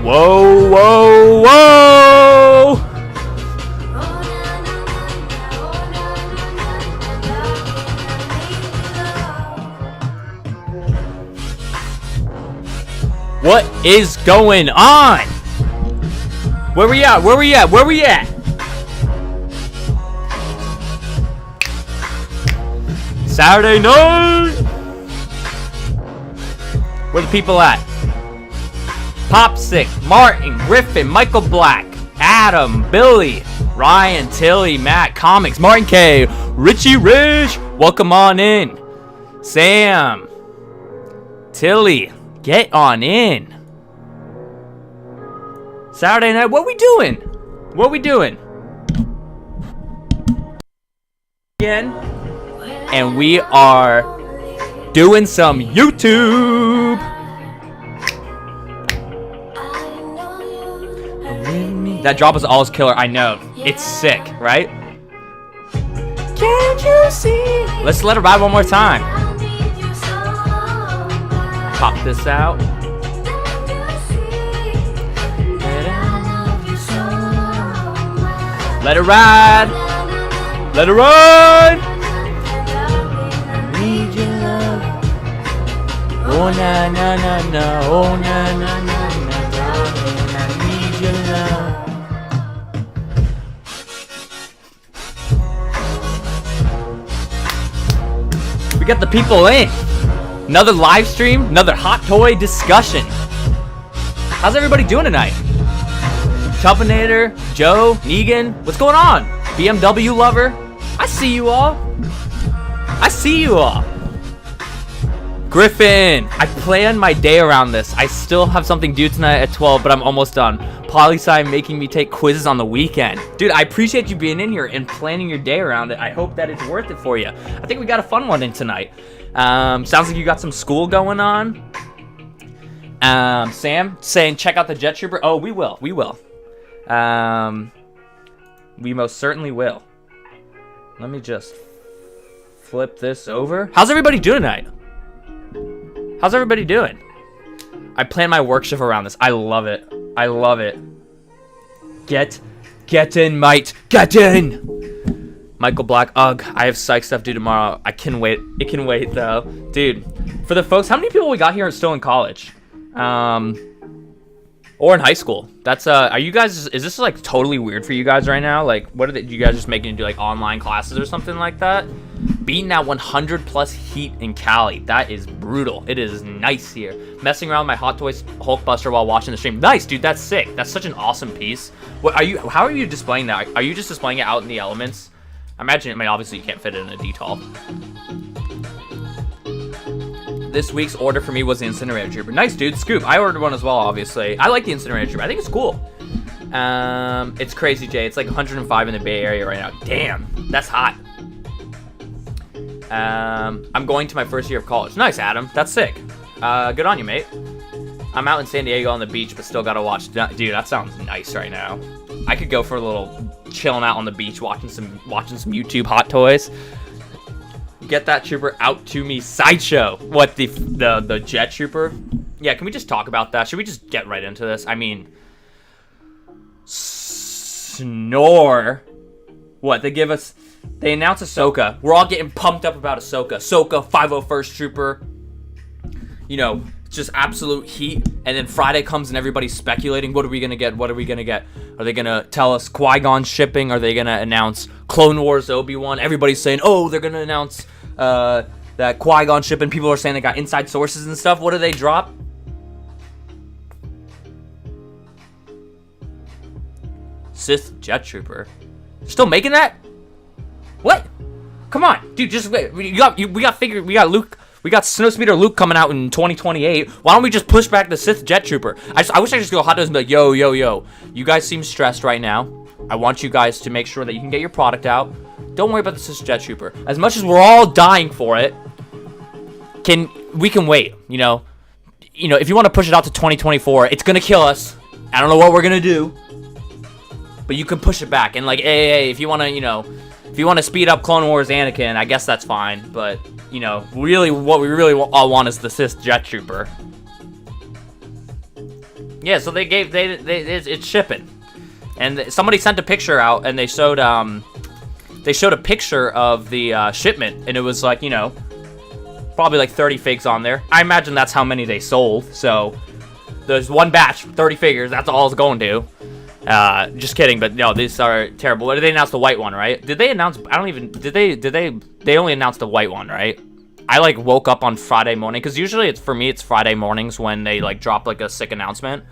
Whoa, whoa, whoa! What is going on? Where we at? Where we at? Where we at? Saturday night! Where the people at? Popsick, Martin, Griffin, Michael Black, Adam, Billy, Ryan, Tilly, Matt, Comics, Martin K, Richie Rich, welcome on in. Sam, Tilly, get on in. Saturday night, what we doing? What we doing? Again, and we are doing some YouTube. That drop is always killer. I know. It's sick, right? Can't you see? Let's let it ride one more time. Pop this out. Let it ride. Let it ride. Need your love. Oh na na na na. Oh na na na na. I need your love. We got the people in. Another live stream, another hot toy discussion. How's everybody doing tonight? Chubbinator, Joe, Negan, what's going on? BMW lover, I see you all. I see you all. Griffin, I planned my day around this. I still have something due tonight at 12, but I'm almost done. Poli-sci making me take quizzes on the weekend. Dude, I appreciate you being in here and planning your day around it. I hope that it's worth it for you. I think we got a fun one in tonight. Sounds like you got some school going on. Sam saying check out the Jet Trooper. Oh, we will. We will. We most certainly will. Let me just flip this over. How's everybody doing tonight? How's everybody doing? I plan my work shift around this. I love it. I love it. Get in, mate. Get in. Michael Black. Ugh, I have psych stuff due tomorrow. I can wait. It can wait though, dude. For the folks, how many people we got here are still in college? Or in high school. That's are you guys, is this like totally weird for you guys right now? Like, what are you guys just making do like online classes or something like that? Beating that 100 plus heat in Cali. That is brutal. It is nice here. Messing around with my Hot Toys Hulkbuster while watching the stream. Nice, dude. That's sick. That's such an awesome piece. What are you? How are you displaying that? Are you just displaying it out in the elements? I imagine it. I mean, obviously you can't fit it in a detail. This week's order for me was the Incinerator Trooper. Nice, dude. Scoop. I ordered one as well, obviously. I like the Incinerator Trooper. I think it's cool. It's crazy, Jay. It's like 105 in the Bay Area right now. Damn. That's hot. I'm going to my first year of college. Nice, Adam. That's sick. Good on you, mate. I'm out in San Diego on the beach, but still gotta watch. Dude, that sounds nice right now. I could go for a little chilling out on the beach, watching some YouTube Hot Toys. Get that trooper out to me. Sideshow. What, the Jet Trooper? Yeah, can we just talk about that? Should we just get right into this? I mean, snore. What, they announce Ahsoka. We're all getting pumped up about Ahsoka. Ahsoka, 501st Trooper. You know, just absolute heat. And then Friday comes and everybody's speculating. What are we going to get? What are we going to get? Are they going to tell us Qui-Gon shipping? Are they going to announce Clone Wars Obi-Wan? Everybody's saying, oh, they're going to announce that Qui-Gon shipping. People are saying they got inside sources and stuff. What do they drop? Sith Jet Trooper. They're still making that? What? Come on, dude. Just wait. We got Luke. We got Snowspeeder Luke coming out in 2028. Why don't we just push back the Sith Jet Trooper? I wish I could just go Hot Dogs and be like, yo. You guys seem stressed right now. I want you guys to make sure that you can get your product out. Don't worry about the Sith Jet Trooper. As much as we're all dying for it, we can wait. You know, if you want to push it out to 2024, it's gonna kill us. I don't know what we're gonna do, but you can push it back. And like, hey, if you want to, if you want to speed up Clone Wars Anakin, I guess that's fine. But really, what we really all want is the Sith Jet Trooper. Yeah, so it's shipping. And somebody sent a picture out, and they showed a picture of the shipment, and it was like, you know, probably like 30 figs on there. I imagine that's how many they sold. So there's one batch, 30 figures. That's all it's going to. Just kidding, but no, these are terrible. What did they announce? The white one, right? Did they announce? I don't even. Did they? They only announced the white one, right? I like woke up on Friday morning, because usually it's Friday mornings when they like drop like a sick announcement.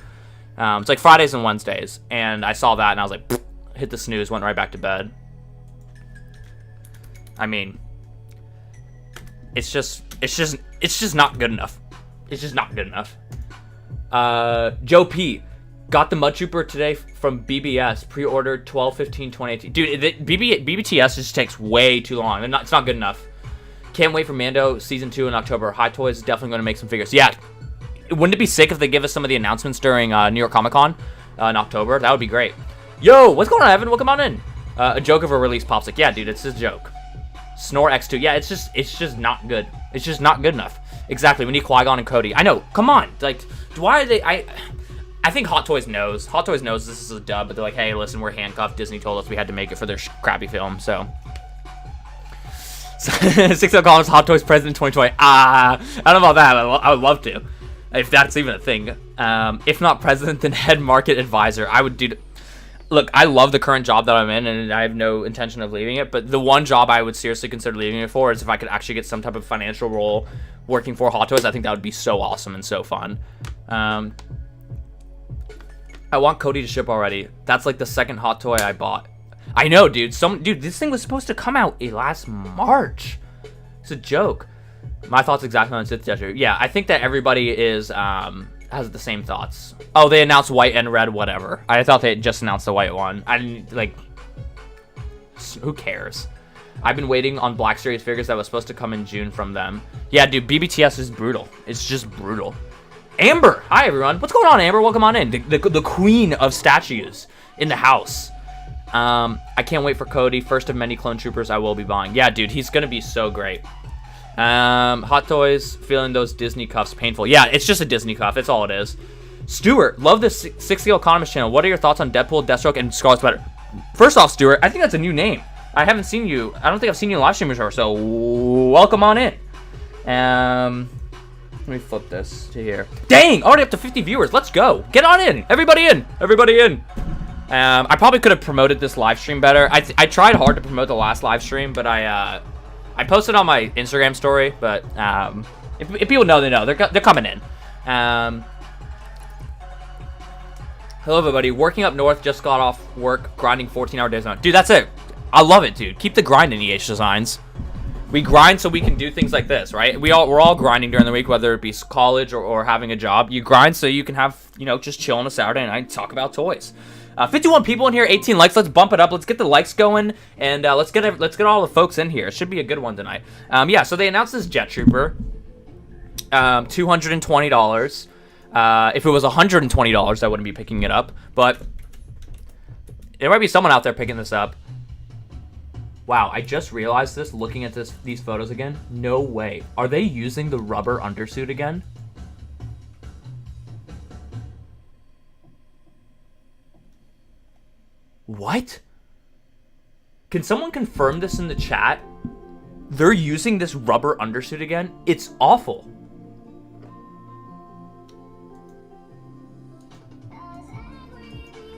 It's like Fridays and Wednesdays, and I saw that and I was like, hit the snooze, went right back to bed. I mean, it's just not good enough. It's just not good enough. Joe P. Got the Mud Trooper today from BBS. Pre-ordered 12/15/2018. Dude, BBTS just takes way too long. It's not good enough. Can't wait for Mando Season 2 in October. Hot Toys is definitely going to make some figures. Yeah, wouldn't it be sick if they give us some of the announcements during New York Comic Con in October? That would be great. Yo, what's going on, Evan? Welcome on in. A joke of a release pops like, yeah, dude, it's a joke. Snore X2. Yeah, it's just not good. It's just not good enough. Exactly. We need Qui-Gon and Cody. I know. Come on. Like, why are they? I think Hot Toys knows. Hot Toys knows this is a dub, but they're like, hey, listen, we're handcuffed. Disney told us we had to make it for their crappy film, so. 6 columns, Hot Toys president 2020. I don't know about that. I would love to, if that's even a thing. If not president, then head market advisor. I would do. Look, I love the current job that I'm in, and I have no intention of leaving it. But the one job I would seriously consider leaving it for is if I could actually get some type of financial role working for Hot Toys. I think that would be so awesome and so fun. I want Cody to ship already. That's like the second hot toy I bought. I know, dude. Dude, this thing was supposed to come out last March. It's a joke. My thoughts exactly on Sith Gesture. Yeah, I think that everybody is has the same thoughts. Oh, they announced white and red, whatever. I thought they had just announced the white one. I didn't like. Who cares? I've been waiting on Black Series figures that was supposed to come in June from them. Yeah, dude, BBTS is brutal. It's just brutal. Amber, hi everyone. What's going on, Amber? Welcome on in. The queen of statues in the house. I can't wait for Cody. First of many clone troopers I will be buying. Yeah, dude, he's gonna be so great. Hot Toys, feeling those Disney cuffs painful. Yeah, it's just a Disney cuff. That's all it is. Stuart, love this 60 Economist channel. What are your thoughts on Deadpool, Deathstroke, and Scarlet Spider? First off, Stuart, I think that's a new name. I haven't seen you. I don't think I've seen you in live stream before, so welcome on in. Let me flip this to here. Dang! Already up to 50 viewers. Let's go. Get on in. Everybody in. Everybody in. I probably could have promoted this live stream better. I tried hard to promote the last live stream, but I posted on my Instagram story. But if people know, they know. They're coming in. Hello, everybody. Working up north. Just got off work. Grinding 14-hour days on. Dude, that's it. I love it, dude. Keep the grind in EH Designs. We grind so we can do things like this, right? We're all grinding during the week, whether it be college or having a job. You grind so you can have, you know, just chill on a Saturday night and talk about toys. 51 people in here, 18 likes. Let's bump it up. Let's get the likes going, and let's get all the folks in here. It should be a good one tonight. Yeah. So they announced this Jet Trooper, $220. If it was $120, I wouldn't be picking it up, but there might be someone out there picking this up. Wow, I just realized this looking at these photos again. No way. Are they using the rubber undersuit again? What? Can someone confirm this in the chat? They're using this rubber undersuit again? It's awful.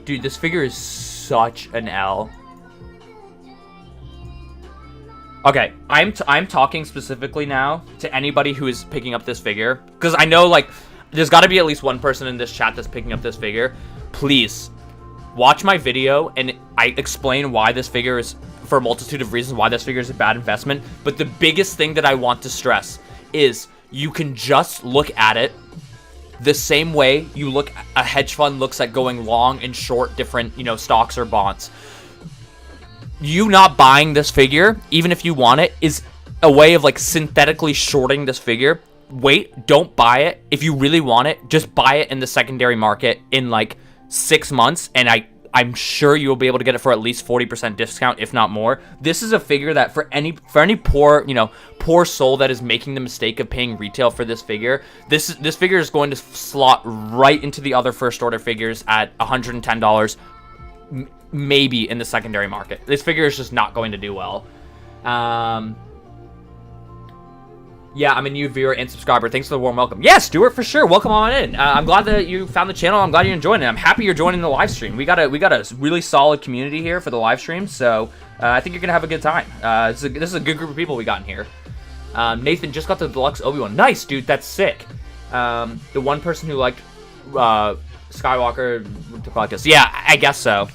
Dude, this figure is such an L. Okay, I'm talking specifically now to anybody who is picking up this figure, because I know, like, there's got to be at least one person in this chat that's picking up this figure. Please, watch my video, and I explain why this figure is, for a multitude of reasons, why this figure is a bad investment. But the biggest thing that I want to stress is you can just look at it the same way a hedge fund looks at going long and short different, you know, stocks or bonds. You not buying this figure, even if you want it, is a way of like synthetically shorting this figure. Wait, don't buy it. If you really want it, just buy it in the secondary market in like 6 months, and I'm sure you'll be able to get it for at least 40% discount, if not more. This is a figure that for any poor, poor soul that is making the mistake of paying retail for this figure, this figure is going to slot right into the other first order figures at $110, maybe in the secondary market. This figure is just not going to do well. Yeah, I'm a new viewer and subscriber. Thanks for the warm welcome. Yeah, Stuart, for sure. Welcome on in. I'm glad that you found the channel. I'm glad you're enjoying it. I'm happy you're joining the live stream. We got a really solid community here for the live stream, so I think you're gonna have a good time. This is a good group of people we got in here. Nathan just got the deluxe Obi-Wan. Nice, dude. That's sick. The one person who liked Skywalker to podcast. Yeah, I guess so.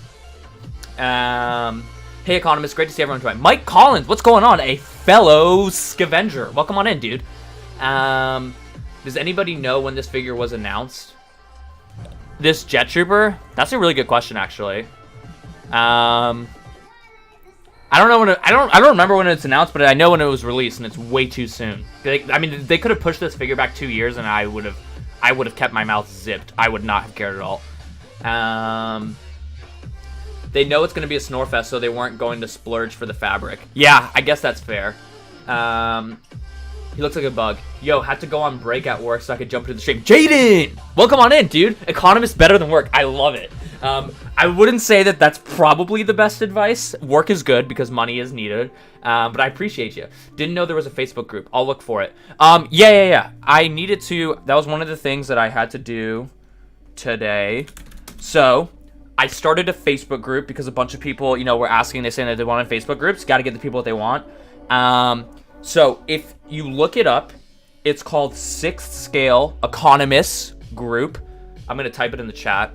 Hey, Economist. Great to see everyone join. Mike Collins, what's going on? A fellow scavenger. Welcome on in, dude. Does anybody know when this figure was announced? This Jet Trooper? That's a really good question, actually. I don't know when I don't remember when it's announced, but I know when it was released, and it's way too soon. They could have pushed this figure back 2 years, and I would have kept my mouth zipped. I would not have cared at all. They know it's going to be a Snorefest, so they weren't going to splurge for the fabric. Yeah, I guess that's fair. He looks like a bug. Yo, had to go on break at work so I could jump into the stream. Jaden! Welcome on in, dude. Economist better than work. I love it. I wouldn't say that that's probably the best advice. Work is good because money is needed. But I appreciate you. Didn't know there was a Facebook group. I'll look for it. Yeah. I needed to... That was one of the things that I had to do today. So... I started a Facebook group because a bunch of people, were asking, they saying that they wanted Facebook groups. Got to get the people that they want. So if you look it up, it's called 6th Scale Economist Group. I'm going to type it in the chat.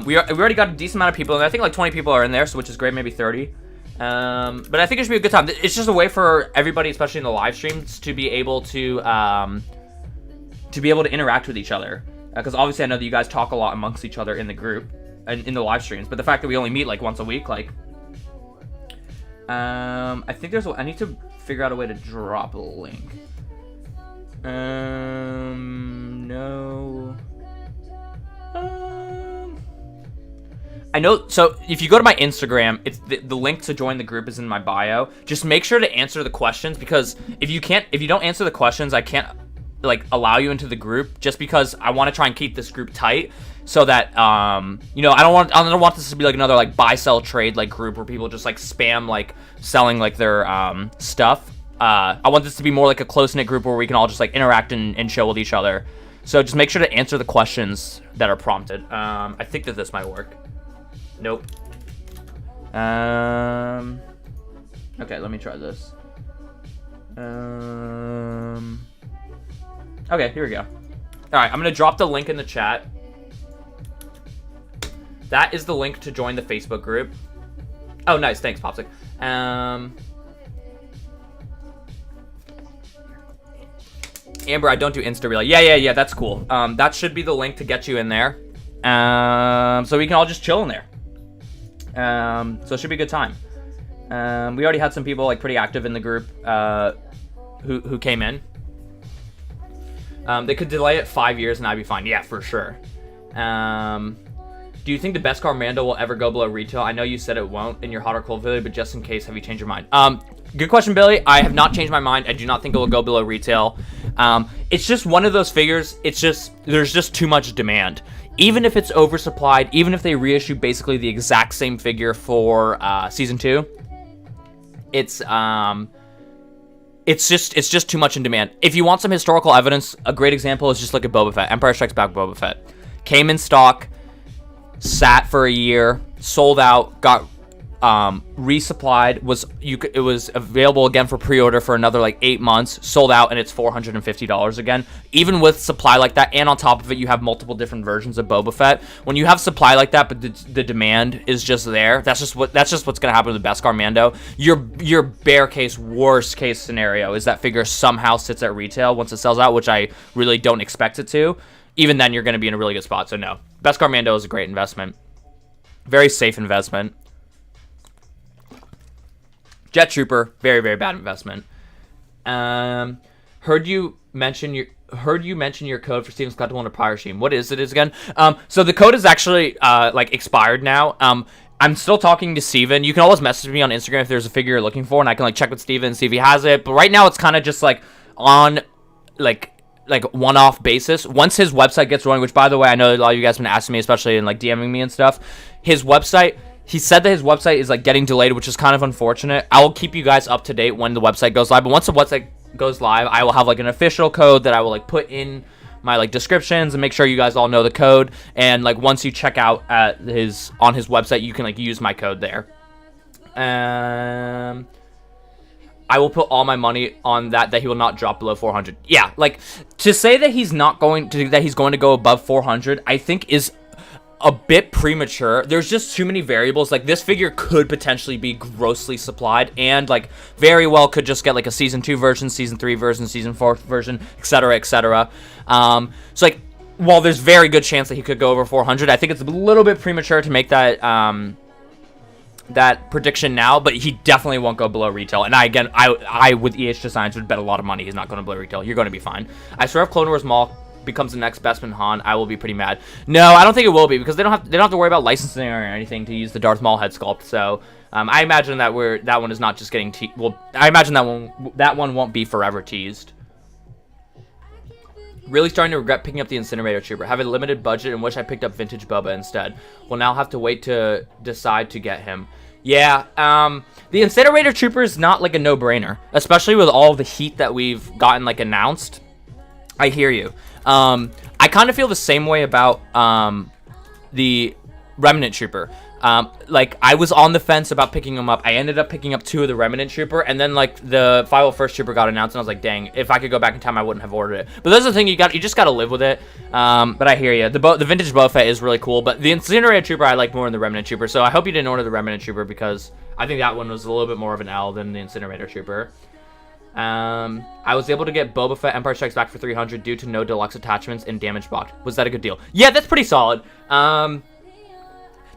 We already got a decent amount of people, and I think like 20 people are in there, so which is great, maybe 30. But I think it should be a good time. It's just a way for everybody, especially in the live streams, to be able to interact with each other. Because obviously I know that you guys talk a lot amongst each other in the group and in the live streams, but the fact that we only meet like once a week, like, I think I need to figure out a way to drop a link. No. I know, so if you go to my Instagram, it's the link to join the group is in my bio. Just make sure to answer the questions, because if you don't answer the questions, I can't like allow you into the group, just because I want to try and keep this group tight so that I don't want this to be like another like buy sell trade like group where people just like spam like selling like their stuff. I want this to be more like a close-knit group where we can all just like interact and chill with each other. So just make sure to answer the questions that are prompted. I think that this might work. Nope. Okay, let me try this. Okay, here we go. Alright, I'm going to drop the link in the chat. That is the link to join the Facebook group. Oh, nice. Thanks, Popsic. Amber, I don't do Insta Relay. Yeah, that's cool. That should be the link to get you in there. So we can all just chill in there. So it should be a good time. We already had some people like pretty active in the group who came in. They could delay it 5 years and I'd be fine. Yeah, for sure. Do you think the Beskar Mando will ever go below retail? I know you said it won't in your hot or cold video, but just in case, have you changed your mind? Good question, Billy. I have not changed my mind. I do not think it will go below retail. It's just one of those figures. It's just, there's just too much demand. Even if it's oversupplied, even if they reissue basically the exact same figure for season 2, it's just too much in demand. If you want some historical evidence, a great example is just look at Boba Fett. Empire Strikes Back Boba Fett. Came in stock, sat for a year, sold out, got resupplied, it was available again for pre-order for another like 8 months, sold out, and it's $450 again. Even with supply like that, and on top of it you have multiple different versions of Boba Fett. When you have supply like that but the demand is just there, that's just what's gonna happen with the Beskar Mando. Your bear case, worst case scenario is that figure somehow sits at retail once it sells out, which I really don't expect it to. Even then you're gonna be in a really good spot. So no, Beskar Mando is a great investment, very safe investment. Jet Trooper, very, very bad investment. Heard you mention heard you mention your code for Steven's Collectible in a prior stream. What is it again? So the code is actually like expired now. I'm still talking to Steven. You can always message me on Instagram if there's a figure you're looking for, and I can like check with Steven and see if he has it. But right now it's kind of just like on like one-off basis. Once his website gets running, which by the way, I know a lot of you guys have been asking me, especially in like DMing me and stuff. His website, he said that his website is like getting delayed, which is kind of unfortunate. I will keep you guys up to date when the website goes live. But once the website goes live, I will have like an official code that I will like put in my like descriptions and make sure you guys all know the code. And like once you check out at on his website, you can like use my code there. I will put all my money on that he will not drop below 400. Yeah, like to say that he's going to go above 400, I think is a bit premature. There's just too many variables. Like this figure could potentially be grossly supplied and like very well could just get like a season 2 version, season 3 version, season 4 version, etc., etc. So like while there's very good chance that he could go over 400, I think it's a little bit premature to make that that prediction now, but he definitely won't go below retail. And I with EH Designs would bet a lot of money he's not going to below retail. You're going to be fine. I swear if Clone Wars Maul becomes the next Bestman Han, I will be pretty mad. No, I don't think it will be, because they don't have to worry about licensing or anything to use the Darth Maul head sculpt. So I imagine that that one is not just getting I imagine that one won't be forever teased. Really starting to regret picking up the Incinerator Trooper. Have a limited budget and wish I picked up Vintage Boba instead. Will now have to wait to decide to get him. Yeah, the Incinerator Trooper is not like a no-brainer, especially with all the heat that we've gotten like announced. I hear you. I kind of feel the same way about the Remnant Trooper. Like I was on the fence about picking him up. I ended up picking up 2 of the Remnant Trooper, and then like the 501st Trooper got announced, and I was like, dang, if I could go back in time, I wouldn't have ordered it. But that's the thing, you just gotta live with it. But I hear you. The vintage Boba Fett is really cool, but the Incinerator Trooper I like more than the Remnant Trooper. So I hope you didn't order the Remnant Trooper, because I think that one was a little bit more of an L than the Incinerator Trooper. I was able to get Boba Fett Empire Strikes Back for 300 due to no deluxe attachments and damage box. Was that a good deal? Yeah, that's pretty solid.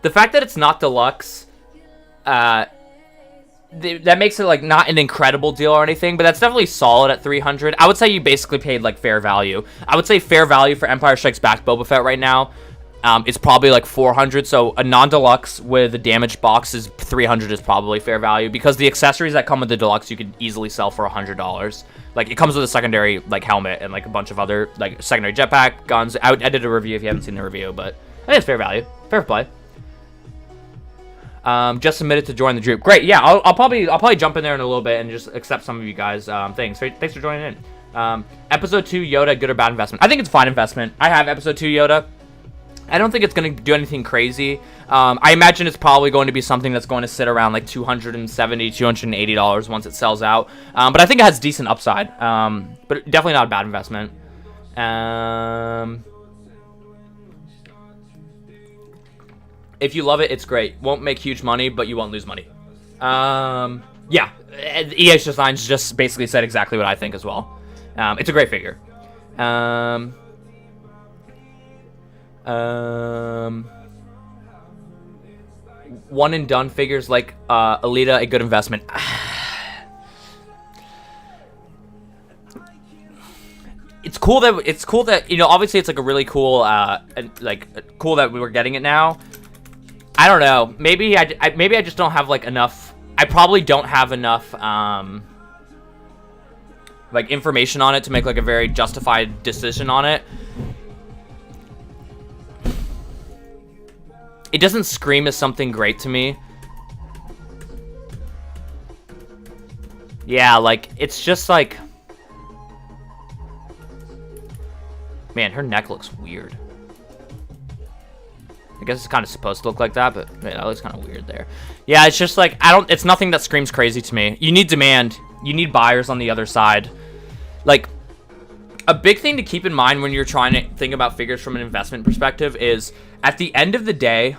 The fact that it's not deluxe, that makes it like not an incredible deal or anything, but that's definitely solid at 300. I would say you basically paid like fair value. I would say fair value for Empire Strikes Back Boba Fett right now is probably like 400. So a non-deluxe with a damaged box is 300 is probably fair value, because the accessories that come with the deluxe you could easily sell for $100. Like it comes with a secondary like helmet and like a bunch of other like secondary jetpack guns. I did a review if you haven't seen the review, but I think it's fair value, fair play. Just submitted to join the group. Great, yeah, I'll probably jump in there in a little bit and just accept some of you guys. Thanks for joining in. Episode 2 Yoda, good or bad investment? I think it's a fine investment. I have Episode 2 Yoda. I don't think it's going to do anything crazy. I imagine it's probably going to be something that's going to sit around like $270, $280 once it sells out. But I think it has decent upside. But definitely not a bad investment. If you love it, it's great. Won't make huge money, but you won't lose money. Yeah, EH Designs just basically said exactly what I think as well. It's a great figure. One and done figures like Alita, a good investment. It's cool that you know, obviously it's like a really cool cool that we were getting it now. I don't know. Maybe I just don't have like enough. I probably don't have enough like information on it to make like a very justified decision on it. It doesn't scream as something great to me. Yeah, like it's just like, man, her neck looks weird. I guess it's kind of supposed to look like that, but man, that looks kind of weird there. Yeah, it's just like, it's nothing that screams crazy to me. You need demand. You need buyers on the other side. Like, a big thing to keep in mind when you're trying to think about figures from an investment perspective is, at the end of the day,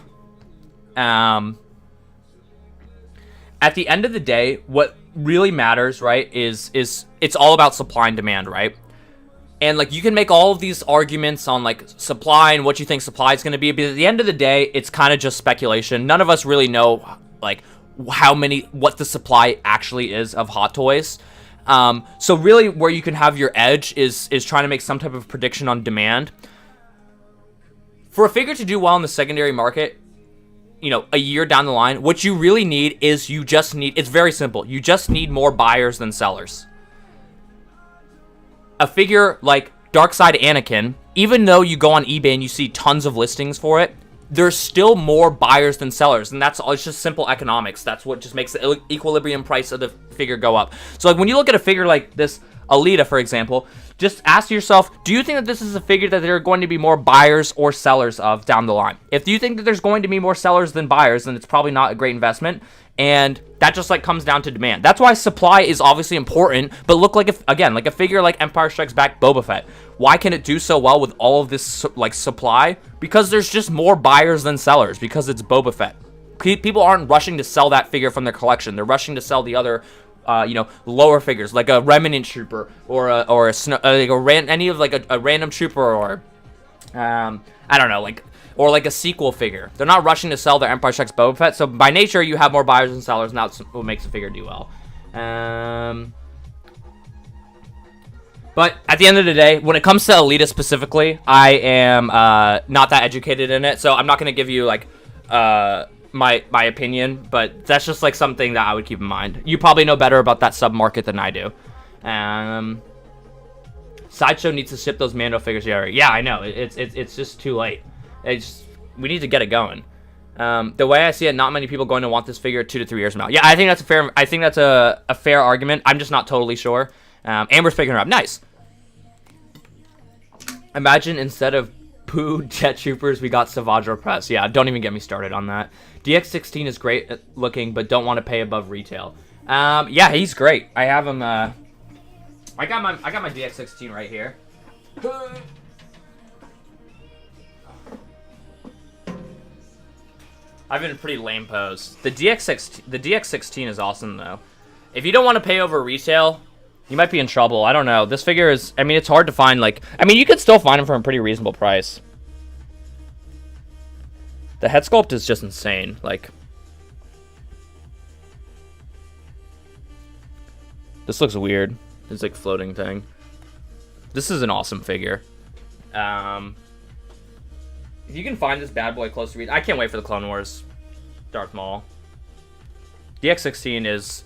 what really matters, right, is it's all about supply and demand, right? And like, you can make all of these arguments on like supply and what you think supply is going to be, but at the end of the day, it's kind of just speculation. None of us really know like what the supply actually is of Hot Toys. So really where you can have your edge is trying to make some type of prediction on demand. For a figure to do well in the secondary market, you know, a year down the line, what you really need is it's very simple. You just need more buyers than sellers. A figure like Darkside Anakin, even though you go on eBay and you see tons of listings for it, there's still more buyers than sellers, and that's all. It's just simple economics. That's what just makes the equilibrium price of the figure go up. So like when you look at a figure like this Alita, for example, just ask yourself, do you think that this is a figure that there are going to be more buyers or sellers of down the line? If you think that there's going to be more sellers than buyers, then it's probably not a great investment. And that just like comes down to demand. That's why supply is obviously important. But look, like like a figure like Empire Strikes Back Boba Fett. Why can it do so well with all of this like supply? Because there's just more buyers than sellers. Because it's Boba Fett. People aren't rushing to sell that figure from their collection. They're rushing to sell the other, lower figures like a Remnant Trooper or any of like a random trooper or I don't know, like. Or like a sequel figure. They're not rushing to sell their Empire Strikes Boba Fett. So by nature, you have more buyers than sellers, and that's what makes a figure do well. But at the end of the day, when it comes to Alita specifically, I am not that educated in it. So I'm not going to give you like my opinion. But that's just like something that I would keep in mind. You probably know better about that sub-market than I do. Sideshow needs to ship those Mando figures here. Yeah, I know. It's just too late. We need to get it going. The way I see it, not many people going to want this figure 2 to 3 years from now. Yeah, I think that's a fair argument. I'm just not totally sure. Amber's picking her up. Nice. Imagine instead of Pooh Jet Troopers, we got Savage Press. Yeah, don't even get me started on that. DX16 is great looking, but don't want to pay above retail. Yeah, he's great. I have him. I got my DX16 right here. I've been in a pretty lame pose. The DX16 is awesome though. If you don't want to pay over retail, you might be in trouble. I don't know. This figure is, I mean, it's hard to find. Like, I mean, you could still find him for a pretty reasonable price. The head sculpt is just insane. Like, this looks weird. It's like floating thing. This is an awesome figure. If you can find this bad boy close to read, I can't wait for the Clone Wars Darth Maul. DX16 is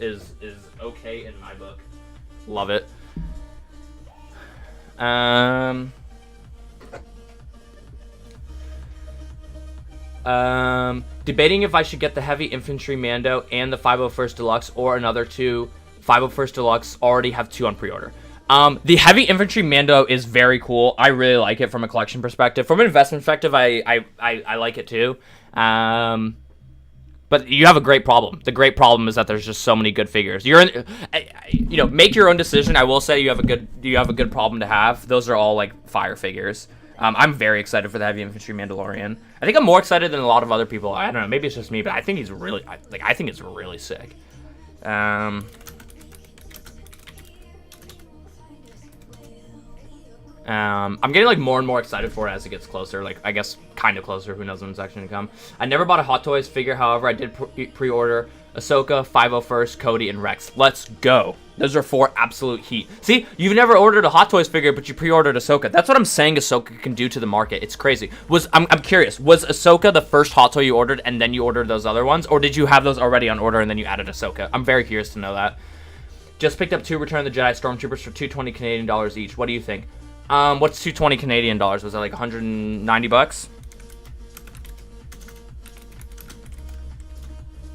okay in my book. Love it. Debating if I should get the Heavy Infantry Mando and the 501st Deluxe or another two. 501st Deluxe already have 2 on pre-order. The Heavy Infantry Mando is very cool. I really like it from a collection perspective. From an investment perspective, I like it too. But you have a great problem. The great problem is that there's just so many good figures. Make your own decision. I will say you have a good problem to have. Those are all like fire figures. I'm very excited for the Heavy Infantry Mandalorian. I think I'm more excited than a lot of other people. I don't know. Maybe it's just me, but I think he's really I think it's really sick. I'm getting like more and more excited for it as it gets closer. Like, I guess kind of closer. Who knows when it's actually gonna come. I never bought a Hot Toys figure. However, I did pre-order Ahsoka, 501st, Cody, and Rex. Let's go. Those are 4 absolute heat. See, you've never ordered a Hot Toys figure, but you pre-ordered Ahsoka. That's what I'm saying Ahsoka can do to the market. It's crazy. I'm curious. Was Ahsoka the first Hot Toy you ordered, and then you ordered those other ones? Or did you have those already on order, and then you added Ahsoka? I'm very curious to know that. Just picked up 2 Return of the Jedi Stormtroopers for $220 Canadian each. What do you think? What's 220 Canadian dollars? Was that like 190 bucks?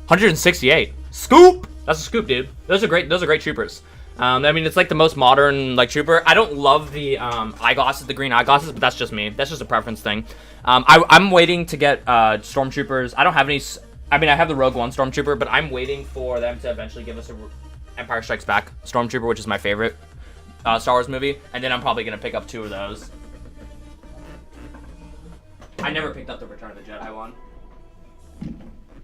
168. Scoop! That's a scoop, dude. Those are great troopers. I mean, it's like the most modern like trooper. I don't love the eyeglasses, the green eyeglasses, but that's just me. That's just a preference thing. I'm waiting to get stormtroopers. I don't have any. I mean, I have the Rogue One stormtrooper, but I'm waiting for them to eventually give us a Empire Strikes Back stormtrooper, which is my favorite Star Wars movie, and then I'm probably gonna pick up 2 of those. I never picked up the Return of the Jedi one.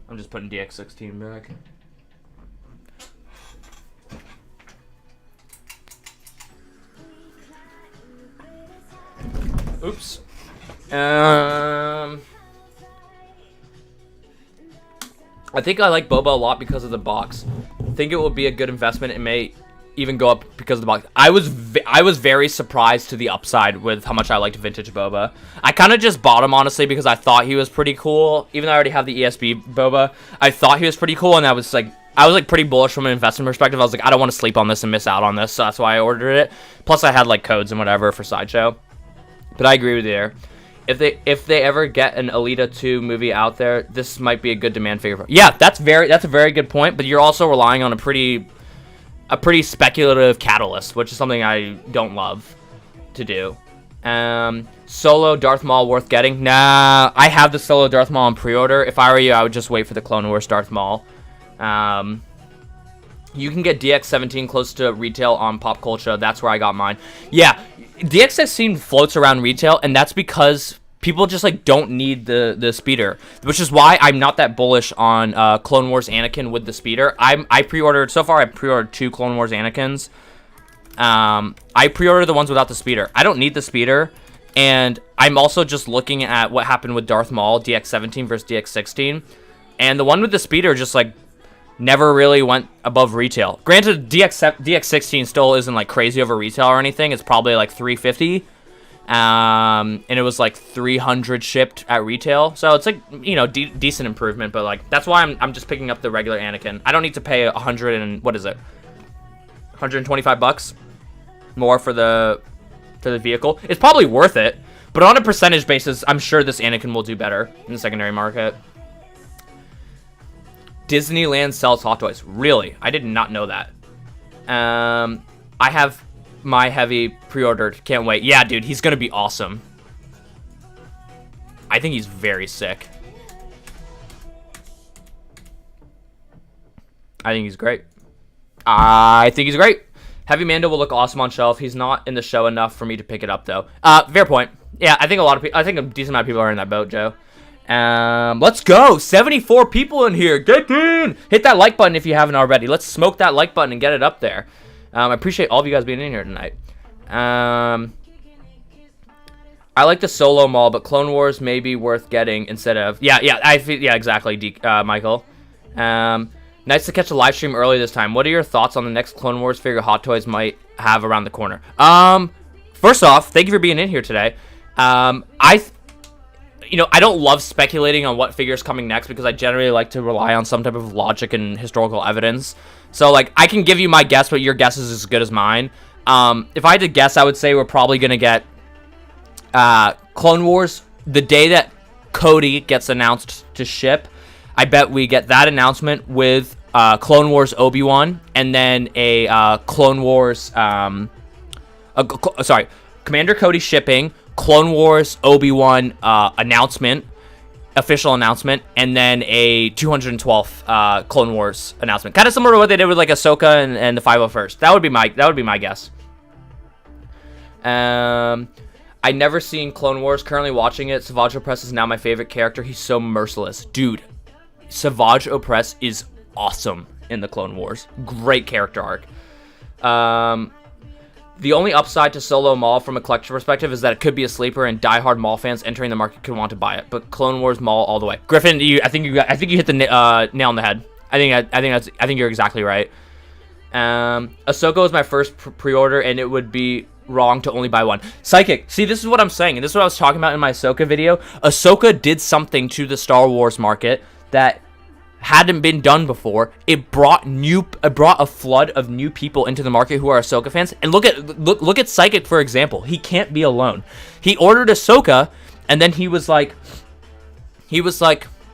I'm just putting DX16 back. Oops. I think I like Boba a lot because of the box. I think it will be a good investment. It may even go up because of the box. I was very surprised to the upside with how much I liked Vintage Boba. I kind of just bought him, honestly, because I thought he was pretty cool. Even though I already have the ESB Boba, I thought he was pretty cool, and I was pretty bullish from an investment perspective. I was like, I don't want to sleep on this and miss out on this, so that's why I ordered it. Plus, I had like codes and whatever for Sideshow. But I agree with you there. If they ever get an Alita 2 movie out there, this might be a good demand figure. Yeah, that's a very good point. But you're also relying on a pretty speculative catalyst, which is something I don't love to do. Solo Darth Maul worth getting? Nah, I have the Solo Darth Maul on pre-order. If I were you, I would just wait for the Clone Wars Darth Maul. You can get DX17 close to retail on Pop Culture. That's where I got mine. Yeah, DX16 floats around retail, and that's because people just like don't need the speeder, which is why I'm not that bullish on Clone Wars Anakin with the speeder. I pre-ordered so far. I pre-ordered 2 Clone Wars Anakins. I pre-ordered the ones without the speeder. I don't need the speeder, and I'm also just looking at what happened with Darth Maul DX17 versus DX16, and the one with the speeder just like never really went above retail. Granted, DX16 still isn't like crazy over retail or anything. It's probably like $350. And it was like 300 shipped at retail, so it's like, you know, decent improvement. But like, that's why I'm just picking up the regular Anakin. I don't need to pay 100 and what is it, 125 bucks more for the vehicle. It's probably worth it, but on a percentage basis, I'm sure this Anakin will do better in the secondary market. Disneyland sells Hot Toys. Really? I did not know that. I have my Heavy pre-ordered. Can't wait. Yeah, dude, he's gonna be awesome. I think he's very sick. I think he's great. Heavy Mando will look awesome on shelf. He's not in the show enough for me to pick it up, though. Fair point. Yeah, I think a decent amount of people are in that boat, Joe. Let's go. 74 people in here. Get in. Hit that like button if you haven't already. Let's smoke that like button and get it up there. I appreciate all of you guys being in here tonight. I like the Solo Maul, but Clone Wars may be worth getting instead of... Yeah, exactly, Michael. Nice to catch a live stream early this time. What are your thoughts on the next Clone Wars figure Hot Toys might have around the corner? First off, thank you for being in here today. I don't love speculating on what figure's coming next because I generally like to rely on some type of logic and historical evidence. So, like, I can give you my guess, but your guess is as good as mine. If I had to guess, I would say we're probably going to get Clone Wars the day that Cody gets announced to ship. I bet we get that announcement with Clone Wars Obi-Wan and then a Clone Wars... Commander Cody shipping, Clone Wars Obi-Wan official announcement, and then a 212th Clone Wars announcement. Kind of similar to what they did with like Ahsoka and the 501st. That would be my guess. I never seen Clone Wars. Currently watching it. Savage Opress is now my favorite character. He's so merciless, dude. Savage Opress is awesome in the Clone Wars. Great character arc. The only upside to Solo Maul from a collector perspective is that it could be a sleeper, and diehard Maul fans entering the market could want to buy it. But Clone Wars Maul all the way. Griffin, I think you hit the nail on the head. I think you're exactly right. Ahsoka was my first pre-order, and it would be wrong to only buy one. Psychic, see, this is what I'm saying, and this is what I was talking about in my Ahsoka video. Ahsoka did something to the Star Wars market that hadn't been done before. It brought a flood of new people into the market who are Ahsoka fans. And look at Psychic, for example. He can't be alone. He ordered Ahsoka, and then he was like,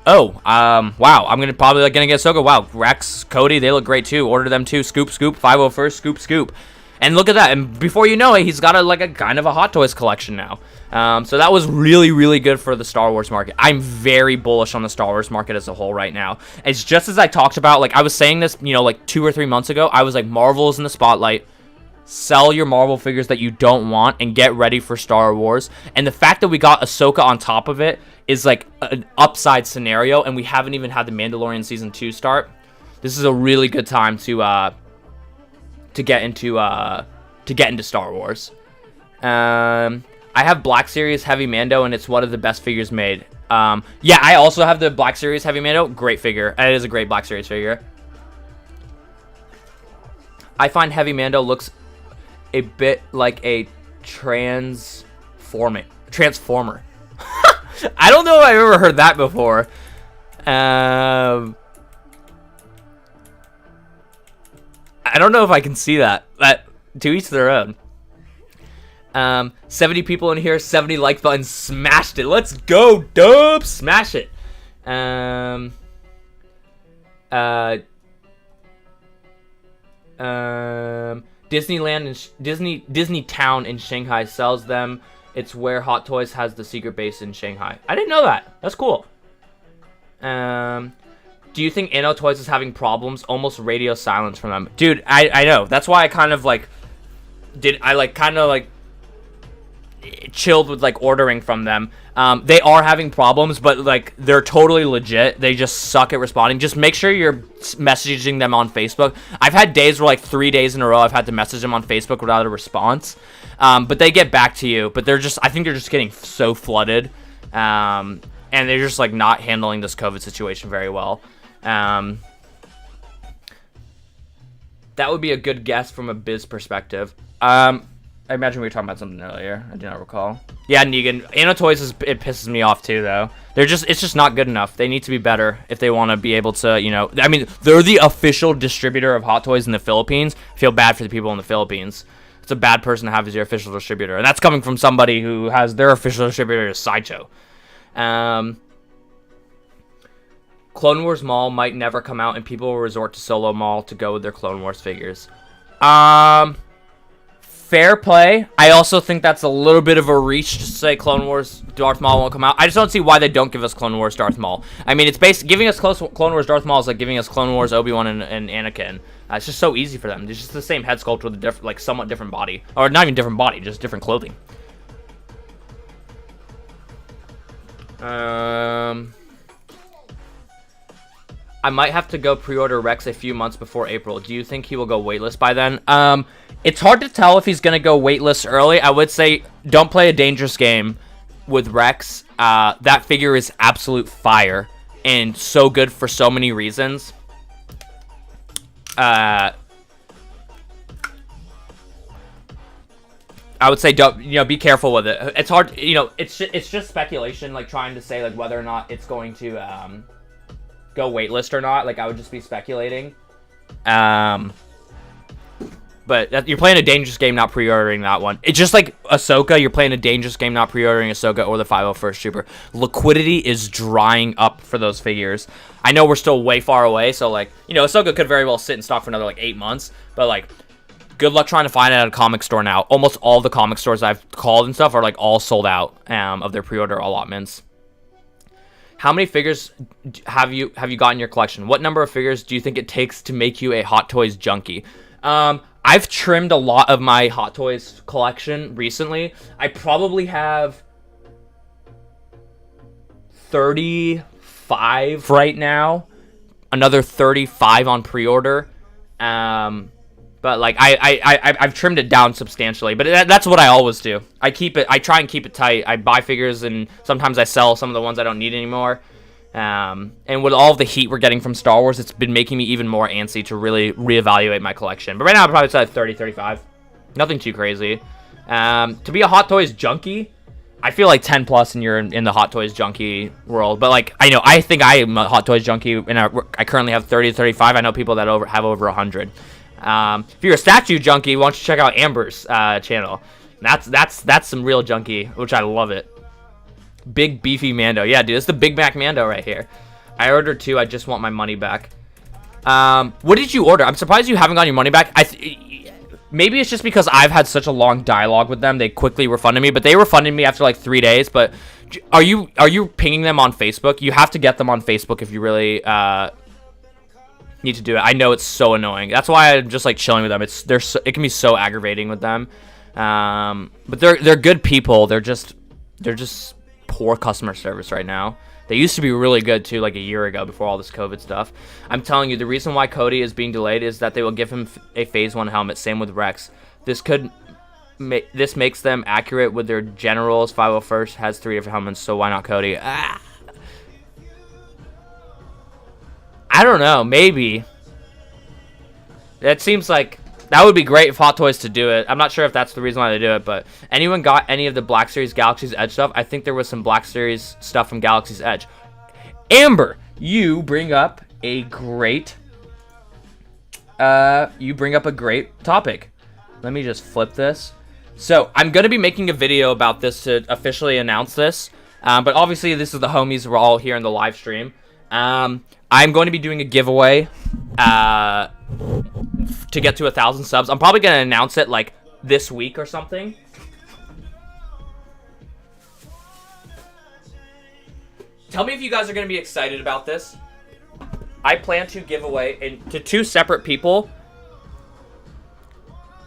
oh, wow, I'm probably gonna get Ahsoka. Wow, Rex, Cody, they look great too. Order them too. Scoop, scoop. 501st, scoop, scoop. And look at that. And before you know it, he's got a kind of a Hot Toys collection now. So that was really, really good for the Star Wars market. I'm very bullish on the Star Wars market as a whole right now. It's just as I talked about, like I was saying this, 2 or 3 months ago. I was like, Marvel is in the spotlight. Sell your Marvel figures that you don't want and get ready for Star Wars. And the fact that we got Ahsoka on top of it is like an upside scenario, and we haven't even had the Mandalorian Season 2 start. This is a really good time to get into Star Wars. I have Black Series Heavy Mando, and it's one of the best figures made. Yeah, I also have the Black Series Heavy Mando. Great figure. It is a great Black Series figure. I find Heavy Mando looks a bit like a transformer. I don't know if I've ever heard that before. I don't know if I can see that. But to each their own. 70 people in here, 70 like buttons, smashed it. Let's go, Dub! Smash it. Disneyland and Disney Town in Shanghai sells them. It's where Hot Toys has the secret base in Shanghai. I didn't know that. That's cool. Do you think Inno Toys is having problems? Almost radio silence from them. Dude, I know. That's why I kind of like chilled with like ordering from them. They are having problems, but like they're totally legit. They just suck at responding. Just make sure you're messaging them on Facebook. I've had days where like 3 days in a row I've had to message them on Facebook without a response. But they get back to you. But I think they're just getting so flooded. And they're just like not handling this COVID situation very well. That would be a good guess from a biz perspective. I imagine we were talking about something earlier. I do not recall. Yeah, Negan. Anno Toys it pisses me off too, though. It's just not good enough. They need to be better if they want to be able to, I mean, they're the official distributor of Hot Toys in the Philippines. I feel bad for the people in the Philippines. It's a bad person to have as your official distributor, and that's coming from somebody who has their official distributor as Sideshow. Clone Wars Mall might never come out, and people will resort to Solo Mall to go with their Clone Wars figures. Fair play. I also think that's a little bit of a reach to say Clone Wars Darth Maul won't come out. I just don't see why they don't give us Clone Wars Darth Maul. I mean, it's giving us Clone Wars Darth Maul is like giving us Clone Wars Obi-Wan and Anakin. It's just so easy for them. It's just the same head sculpt with a somewhat different body, or not even different body, just different clothing. I might have to go pre-order Rex a few months before April. Do you think he will go waitlist by then? It's hard to tell if he's going to go waitlist early. I would say don't play a dangerous game with Rex. That figure is absolute fire and so good for so many reasons. I would say don't, be careful with it. It's hard, it's just speculation, like trying to say like whether or not it's going to go waitlist or not. Like I would just be speculating. But you're playing a dangerous game, not pre-ordering that one. It's just like Ahsoka. You're playing a dangerous game, not pre-ordering Ahsoka or the 501st Trooper. Liquidity is drying up for those figures. I know we're still way far away, so like, Ahsoka could very well sit in stock for another like 8 months. But like, good luck trying to find it at a comic store now. Almost all the comic stores I've called and stuff are like all sold out of their pre-order allotments. How many figures have you got in your collection? What number of figures do you think it takes to make you a Hot Toys junkie? I've trimmed a lot of my Hot Toys collection recently. I probably have 35 right now. Another 35 on pre-order. But like I've trimmed it down substantially. But that's what I always do. I try and keep it tight. I buy figures and sometimes I sell some of the ones I don't need anymore. And with all of the heat we're getting from Star Wars, it's been making me even more antsy to really reevaluate my collection. But right now, I'd probably say 30, 35. Nothing too crazy. To be a Hot Toys junkie, I feel like 10 plus and you're in the Hot Toys junkie world. But like, I think I am a Hot Toys junkie, and I currently have 30 to 35. I know people that have over 100. If you're a statue junkie, why don't you check out Amber's channel? That's some real junkie, which I love it. Big beefy Mando. Yeah, dude, it's the Big Mac Mando right here. I ordered 2. I just want my money back. What did you order? I'm surprised you haven't gotten your money back. Maybe it's just because I've had such a long dialogue with them. They quickly refunded me, but they refunded me after like 3 days. But are you pinging them on Facebook? You have to get them on Facebook if you really need to do it. I know it's so annoying. That's why I'm just like chilling with them. It can be so aggravating with them. But they're good people. They're just poor customer service right now. They used to be really good too, like a year ago before all this COVID stuff. I'm telling you, the reason why Cody is being delayed is that they will give him a Phase 1 helmet. Same with Rex. This makes them accurate with their generals. 501st has 3 different helmets, so why not Cody? I don't know. Maybe. That seems like That would be great if Hot Toys to do it. I'm not sure if that's the reason why they do it, but anyone got any of the Black Series Galaxy's Edge stuff? I think there was some Black Series stuff from Galaxy's Edge. Amber, you bring up a great topic. Let me just flip this. So I'm going to be making a video about this to officially announce this. But obviously this is the homies. We're all here in the live stream. I'm going to be doing a giveaway to get to 1,000 subs. I'm probably going to announce it like this week or something. Tell me if you guys are going to be excited about this. I plan to give away to 2 separate people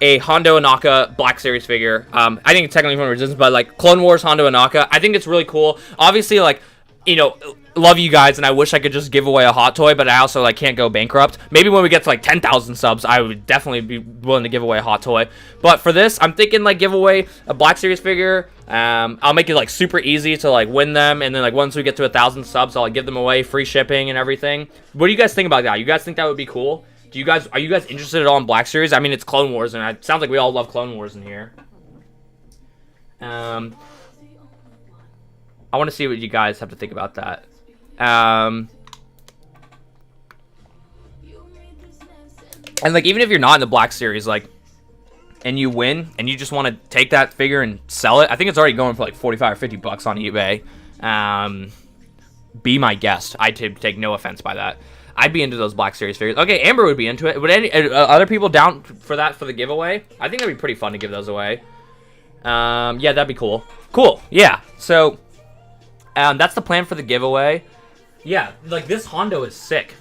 a Hondo Inaka Black Series figure. I think it's technically from Resistance, but like Clone Wars Hondo Inaka. I think it's really cool. Obviously, like, you know, love you guys, and I wish I could just give away a hot toy, but I also like can't go bankrupt. Maybe when we get to like 10,000 subs, I would definitely be willing to give away a hot toy. But for this, I'm thinking like give away a Black Series figure. I'll make it like super easy to like win them, and then like once we get to 1,000 subs, I'll like, give them away, free shipping and everything. What do you guys think about that? You guys think that would be cool? Are you guys interested at all in Black Series? I mean, it's Clone Wars, and it sounds like we all love Clone Wars in here. I want to see what you guys have to think about that. And like, even if you're not in the Black Series, like, and you win, and you just want to take that figure and sell it, I think it's already going for like 45 or 50 bucks on eBay. Be my guest. I take no offense by that. I'd be into those Black Series figures. Okay, Amber would be into it. Would any other people down for that for the giveaway? I think that'd be pretty fun to give those away. Yeah, that'd be cool. Cool. Yeah. So, that's the plan for the giveaway. Yeah, like this Hondo is sick.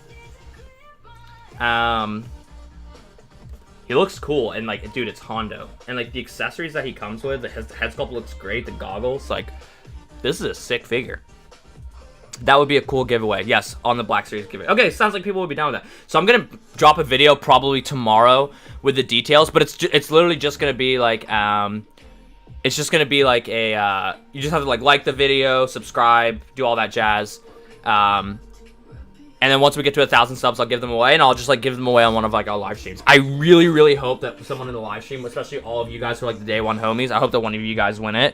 He looks cool, and like, dude, it's Hondo, and like the accessories that he comes with, the head sculpt looks great. The goggles, like, this is a sick figure. That would be a cool giveaway. Yes, on the Black Series giveaway. Okay, sounds like people would be down with that. So I'm gonna drop a video probably tomorrow with the details, but it's literally just gonna be like it's just gonna be like a you just have to like the video, subscribe, do all that jazz, and then once we get to 1,000 subs, I'll give them away, and I'll just like give them away on one of like our live streams. I really hope that someone in the live stream, especially all of you guys who are like the day one homies, I hope that one of you guys win it.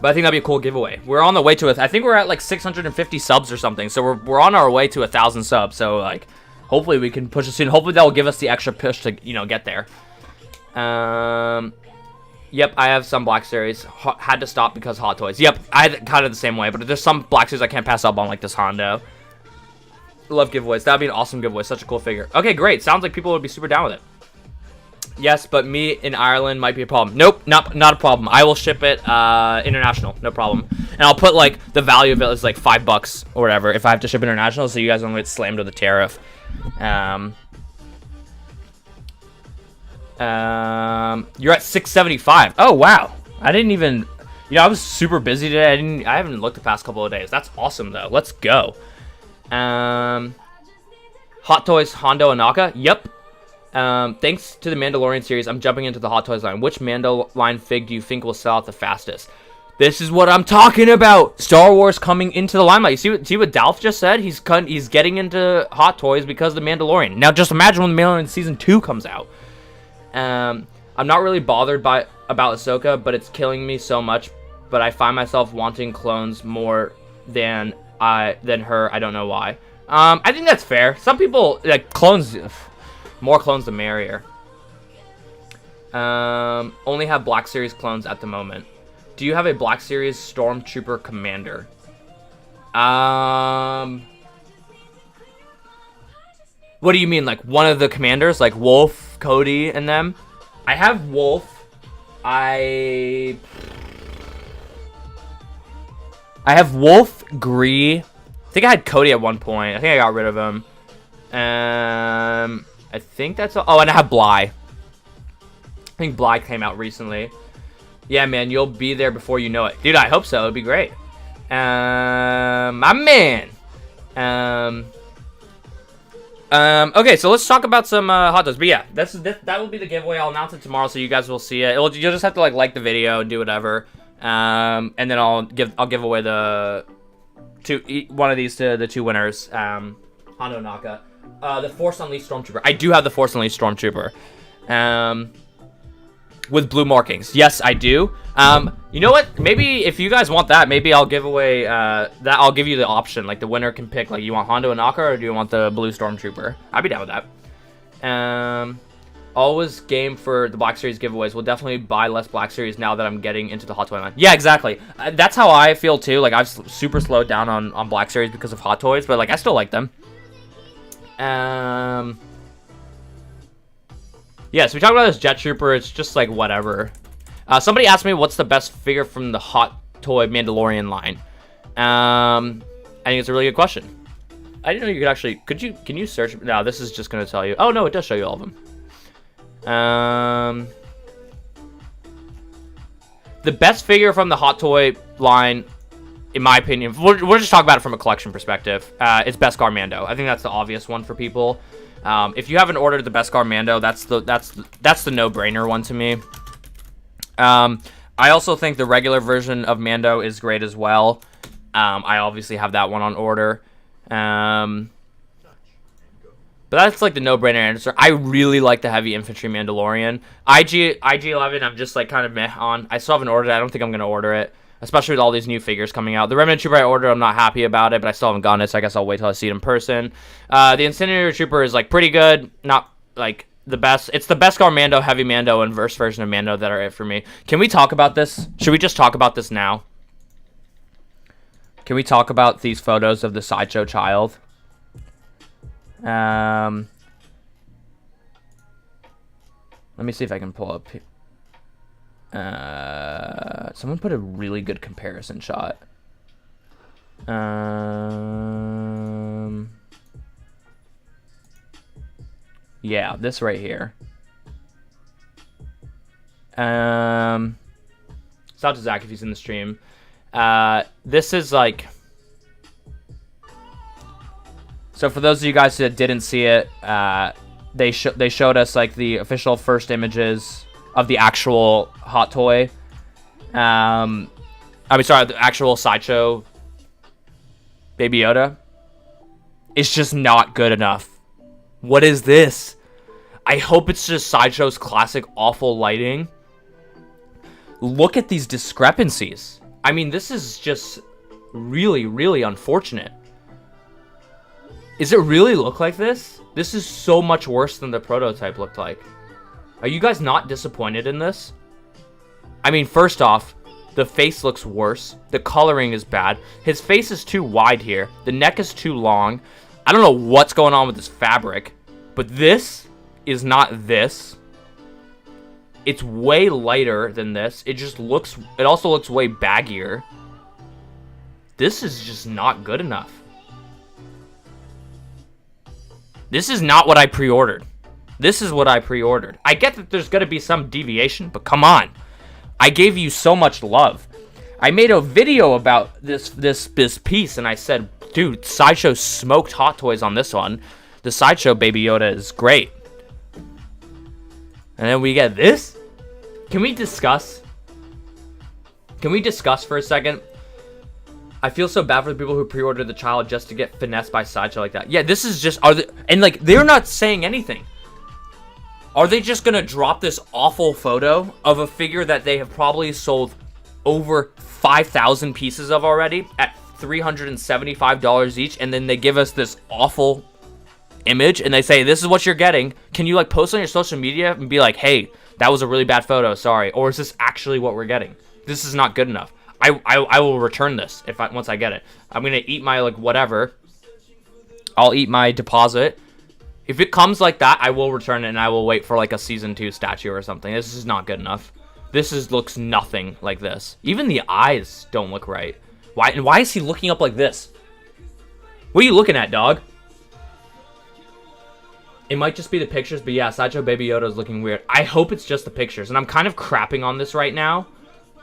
But I think that'd be a cool giveaway. We're on the way to it. I think we're at like 650 subs or something. So we're on our way to 1,000 subs. So like, hopefully we can push it soon. Hopefully that will give us the extra push to, you know, get there. Yep, I have some Black Series. Had to stop because Hot Toys. Yep, I had kind of the same way. But there's some Black Series I can't pass up on, like this Hondo. Love giveaways. That'd be an awesome giveaway. Such a cool figure. Okay, great. Sounds like people would be super down with it. Yes, but me in Ireland might be a problem. Nope, not a problem. I will ship it international, no problem. And I'll put like the value of it is like $5 or whatever if I have to ship international, so you guys don't get slammed with the tariff. You're at 675. Oh wow, I didn't even. You know, I was super busy today. I haven't looked the past couple of days. That's awesome though. Let's go. Hot Toys Hondo Inaka. Yep. Thanks to the Mandalorian series, I'm jumping into the Hot Toys line. Which Mando line fig do you think will sell out the fastest? This is what I'm talking about. Star Wars coming into the limelight. You see what Dalf just said? He's getting into Hot Toys because of the Mandalorian. Now just imagine when the Mandalorian season 2 comes out. I'm not really bothered about Ahsoka, but it's killing me so much. But I find myself wanting clones more than her. I don't know why. I think that's fair. Some people like clones. More clones the merrier. Only have Black Series clones at the moment. Do you have a Black Series Stormtrooper Commander? What do you mean? Like one of the commanders? Like Wolf, Cody, and them? I have Wolf. I have Wolf, Gree. I think I had Cody at one point. I think I got rid of him. I think that's all. Oh, and I have Bly. I think Bly came out recently. Yeah, man, you'll be there before you know it. Dude, I hope so. It'd be great. My man. Okay, so let's talk about some hot dogs. But yeah, that will be the giveaway. I'll announce it tomorrow, so you guys will see it. You'll just have to like the video and do whatever. And then I'll give away one of these to the 2 winners. Hondo Naka. The Force Unleashed Stormtrooper. I do have the Force Unleashed Stormtrooper. With blue markings. Yes, I do. You know what? Maybe if you guys want that, maybe I'll give away that. I'll give you the option. Like the winner can pick. Like, you want Hondo and Naka, or do you want the blue Stormtrooper? I'd be down with that. Always game for the Black Series giveaways. We'll definitely buy less Black Series now that I'm getting into the Hot Toy line. Yeah, exactly. That's how I feel too. Like, I've super slowed down on Black Series because of Hot Toys, but like I still like them. Yeah, so we talked about this Jet Trooper. It's just like whatever. Somebody asked me what's the best figure from the Hot Toy Mandalorian line. I think it's a really good question. I didn't know you could actually. Can you search? No, this is just gonna tell you. Oh no, it does show you all of them. The best figure from the Hot Toy line, in my opinion, we're just talking about it from a collection perspective. It's Beskar Mando. I think that's the obvious one for people. If you haven't ordered the Beskar Mando, that's the no-brainer one to me. I also think the regular version of Mando is great as well. I obviously have that one on order. But that's like the no-brainer answer. I really like the Heavy Infantry Mandalorian. IG-11, I'm just like kind of meh on. I still haven't ordered it. I don't think I'm going to order it, especially with all these new figures coming out. The Remnant Trooper I ordered, I'm not happy about it, but I still haven't gotten it, so I guess I'll wait till I see it in person. The Incinerator Trooper is like pretty good, not like the best. It's the Beskar Mando, Heavy Mando, and Verse version of Mando that are it for me. Can we talk about this? Should we just talk about this now? Can we talk about these photos of the Sideshow child? Let me see if I can pull up. Someone put a really good comparison shot. Yeah, this right here. Shout out to Zach if he's in the stream. This is like. So for those of you guys that didn't see it, they showed us like the official first images of the actual Hot Toy. I mean, sorry, the actual Sideshow Baby Yoda. It's just not good enough. What is this? I hope it's just Sideshow's classic awful lighting. Look at these discrepancies. I mean, this is just really, really unfortunate. Does it really look like this? This is so much worse than the prototype looked like. Are you guys not disappointed in this? I mean, first off, the face looks worse. The coloring is bad. His face is too wide here. The neck is too long. I don't know what's going on with this fabric, but this is not this. It's way lighter than this. It also looks way baggier. This is just not good enough. This is not what I pre-ordered. This is what I pre-ordered. I get that there's going to be some deviation, but come on. I gave you so much love. I made a video about this piece, and I said, dude, Sideshow smoked Hot Toys on this one. The Sideshow Baby Yoda is great. And then we get this? Can we discuss? Can we discuss for a second? I feel so bad for the people who pre-ordered the child just to get finessed by Sideshow like that. Yeah, this is just... and, like, they're not saying anything. Are they just going to drop this awful photo of a figure that they have probably sold over 5,000 pieces of already at $375 each, and then they give us this awful image, and they say, this is what you're getting. Can you, like, post on your social media and be like, hey, that was a really bad photo, sorry. Or is this actually what we're getting? This is not good enough. I will return this once I get it. I'm gonna eat my like whatever. I'll eat my deposit. If it comes like that, I will return it and I will wait for like a season 2 statue or something. This is not good enough. Looks nothing like this. Even the eyes don't look right. Why is he looking up like this? What are you looking at, dog? It might just be the pictures, but yeah, Sideshow Baby Yoda is looking weird. I hope it's just the pictures, and I'm kind of crapping on this right now.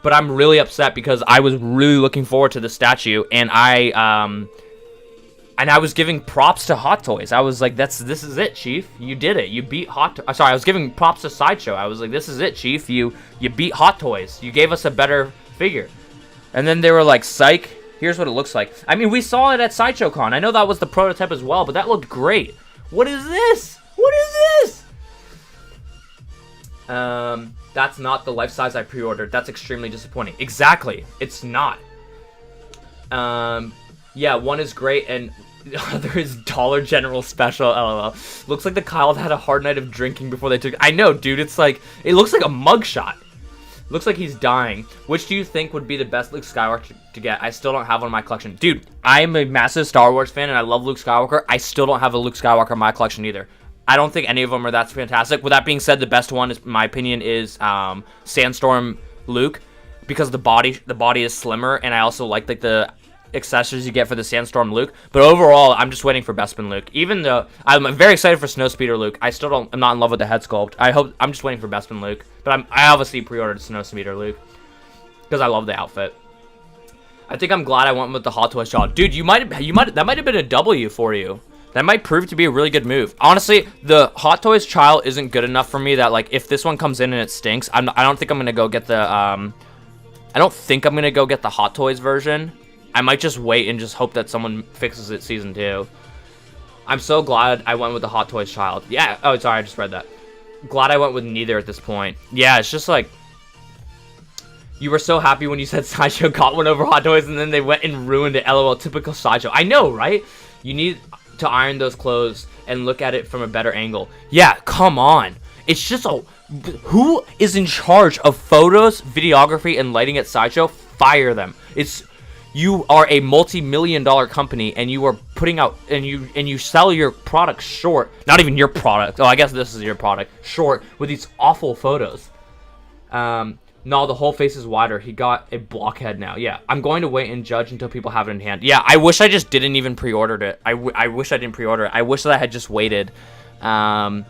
But I'm really upset because I was really looking forward to the statue, and I was giving props to Hot Toys. I was like, this is it, Chief. You did it. You beat Sorry, I was giving props to Sideshow. I was like, this is it, Chief. You beat Hot Toys. You gave us a better figure. And then they were like, psych. Here's what it looks like. I mean, we saw it at Sideshow Con. I know that was the prototype as well, but that looked great. What is this? What is this? That's not the life size I pre-ordered. That's extremely disappointing. Exactly. It's not. Yeah, one is great, and the other is Dollar General special, lol. Looks like the Kyle had a hard night of drinking before they took... I know, dude, it's like... It looks like a mugshot. Looks like he's dying. Which do you think would be the best Luke Skywalker to get? I still don't have one in my collection. Dude, I'm a massive Star Wars fan, and I love Luke Skywalker. I still don't have a Luke Skywalker in my collection either. I don't think any of them are that fantastic. With that being said, the best one, in my opinion, is Sandstorm Luke, because the body is slimmer, and I also like the accessories you get for the Sandstorm Luke. But overall, I'm just waiting for Bespin Luke. Even though I'm very excited for Snowspeeder Luke, I'm not in love with the head sculpt. I'm just waiting for Bespin Luke. But I obviously pre-ordered Snowspeeder Luke because I love the outfit. I think I'm glad I went with the Hot Toys child. Dude, that might have been a W for you. That might prove to be a really good move. Honestly, the Hot Toys child isn't good enough for me that, like, if this one comes in and it stinks, I don't think I'm gonna go get the I don't think I'm gonna go get the Hot Toys version. I might just wait and just hope that someone fixes it season 2. I'm so glad I went with the Hot Toys child. Yeah. Oh, sorry, I just read that. Glad I went with neither at this point. Yeah, it's just like, you were so happy when you said Sideshow got one over Hot Toys, and then they went and ruined it. LOL, typical Sideshow. I know, right? You need to iron those clothes and look at it from a better angle. Yeah, come on. It's just who is in charge of photos, videography, and lighting at Sideshow? Fire them. You are a multi-million-dollar company, and you are putting out, and you sell your product short. Not even your product. Oh, I guess this is your product. Short with these awful photos. No, the whole face is wider. He got a blockhead now. Yeah, I'm going to wait and judge until people have it in hand. Yeah, I wish I just didn't even pre-ordered it. I wish I didn't pre-order it. I wish that I had just waited. I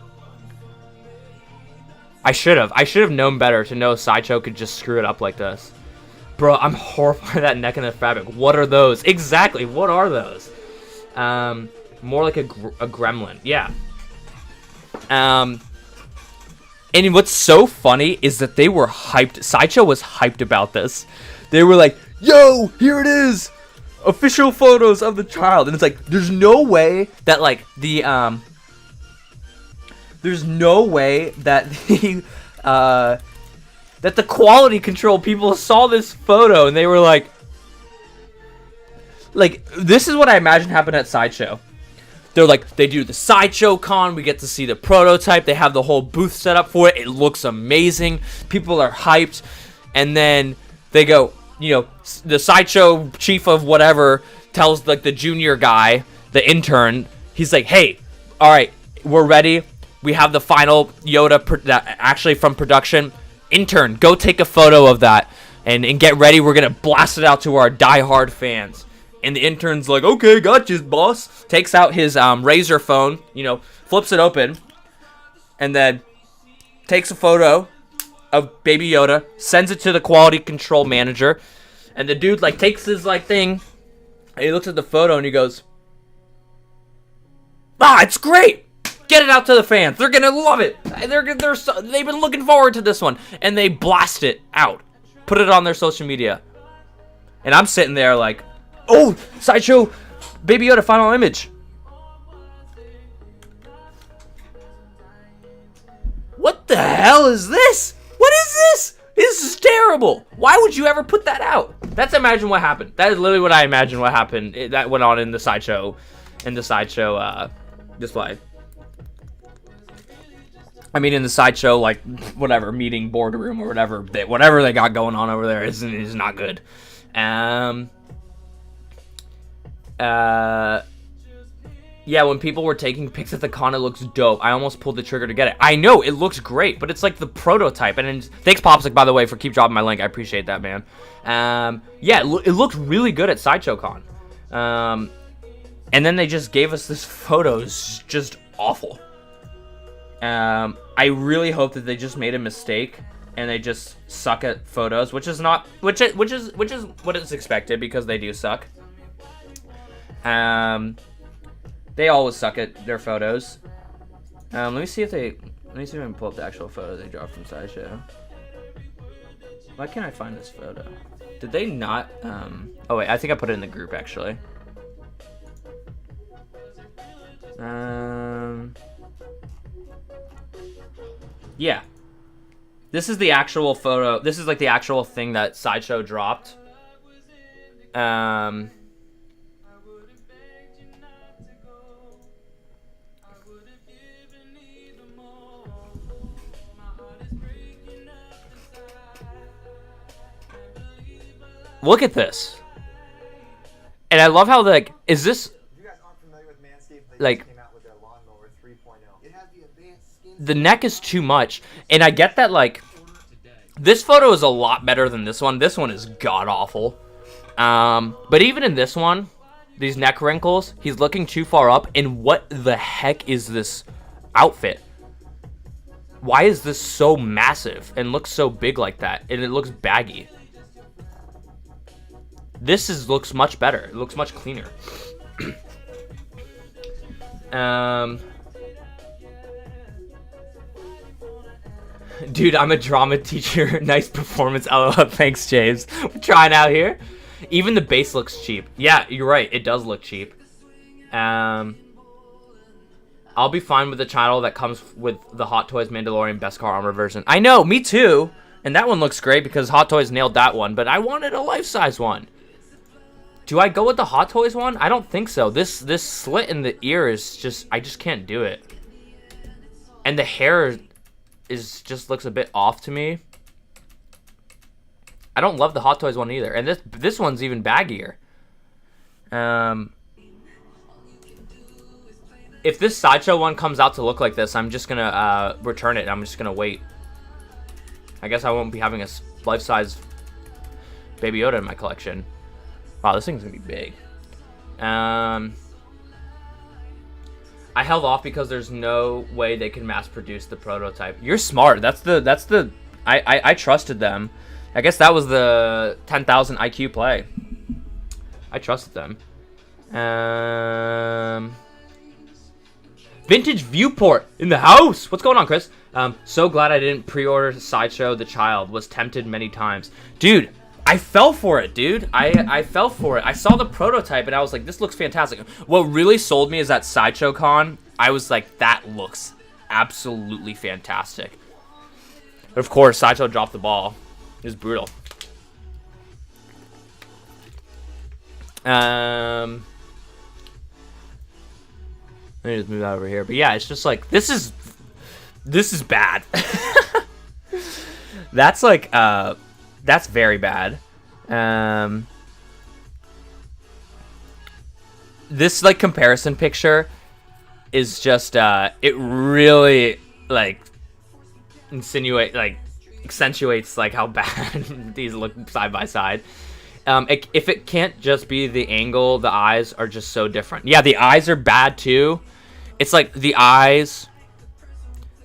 should have known better to know Sideshow could just screw it up like this. Bro, I'm horrified at that neck and the fabric. What are those? Exactly, what are those? More like a gremlin. Yeah. And what's so funny is that they were hyped. Sideshow was hyped about this. They were like, yo, here it is. Official photos of the child. And it's like, there's no way that, like, there's no way that that the quality control people saw this photo and they were like, this is what I imagine happened at Sideshow. They're like, they do the Sideshow Con, we get to see the prototype, they have the whole booth set up for it, it looks amazing, people are hyped, and then they go, you know, the Sideshow chief of whatever tells, like, the junior guy, the intern, he's like, hey, alright, we're ready, we have the final Yoda actually from production, intern, go take a photo of that, and get ready, we're gonna blast it out to our diehard fans. And the intern's like, okay, gotcha, boss. Takes out his Razr phone, you know, flips it open, and then takes a photo of Baby Yoda, sends it to the quality control manager, and the dude, like, takes his, like, thing, and he looks at the photo, and he goes, it's great! Get it out to the fans. They're gonna love it. They've been looking forward to this one. And they blast it out. Put it on their social media. And I'm sitting there like, oh, Sideshow, Baby Yoda final image. What the hell is this? What is this? This is terrible. Why would you ever put that out? That's imagine what happened. That is literally what I imagine what happened. That went on in the Sideshow display. I mean, in the Sideshow, like, whatever, meeting boardroom or whatever they got going on over there is not good. Yeah, when people were taking pics at the con, it looks dope. I almost pulled the trigger to get it. I know, it looks great, but it's like the prototype. And thanks, Popsic, by the way, for keep dropping my link. I appreciate that, man. Yeah, it looked really good at Sideshow Con. And then they just gave us this photo. It's just awful. I really hope that they just made a mistake and they just suck at photos, which is what is expected because they do suck. They always suck at their photos. Let me see if I can pull up the actual photo they dropped from Sideshow. Why can't I find this photo? Did they not? Oh wait, I think I put it in the group actually. Yeah. This is the actual photo. This is like the actual thing that Sideshow dropped. Look at this. And I love how, like, is this... You guys aren't familiar with Manscaped? They just came out with their lawnmower 3.0. It has the advanced skin... The neck is too much. And I get that, like... This photo is a lot better than this one. This one is god-awful. But even in this one, these neck wrinkles, he's looking too far up. And what the heck is this outfit? Why is this so massive and looks so big like that? And it looks baggy. This looks much better. It looks much cleaner. Dude, I'm a drama teacher. Nice performance. LOL. Thanks, James. We're trying out here. Even the base looks cheap. Yeah, you're right. It does look cheap. I'll be fine with the channel that comes with the Hot Toys Mandalorian Best Car Armor version. I know, me too. And that one looks great because Hot Toys nailed that one. But I wanted a life-size one. Do I go with the Hot Toys one? I don't think so. This slit in the ear is just... I just can't do it. And the hair just looks a bit off to me. I don't love the Hot Toys one either. And this one's even baggier. If this Sideshow one comes out to look like this, I'm just gonna return it. I'm just gonna wait. I guess I won't be having a life-size Baby Yoda in my collection. Wow, this thing's gonna be big. I held off because there's no way they can mass produce the prototype. You're smart. I trusted them. I guess that was the 10,000 IQ play. I trusted them. Vintage Viewport in the house. What's going on, Chris? So glad I didn't pre-order Sideshow the Child. Was tempted many times. Dude, I fell for it, dude. I fell for it. I saw the prototype and I was like, this looks fantastic. What really sold me is that Sideshow Con. I was like, that looks absolutely fantastic. But of course, Sideshow dropped the ball. It was brutal. Let me just move that over here. But yeah, it's just like, this is bad. That's like, that's very bad. This like comparison picture is just it really like accentuates like how bad these look side by side. If it can't just be the angle, the eyes are just so different. Yeah, the eyes are bad too. It's like the eyes,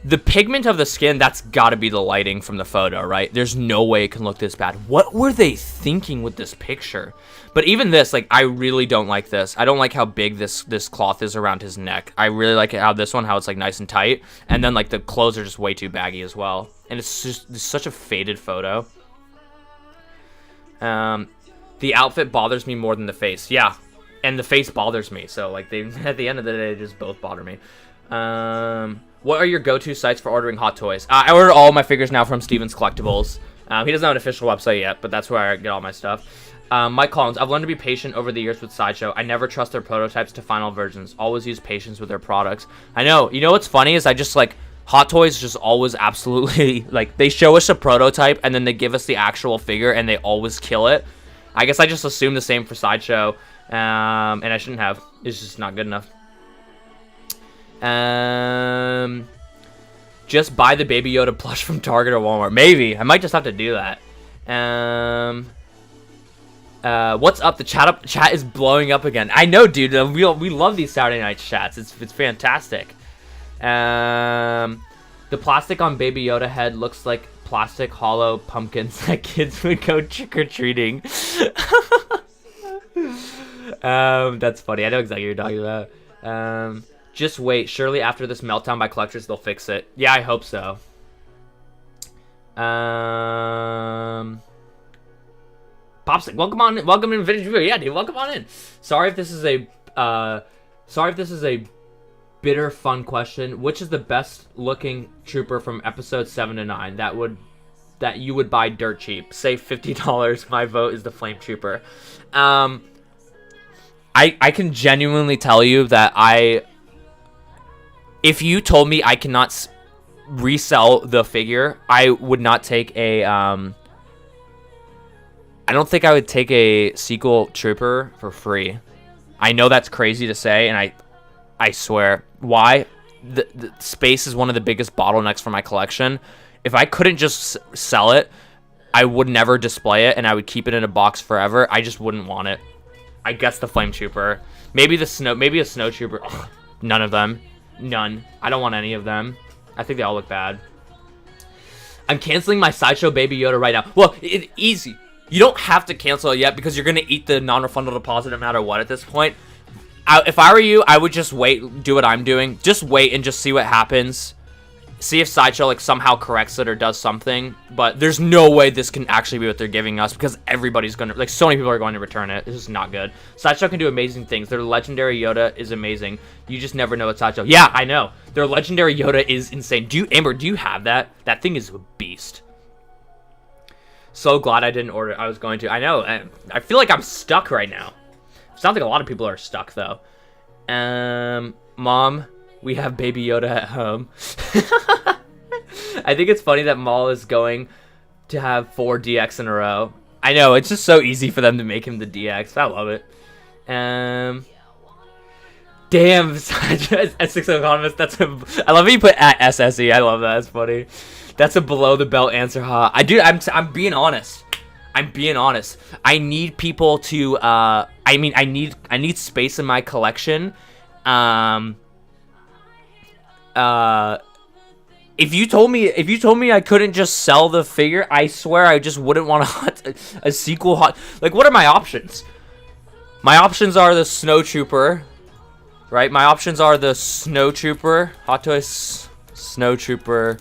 the pigment of the skin, that's got to be the lighting from the photo, right? There's no way it can look this bad. What were they thinking with this picture? But even this, like, I really don't like this. I don't like how big this cloth is around his neck. I really like it how this one, how it's like nice and tight. And then like the clothes are just way too baggy as well. And it's such a faded photo. The outfit bothers me more than the face. Yeah, and the face bothers me. So like at the end of the day, they just both bother me. What are your go-to sites for ordering Hot Toys? I order all my figures now from Steven's Collectibles. He doesn't have an official website yet, but that's where I get all my stuff. Mike Collins, I've learned to be patient over the years with Sideshow. I never trust their prototypes to final versions. Always use patience with their products. I know. You know what's funny is I just like Hot Toys just always absolutely like they show us a prototype and then they give us the actual figure and they always kill it. I guess I just assume the same for Sideshow, and I shouldn't have. It's just not good enough. Just buy the Baby Yoda plush from Target or Walmart. Maybe. I might just have to do that. What's up? The chat is blowing up again. I know, dude. We love these Saturday night chats. It's fantastic. The plastic on Baby Yoda head looks like plastic hollow pumpkins that kids would go trick-or-treating. That's funny. I know exactly what you're talking about. Just wait. Surely after this meltdown by collectors, they'll fix it. Yeah, I hope so. Popsic, welcome in Vintage Viewer. Yeah, dude, welcome on in. Sorry if this is a bitter fun question. Which is the best looking trooper from episode 7 to 9 that you would buy dirt cheap? Say $50. My vote is the Flame Trooper. I can genuinely tell you that if you told me I cannot resell the figure, I would not take a I don't think I would take a sequel trooper for free. I know that's crazy to say, and I swear. Why? The space is one of the biggest bottlenecks for my collection. If I couldn't just sell it, I would never display it, and I would keep it in a box forever. I just wouldn't want it. I guess the Flame Trooper. Maybe a Snow Trooper. Ugh, none of them. None. I don't want any of them. I think they all look bad. I'm canceling my Sideshow Baby Yoda right now. Well, it's easy. You don't have to cancel it yet because you're going to eat the non-refundable deposit no matter what at this point. If I were you, I would just wait, do what I'm doing. Just wait and just see what happens. See if Sideshow like somehow corrects it or does something. But there's no way this can actually be what they're giving us because everybody's going to, like, so many people are going to return it. This is not good. Sideshow can do amazing things. Their legendary Yoda is amazing. You just never know what Sideshow. Yeah, I know. Their legendary Yoda is insane. Amber, do you have that? That thing is a beast. So glad I didn't order it. I was going to. I know. I feel like I'm stuck right now. Sounds like a lot of people are stuck, though. Mom, we have Baby Yoda at home. I think it's funny that Maul is going to have 4 DX in a row. I know. It's just so easy for them to make him the DX. I love it. Damn. S6 Economist. I love how you put at SSE. I love that. That's funny. That's a below the belt answer, huh? I'm being honest. I'm being honest. I need people to I need space in my collection. If you told me I couldn't just sell the figure, I swear I just wouldn't want a sequel like, what are my options? My options are the Snow Trooper, right? My options are the Snow Trooper, Hot Toys Snow Trooper.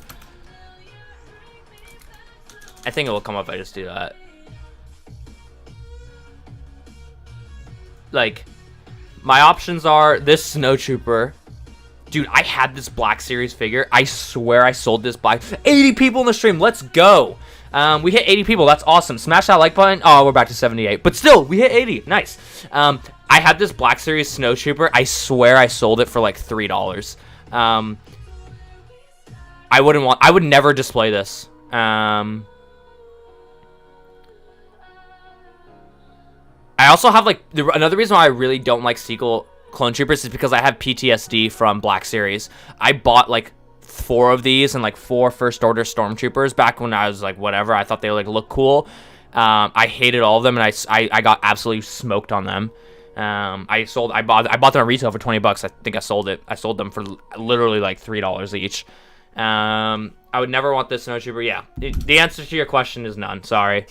I think it will come up if I just do that. Like, my options are this Snow Trooper. Dude, I had this Black Series figure. I swear I sold this Black. 80 people in the stream. Let's go. We hit 80 people. That's awesome. Smash that like button. Oh, we're back to 78. But still, we hit 80. Nice. I had this Black Series Snow Trooper. I swear I sold it for like $3. I would never display this. I also have, like, another reason why I really don't like sequel clone troopers is because I have PTSD from Black Series. I bought, like, 4 of these and, like, 4 First Order Stormtroopers back when I was, like, whatever. I thought they, like, looked cool. I hated all of them, and I got absolutely smoked on them. I bought them on retail for $20. I think I sold them for literally, like, $3 each. I would never want this Snow Trooper. Yeah, the answer to your question is none. Sorry.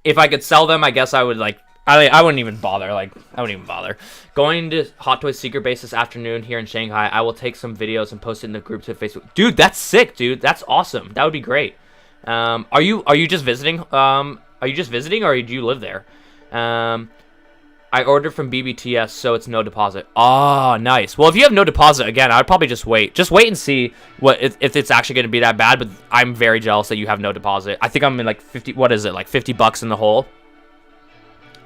If I could sell them, I guess I would, like, I wouldn't even bother. Like, I wouldn't even bother. Going to Hot Toys Secret Base this afternoon here in Shanghai. I will take some videos and post it in the group to Facebook. Dude, that's sick, dude. That's awesome. That would be great. Are you just visiting? Are you just visiting, or do you live there? I ordered from BBTS, so it's no deposit. Oh, nice. Well, if you have no deposit, again, I'd probably just wait. Just wait and see if it's actually going to be that bad, but I'm very jealous that you have no deposit. I think I'm in, like, 50, what is it, like $50 in the hole?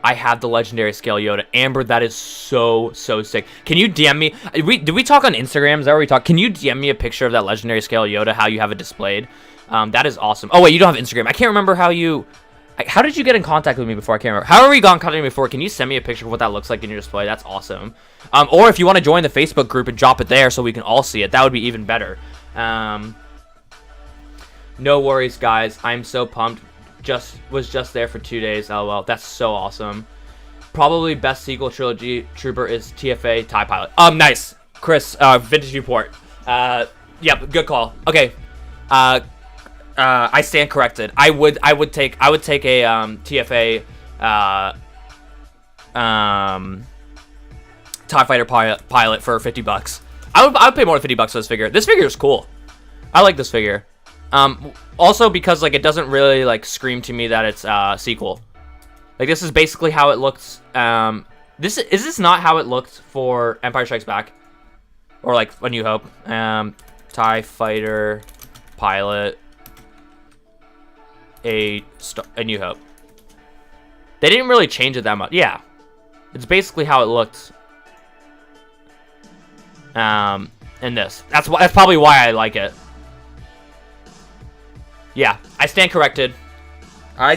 I have the Legendary Scale Yoda. Amber, that is so sick. Can you DM me? Did we talk on Instagram? Is that where we talk? Can you DM me a picture of that Legendary Scale Yoda, how you have it displayed? That is awesome. Oh, wait, you don't have Instagram. I can't remember how did you get in contact with me before? I can't remember. However you got in contact with me before, can you send me a picture of what that looks like in your display? That's awesome. Or if you want to join the Facebook group and drop it there so we can all see it, that would be even better. No worries, guys. I'm so pumped. Was just there for 2 days. Oh, well, that's so awesome. Probably best sequel trilogy trooper is TFA TIE Pilot. Nice. Chris, Vintage Report. Yep, good call. Okay. I stand corrected. I would take a TFA TIE Fighter pilot for $50. I would pay more than $50 for this figure. This figure is cool. I like this figure. Also because, like, it doesn't really, like, scream to me that it's sequel. Like, this is basically how it looks This not how it looked for Empire Strikes Back, or like A New Hope. TIE Fighter pilot, A New Hope. They didn't really change it that much. Yeah, it's basically how it looked. In this, that's probably why I like it. Yeah, I stand corrected. I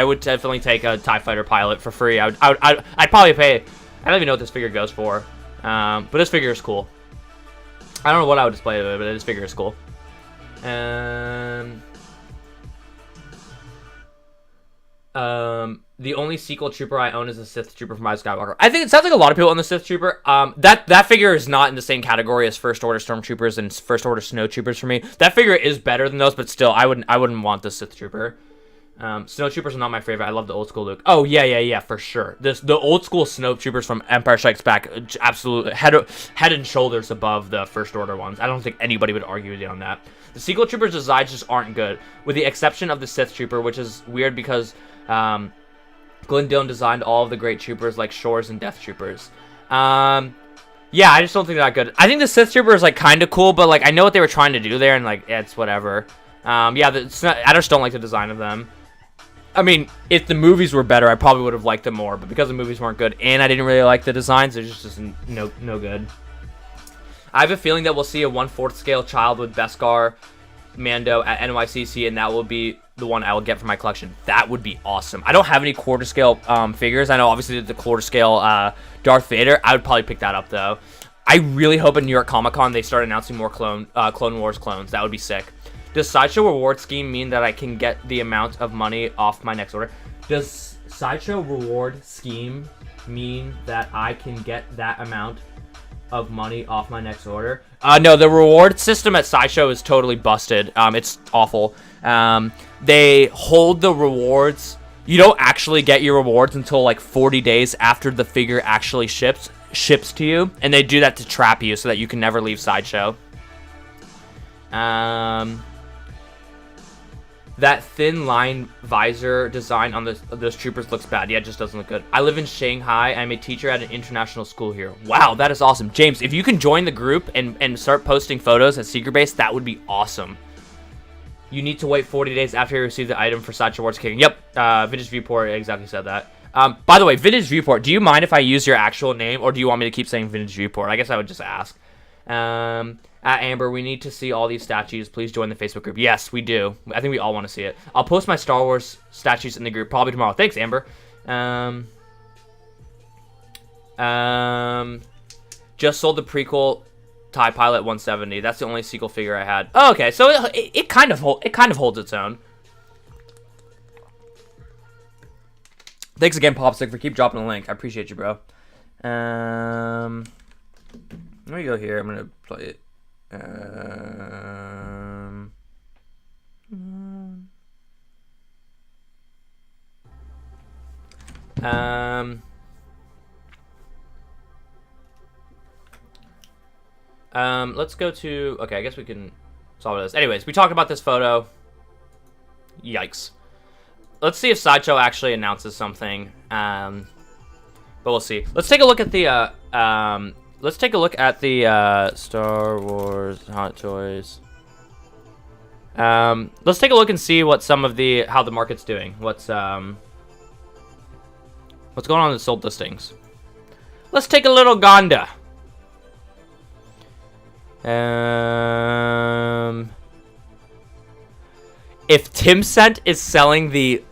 would definitely take a TIE Fighter pilot for free. I'd probably pay. I don't even know what this figure goes for. But this figure is cool. I don't know what I would display it with, but this figure is cool. The only sequel trooper I own is the Sith Trooper from Rise of Skywalker. I think it sounds like a lot of people own the Sith Trooper. That figure is not in the same category as First Order Stormtroopers and First Order Snow Troopers for me. That figure is better than those, but still, I wouldn't want the Sith Trooper. Snow Troopers are not my favorite. I love the old school Luke. Oh yeah, for sure. The old school Snow Troopers from Empire Strikes Back, absolutely head and shoulders above the First Order ones. I don't think anybody would argue with you on that. The sequel troopers' designs just aren't good, with the exception of the Sith Trooper, which is weird because Glenn Dillon designed all of the great troopers like Shores and Death Troopers. Yeah, I just don't think they're that good. I think the Sith Trooper is like kind of cool, but like I know what they were trying to do there, and like it's whatever. Yeah, I just don't like the design of them. I mean, if the movies were better, I probably would have liked them more. But because the movies weren't good, and I didn't really like the designs, they're just no good. I have a feeling that we'll see a 1/4 scale child with Beskar Mando at NYCC, and that will be the one I will get for my collection. That would be awesome. I don't have any quarter scale figures. I know obviously the quarter scale Darth Vader. I would probably pick that up though. I really hope at New York Comic Con they start announcing more Clone Wars clones. That would be sick. Does Sideshow reward scheme mean that I can get the amount of money off my next order? Does Sideshow reward scheme mean that I can get that amount of money off my next order? No, the reward system at Sideshow is totally busted. It's awful. They hold the rewards. You don't actually get your rewards until like 40 days after the figure actually ships to you, and they do that to trap you so that you can never leave Sideshow. That thin line visor design on those troopers looks bad. Yeah, it just doesn't look good. I live in Shanghai. I'm a teacher at an international school here. Wow, that is awesome. James, if you can join the group and start posting photos at Secret Base, that would be awesome. You need to wait 40 days after you receive the item for Sideshow Wars King. Yep, Vintage Viewport exactly said that. By the way, Vintage Viewport, do you mind if I use your actual name, or do you want me to keep saying Vintage Viewport? I guess I would just ask. At Amber, we need to see all these statues. Please join the Facebook group. Yes, we do. I think we all want to see it. I'll post my Star Wars statues in the group probably tomorrow. Thanks, Amber. Just sold the prequel TIE Pilot 170. That's the only sequel figure I had. Oh, okay, so it kind of holds its own. Thanks again, Popstick, for keep dropping the link. I appreciate you, bro. Let me go here. I'm gonna play it. Let's go to, okay, I guess we can solve this. Anyways, we talked about this photo. Yikes. Let's see if Sideshow actually announces something. But we'll see. Let's take a look at the, Star Wars Hot Toys. Let's take a look and see what some of how the market's doing. What's going on in the sold listings. Let's take a little Gonda. If Tim Cent is selling the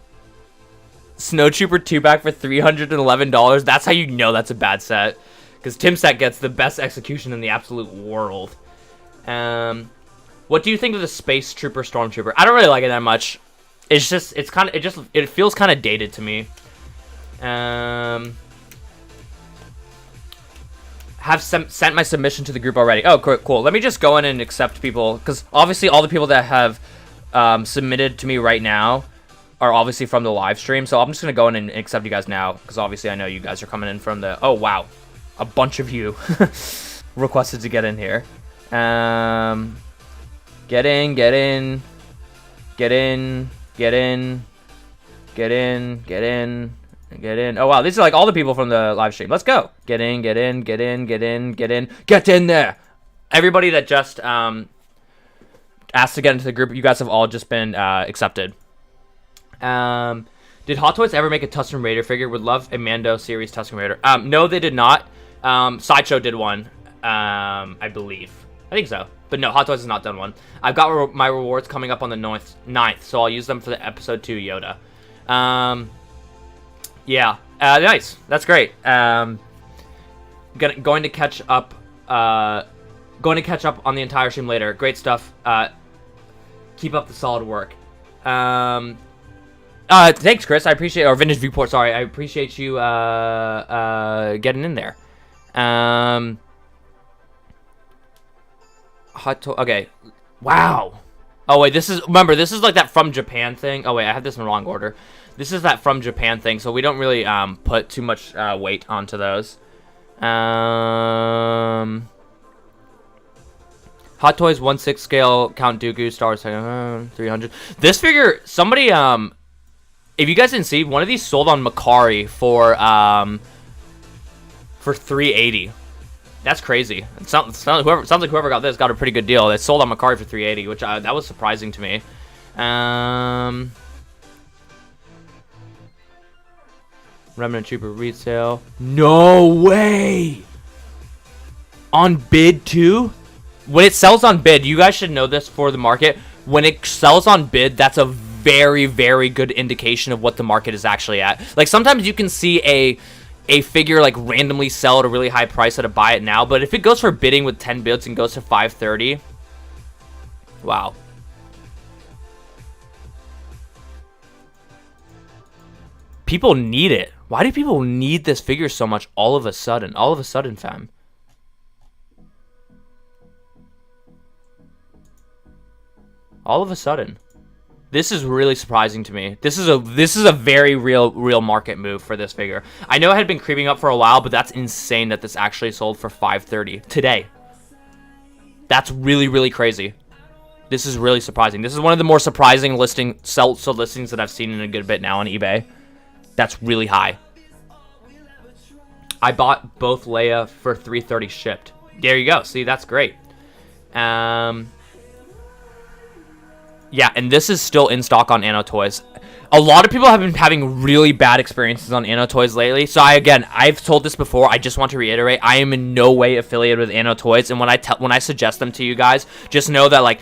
Snow Trooper 2-pack for $311, that's how you know that's a bad set. Because Tim Cent gets the best execution in the absolute world. What do you think of the Space Trooper Stormtrooper? I don't really like it that much. It's just, it feels kind of dated to me. Have sent my submission to the group already. Oh, cool. Let me just go in and accept people, because obviously all the people that have submitted to me right now are obviously from the live stream. So I'm just gonna go in and accept you guys now, because obviously I know you guys are coming in from the. Oh wow, a bunch of you requested to get in here. Get in, get in, get in, get in, get in, get in. Get in. Oh, wow. These are like all the people from the live stream. Let's go. Get in, get in, get in, get in, get in. Get in there. Everybody that just asked to get into the group, you guys have all just been accepted. Did Hot Toys ever make a Tusken Raider figure? Would love a Mando series Tusken Raider. No, they did not. Sideshow did one, I believe. I think so. But no, Hot Toys has not done one. I've got my rewards coming up on the 9th, so I'll use them for the episode 2 Yoda. Yeah, nice. That's great. Going to catch up. Going to catch up on the entire stream later. Great stuff. Keep up the solid work. Thanks, Chris. I appreciate, or Vintage Viewport. Sorry, I appreciate you getting in there. Okay. Wow. Oh wait, this is like that from Japan thing. Oh wait, I have this in the wrong order. This is that from Japan thing, so we don't really put too much weight onto those. Hot Toys 1/6 scale Count Dooku Star Wars 300. This figure, somebody if you guys didn't see, one of these sold on Macari for 380. That's crazy. It sounds like whoever got this got a pretty good deal. It sold on Macari for 380, which that was surprising to me. Remnant Trooper resale. No way! On bid too? When it sells on bid, you guys should know this for the market. When it sells on bid, that's a very, very good indication of what the market is actually at. Like, sometimes you can see a figure like randomly sell at a really high price at a buy it now, but if it goes for bidding with 10 bids and goes to 530, wow. People need it. Why do people need this figure so much all of a sudden? All of a sudden, fam. All of a sudden. This is really surprising to me. This is a very real market move for this figure. I know it had been creeping up for a while, but that's insane that this actually sold for 530 today. That's really crazy. This is really surprising. This is one of the more surprising listings that I've seen in a good bit now on eBay. That's really high. I bought both Leia for 330 shipped. There you go. See, that's great. Yeah, and this is still in stock on Anno Toys. A lot of people have been having really bad experiences on Anno Toys lately. So I've told this before. I just want to reiterate, I am in no way affiliated with Anno Toys. And when I suggest them to you guys, just know that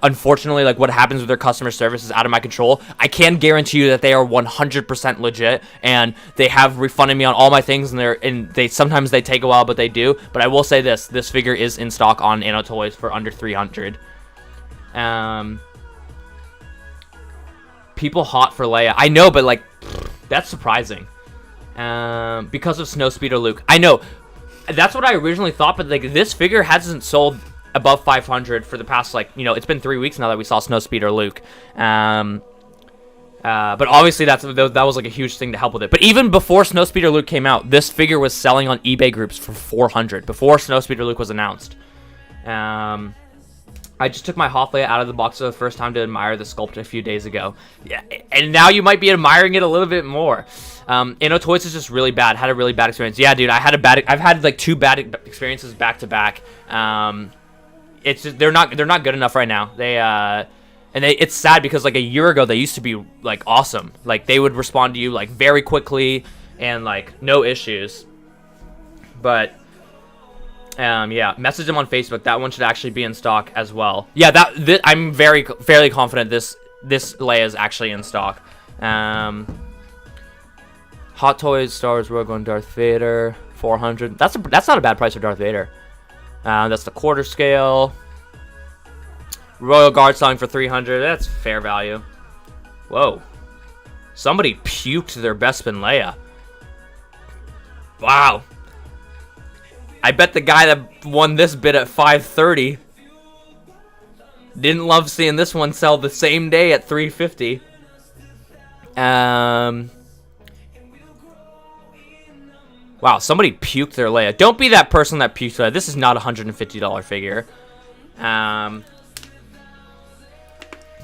unfortunately, like, what happens with their customer service is out of my control. I can guarantee you that they are 100% legit, and they have refunded me on all my things. And they sometimes they take a while, but they do. But I will say this figure is in stock on Anno Toys for under 300. People hot for Leia. I know, but like, that's surprising. Because of Snowspeeder Luke. I know. That's what I originally thought, but like, this figure hasn't sold above 500 for the past, like, it's been 3 weeks now that we saw Snowspeeder Luke. But obviously that was like a huge thing to help with it. But even before Snowspeeder Luke came out, this figure was selling on eBay groups for 400 before Snowspeeder Luke was announced. I just took my Hoth Leia out of the box for the first time to admire the sculpt a few days ago. Yeah, and now you might be admiring it a little bit more. Anno Toys is just really bad. Had a really bad experience. Yeah, dude, I've had like 2 bad experiences back to back. It's just, they're not good enough right now. It's sad because like a year ago they used to be like awesome. Like, they would respond to you like very quickly and like no issues. But yeah, message them on Facebook. That one should actually be in stock as well. Yeah, I'm fairly confident this Leia is actually in stock. Hot Toys, Star Wars Rogue One, Darth Vader, 400. That's not a bad price for Darth Vader. That's the quarter scale. Royal Guard selling for 300. That's fair value. Whoa. Somebody puked their Bespin Leia. Wow. I bet the guy that won this bid at 530 didn't love seeing this one sell the same day at 350. Wow, somebody puked their Leia. Don't be that person that puked Leia. This is not a $150 figure.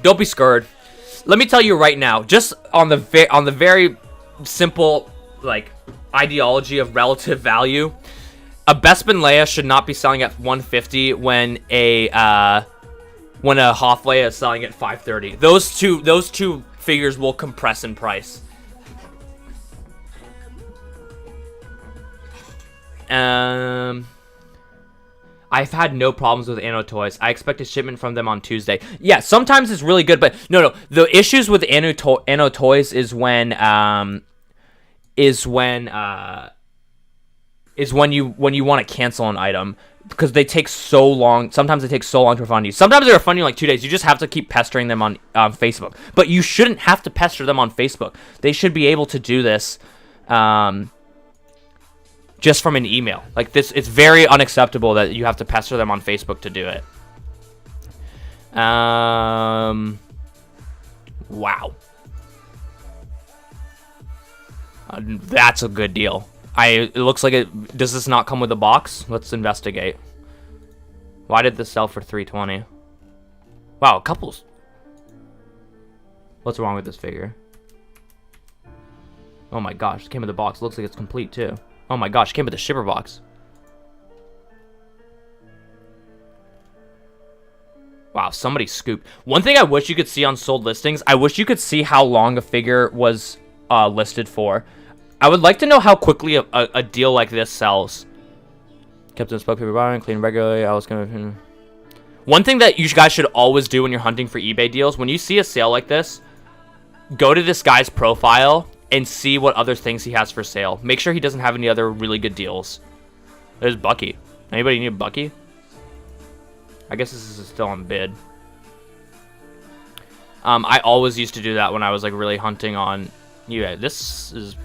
Don't be scared. Let me tell you right now, just on the very simple like ideology of relative value. A Bespin Leia should not be selling at 150 when a Hoth Leia is selling at 530. Those two figures will compress in price. I've had no problems with Anno Toys. I expect a shipment from them on Tuesday. Yeah, sometimes it's really good, but no. The issues with Anno Toys is when you want to cancel an item, because they take so long. Sometimes they take so long to refund you. Sometimes they refund you in like 2 days. You just have to keep pestering them on Facebook. But you shouldn't have to pester them on Facebook. They should be able to do this just from an email. Like this, it's very unacceptable that you have to pester them on Facebook to do it. Wow. That's a good deal. It looks like it. Does this not come with a box? Let's investigate. Why did this sell for 320? Wow, couples. What's wrong with this figure? Oh my gosh, it came with a box. Looks like it's complete too. Oh my gosh, it came with a shipper box. Wow, somebody scooped. One thing I wish you could see on sold listings, I wish you could see how long a figure was listed for. I would like to know how quickly a deal like this sells. Kept in spoke paper buying, clean regularly. I was gonna. One thing that you guys should always do when you're hunting for eBay deals, when you see a sale like this, go to this guy's profile and see what other things he has for sale. Make sure he doesn't have any other really good deals. There's Bucky. Anybody need a Bucky? I guess this is still on bid. I always used to do that when I was like really hunting on eBay. This is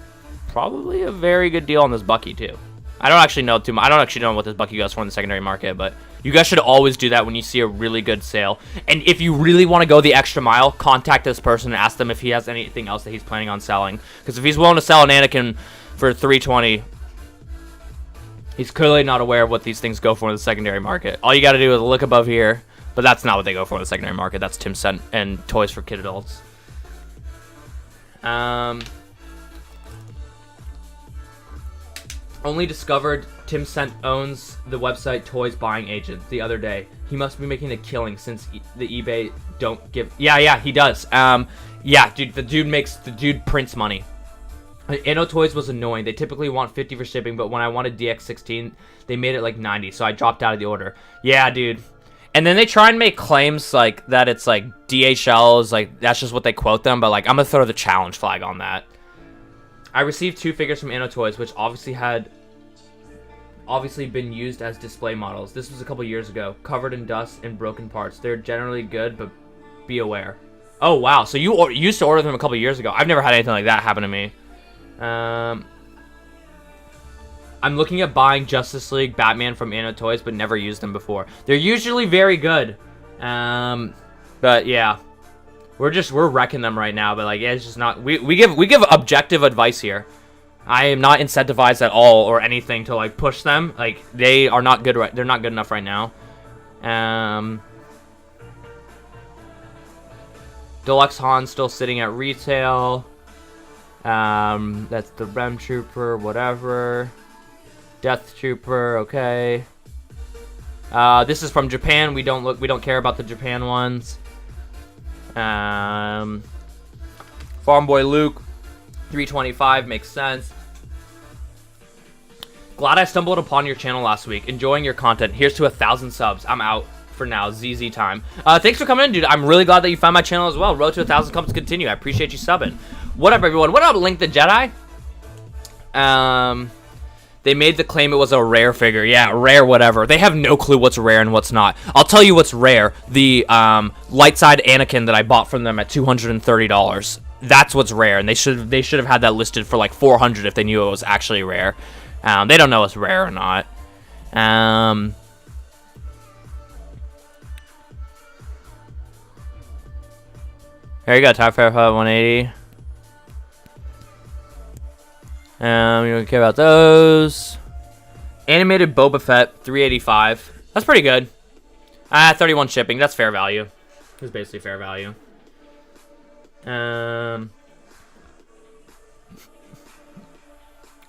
probably a very good deal on this Bucky too. I don't actually know too much. I don't actually know what this Bucky goes for in the secondary market, but you guys should always do that when you see a really good sale. And if you really want to go the extra mile, contact this person and ask them if he has anything else that he's planning on selling. Because if he's willing to sell an Anakin for 320, he's clearly not aware of what these things go for in the secondary market. All you got to do is look above here, but that's not what they go for in the secondary market. That's Tim Cent and Toys for Kid Adults. Only discovered Tim Cent owns the website Toys Buying Agent the other day. He must be making a killing since the eBay don't give. Yeah, he does. Yeah, dude, the dude prints money. Anno Toys was annoying. They typically want 50 for shipping, but when I wanted DX16, they made it like 90, so I dropped out of the order. Yeah, dude. And then they try and make claims like that it's like DHLs, like that's just what they quote them, but like I'm gonna throw the challenge flag on that. I received 2 figures from Anno Toys, which obviously been used as display models. This was a couple years ago, covered in dust and broken parts. They're generally good, but be aware. Oh wow, so you used to order them a couple years ago. I've never had anything like that happen to me. I'm looking at buying Justice League Batman from Anno Toys, but never used them before. They're usually very good, but yeah. We're wrecking them right now, but like it's just not. We give objective advice here. I am not incentivized at all or anything to like push them. Like they are not good. They're not good enough right now. Deluxe Han still sitting at retail. That's the Rem Trooper, whatever. Death Trooper, okay. This is from Japan. We don't care about the Japan ones. Farm Boy Luke, 325 makes sense. Glad I stumbled upon your channel last week. Enjoying your content. Here's to 1,000 subs. I'm out for now. ZZ time. Thanks for coming in, dude. I'm really glad that you found my channel as well. Road to 1,000 comes continue. I appreciate you subbing. What up, everyone? What up, Link the Jedi? They made the claim it was a rare figure. Yeah, rare whatever. They have no clue what's rare and what's not. I'll tell you what's rare. The light side Anakin that I bought from them at $230. That's what's rare, and they should have had that listed for like $400 if they knew it was actually rare. They don't know it's rare or not. There you go, Top Fair 180. You don't care about those. Animated Boba Fett, 385. That's pretty good. 31 shipping. That's fair value. It's basically fair value.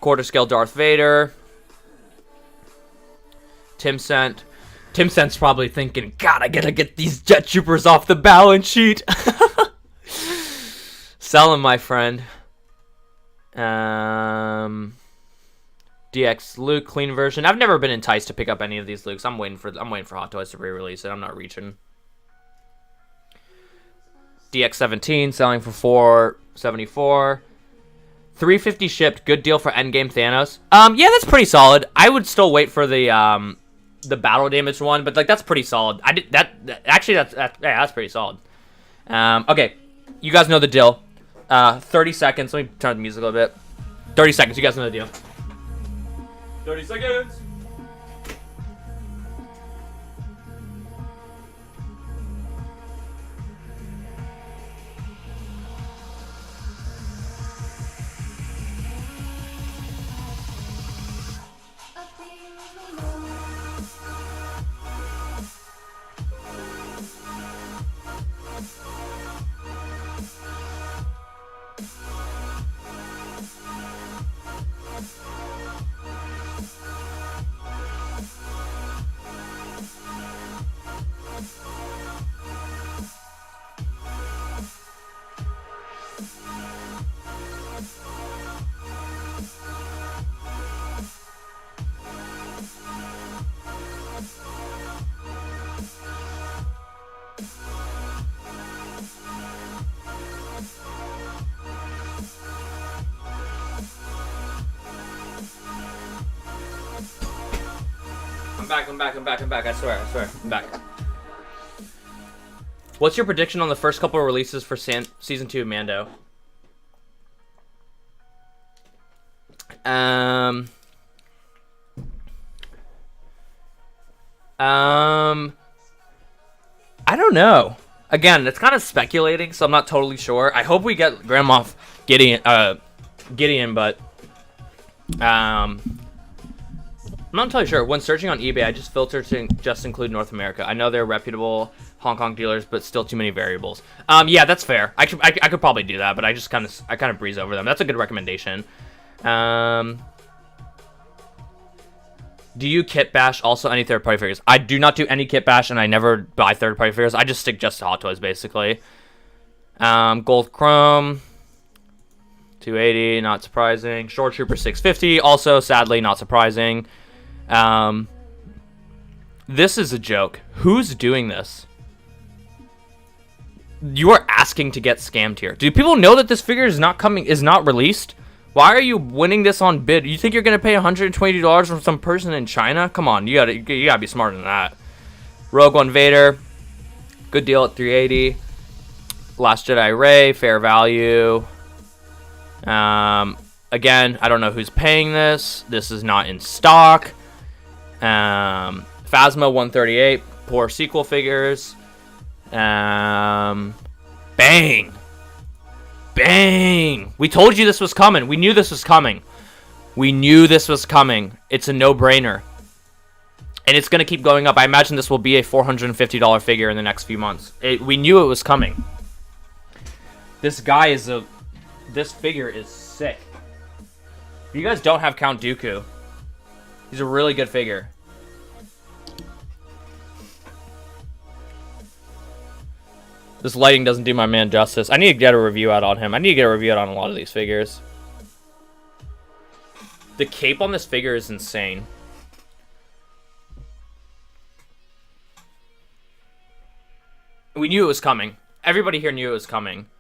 Quarter scale Darth Vader. Tim Cent. Tim Cent's probably thinking, God, I gotta get these Jet Troopers off the balance sheet. Sell them, my friend. DX Luke clean version. I've never been enticed to pick up any of these Lukes. I'm waiting for Hot Toys to re-release it. I'm not reaching. DX17 selling for $474. 350 shipped. Good deal for Endgame Thanos. Yeah, that's pretty solid. I would still wait for the battle damage one, but like that's pretty solid. That's pretty solid. Okay, you guys know the deal. 30 seconds. Let me turn the music a little bit. 30 seconds. You guys know the deal. 30 seconds. I'm back. I swear. I'm back. What's your prediction on the first couple of releases for Season 2 of Mando? I don't know. Again, it's kind of speculating, so I'm not totally sure. I hope we get Grand Moff Gideon, but I'm not entirely sure. When searching on eBay, I just filter to just include North America. I know they're reputable Hong Kong dealers, but still too many variables. Yeah, that's fair. I could probably do that, but I kind of breeze over them. That's a good recommendation. Do you kit bash also any third-party figures? I do not do any kit bash, and I never buy third-party figures. I just stick just to Hot Toys, basically. Gold Chrome, 280, not surprising. Short Trooper 650, also sadly not surprising. This is a joke. Who's doing this? You are asking to get scammed here. Do people know that this figure is not released? Why are you winning this on bid? You think you're gonna pay $120 from some person in China? Come on, you gotta be smarter than that. Rogue One Vader, good deal at 380. Last Jedi Rey, fair value. Again, I don't know who's paying this. This is not in stock. Phasma 138, poor sequel figures. Bang! We told you this was coming. We knew this was coming. It's a no-brainer. And it's going to keep going up. I imagine this will be a $450 figure in the next few months. We knew it was coming. This figure is sick. If you guys don't have Count Dooku, he's a really good figure. This lighting doesn't do my man justice. I need to get a review out on him. I need to get a review out on a lot of these figures. The cape on this figure is insane. We knew it was coming. Everybody here knew it was coming.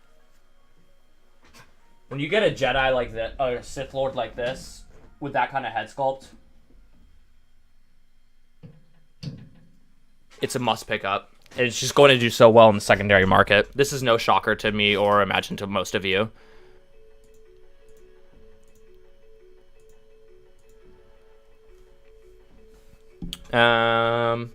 When you get a Jedi like that, or a Sith Lord like this, with that kind of head sculpt, it's a must pick up. And it's just going to do so well in the secondary market. This is no shocker to me or imagine to most of you. Have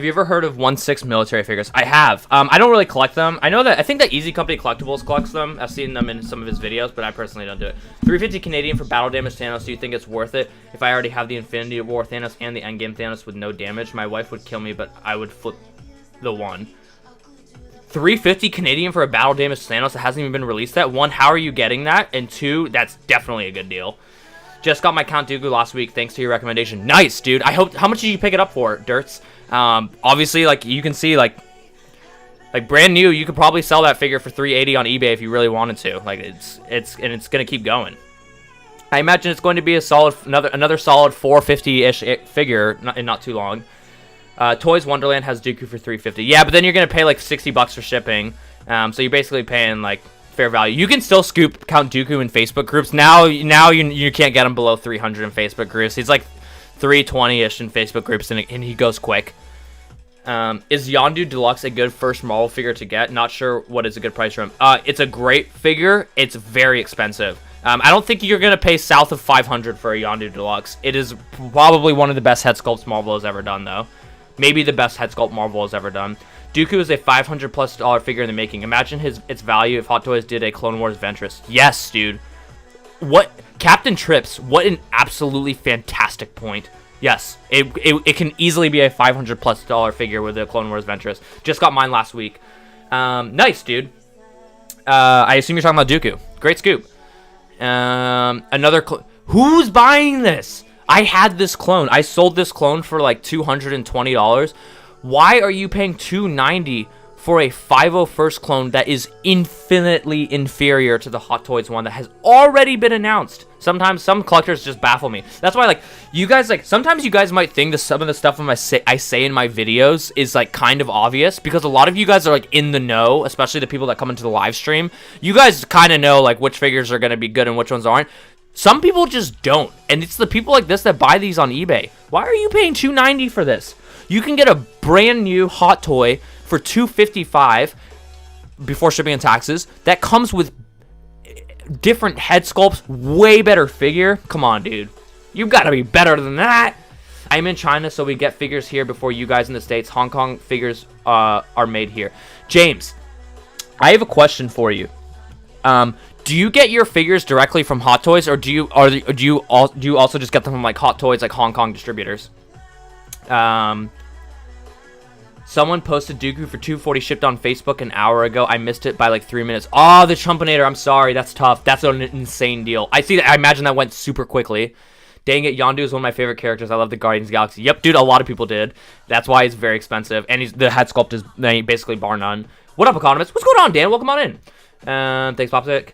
you ever heard of 1/6 military figures? I have. I don't really collect them. I think that Easy Company Collectibles collects them. I've seen them in some of his videos, but I personally don't do it. 350 Canadian for battle damage Thanos. Do you think it's worth it? If I already have the Infinity War Thanos and the Endgame Thanos with no damage, my wife would kill me, but I would flip the one. 350 Canadian for a battle damage Thanos that hasn't even been released yet. One, how are you getting that? And two, that's definitely a good deal. Just got my Count Dooku last week thanks to your recommendation. Nice, dude. How much did you pick it up for, Dirts? Obviously, like, you can see, like brand new, you could probably sell that figure for $380 on eBay if you really wanted to. Like, it's gonna keep going. I imagine it's going to be a solid another solid $450-ish figure in not too long. Toys Wonderland has Dooku for $350. Yeah, but then you're gonna pay like $60 for shipping. So you're basically paying like fair value. You can still scoop Count Dooku in Facebook groups. Now you can't get him below 300 in Facebook groups. He's like 320-ish in Facebook groups, and he goes quick. Is Yondu Deluxe a good first Marvel figure to get? Not sure what is a good price for him. It's a great figure. It's very expensive. I don't think you're going to pay south of 500 for a Yondu Deluxe. It is probably one of the best head sculpts Marvel has ever done, though. Maybe the best head sculpt Marvel has ever done. Dooku is a $500+ figure in the making. Imagine its value if Hot Toys did a Clone Wars Ventress. Yes, dude. What? Captain Trips, what an absolutely fantastic point. Yes, it can easily be a $500+ figure with a Clone Wars Ventress. Just got mine last week. Nice, dude. I assume you're talking about Dooku. Great scoop. Who's buying this? I had this clone. I sold this clone for like $220. Why are you paying $290 for a 501st clone that is infinitely inferior to the Hot Toys one that has already been announced? Sometimes some collectors just baffle me. That's why, like, you guys, like, sometimes you guys might think that some of the stuff I say in my videos is, like, kind of obvious, because a lot of you guys are, like, in the know, especially the people that come into the live stream. You guys kind of know, like, which figures are going to be good and which ones aren't. Some people just don't, and it's the people like this that buy these on eBay. Why are you paying $290 for this? You can get a brand new Hot Toy for $255 before shipping and taxes that comes with different head sculpts, way better figure. Come on, dude. You've got to be better than that. I'm in China, so we get figures here before you guys in the States. Hong Kong figures are made here. James, I have a question for you. Do you get your figures directly from Hot Toys, or do you also just get them from like Hot Toys, like Hong Kong distributors? Someone posted Dooku for $240 shipped on Facebook an hour ago. I missed it by like 3 minutes. Oh, the Trumpinator. I'm sorry. That's tough. That's an insane deal. I imagine that went super quickly. Dang it, Yondu is one of my favorite characters. I love the Guardians of the Galaxy. Yep, dude, a lot of people did. That's why it's very expensive. And the head sculpt is basically bar none. What up, Economist? What's going on, Dan? Welcome on in. Thanks, Popsic.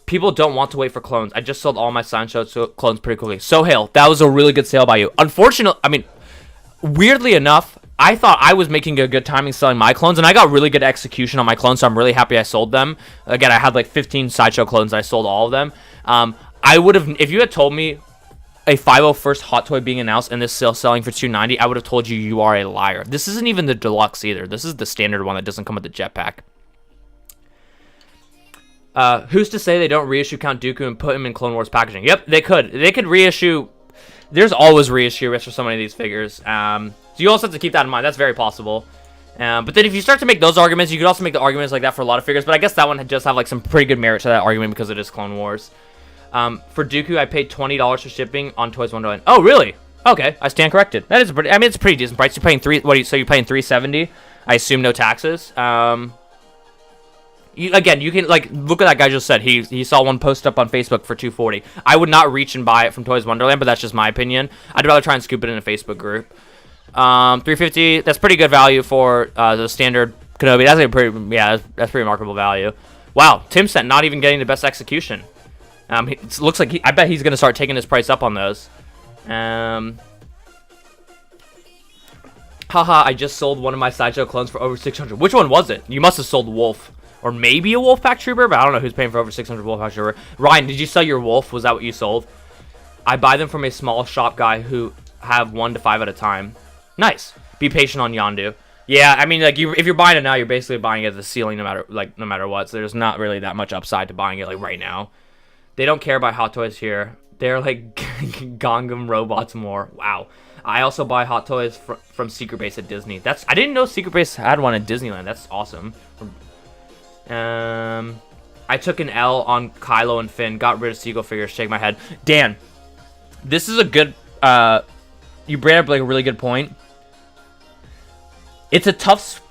People don't want to wait for clones. I just sold all my Sideshow clones pretty quickly. So, Hale, that was a really good sale by you. Unfortunately, weirdly enough, I thought I was making a good timing selling my clones, and I got really good execution on my clones, so I'm really happy I sold them. Again, I had like 15 Sideshow clones, and I sold all of them. I would have, if you had told me a 501st Hot Toy being announced and this sale selling for $290, I would have told you are a liar. This isn't even the deluxe either. This is the standard one that doesn't come with the jetpack. Who's to say they don't reissue Count Dooku and put him in Clone Wars packaging? Yep, they could. They could reissue. There's always reissue risks for so many of these figures. So you also have to keep that in mind. That's very possible. But then if you start to make those arguments, you could also make the arguments like that for a lot of figures. But I guess that one does have like some pretty good merit to that argument because it is Clone Wars. For Dooku, I paid $20 for shipping on Toys Wonderland. Oh, really? Okay, I stand corrected. That is a pretty, it's a pretty decent price. You're paying so you're paying $370. I assume no taxes. You can like look at that guy just said he saw one post up on Facebook for $240. I would not reach and buy it from Toys Wonderland, but that's just my opinion. I'd rather try and scoop it in a Facebook group. $350. That's pretty good value for the standard Kenobi. That's pretty remarkable value. Wow, Tim Sent not even getting the best execution. It looks like I bet he's gonna start taking his price up on those. Haha, I just sold one of my Sideshow clones for over $600. Which one was it? You must have sold Wolf. Or maybe a Wolfpack Trooper, but I don't know who's paying for over $600 Wolfpack Trooper. Ryan, did you sell your Wolf? Was that what you sold? I buy them from a small shop guy who have 1 to 5 at a time. Nice. Be patient on Yondu. Yeah, I mean, like if you're buying it now, you're basically buying it at the ceiling no matter what. So there's not really that much upside to buying it like right now. They don't care about Hot Toys here. They're like Gongam robots more. Wow. I also buy Hot Toys from Secret Base at Disney. I didn't know Secret Base had one at Disneyland. That's awesome. I took an L on Kylo and Finn. Got rid of Seagull figures. Shake my head. Dan, this is a good. You bring up like a really good point. It's a tough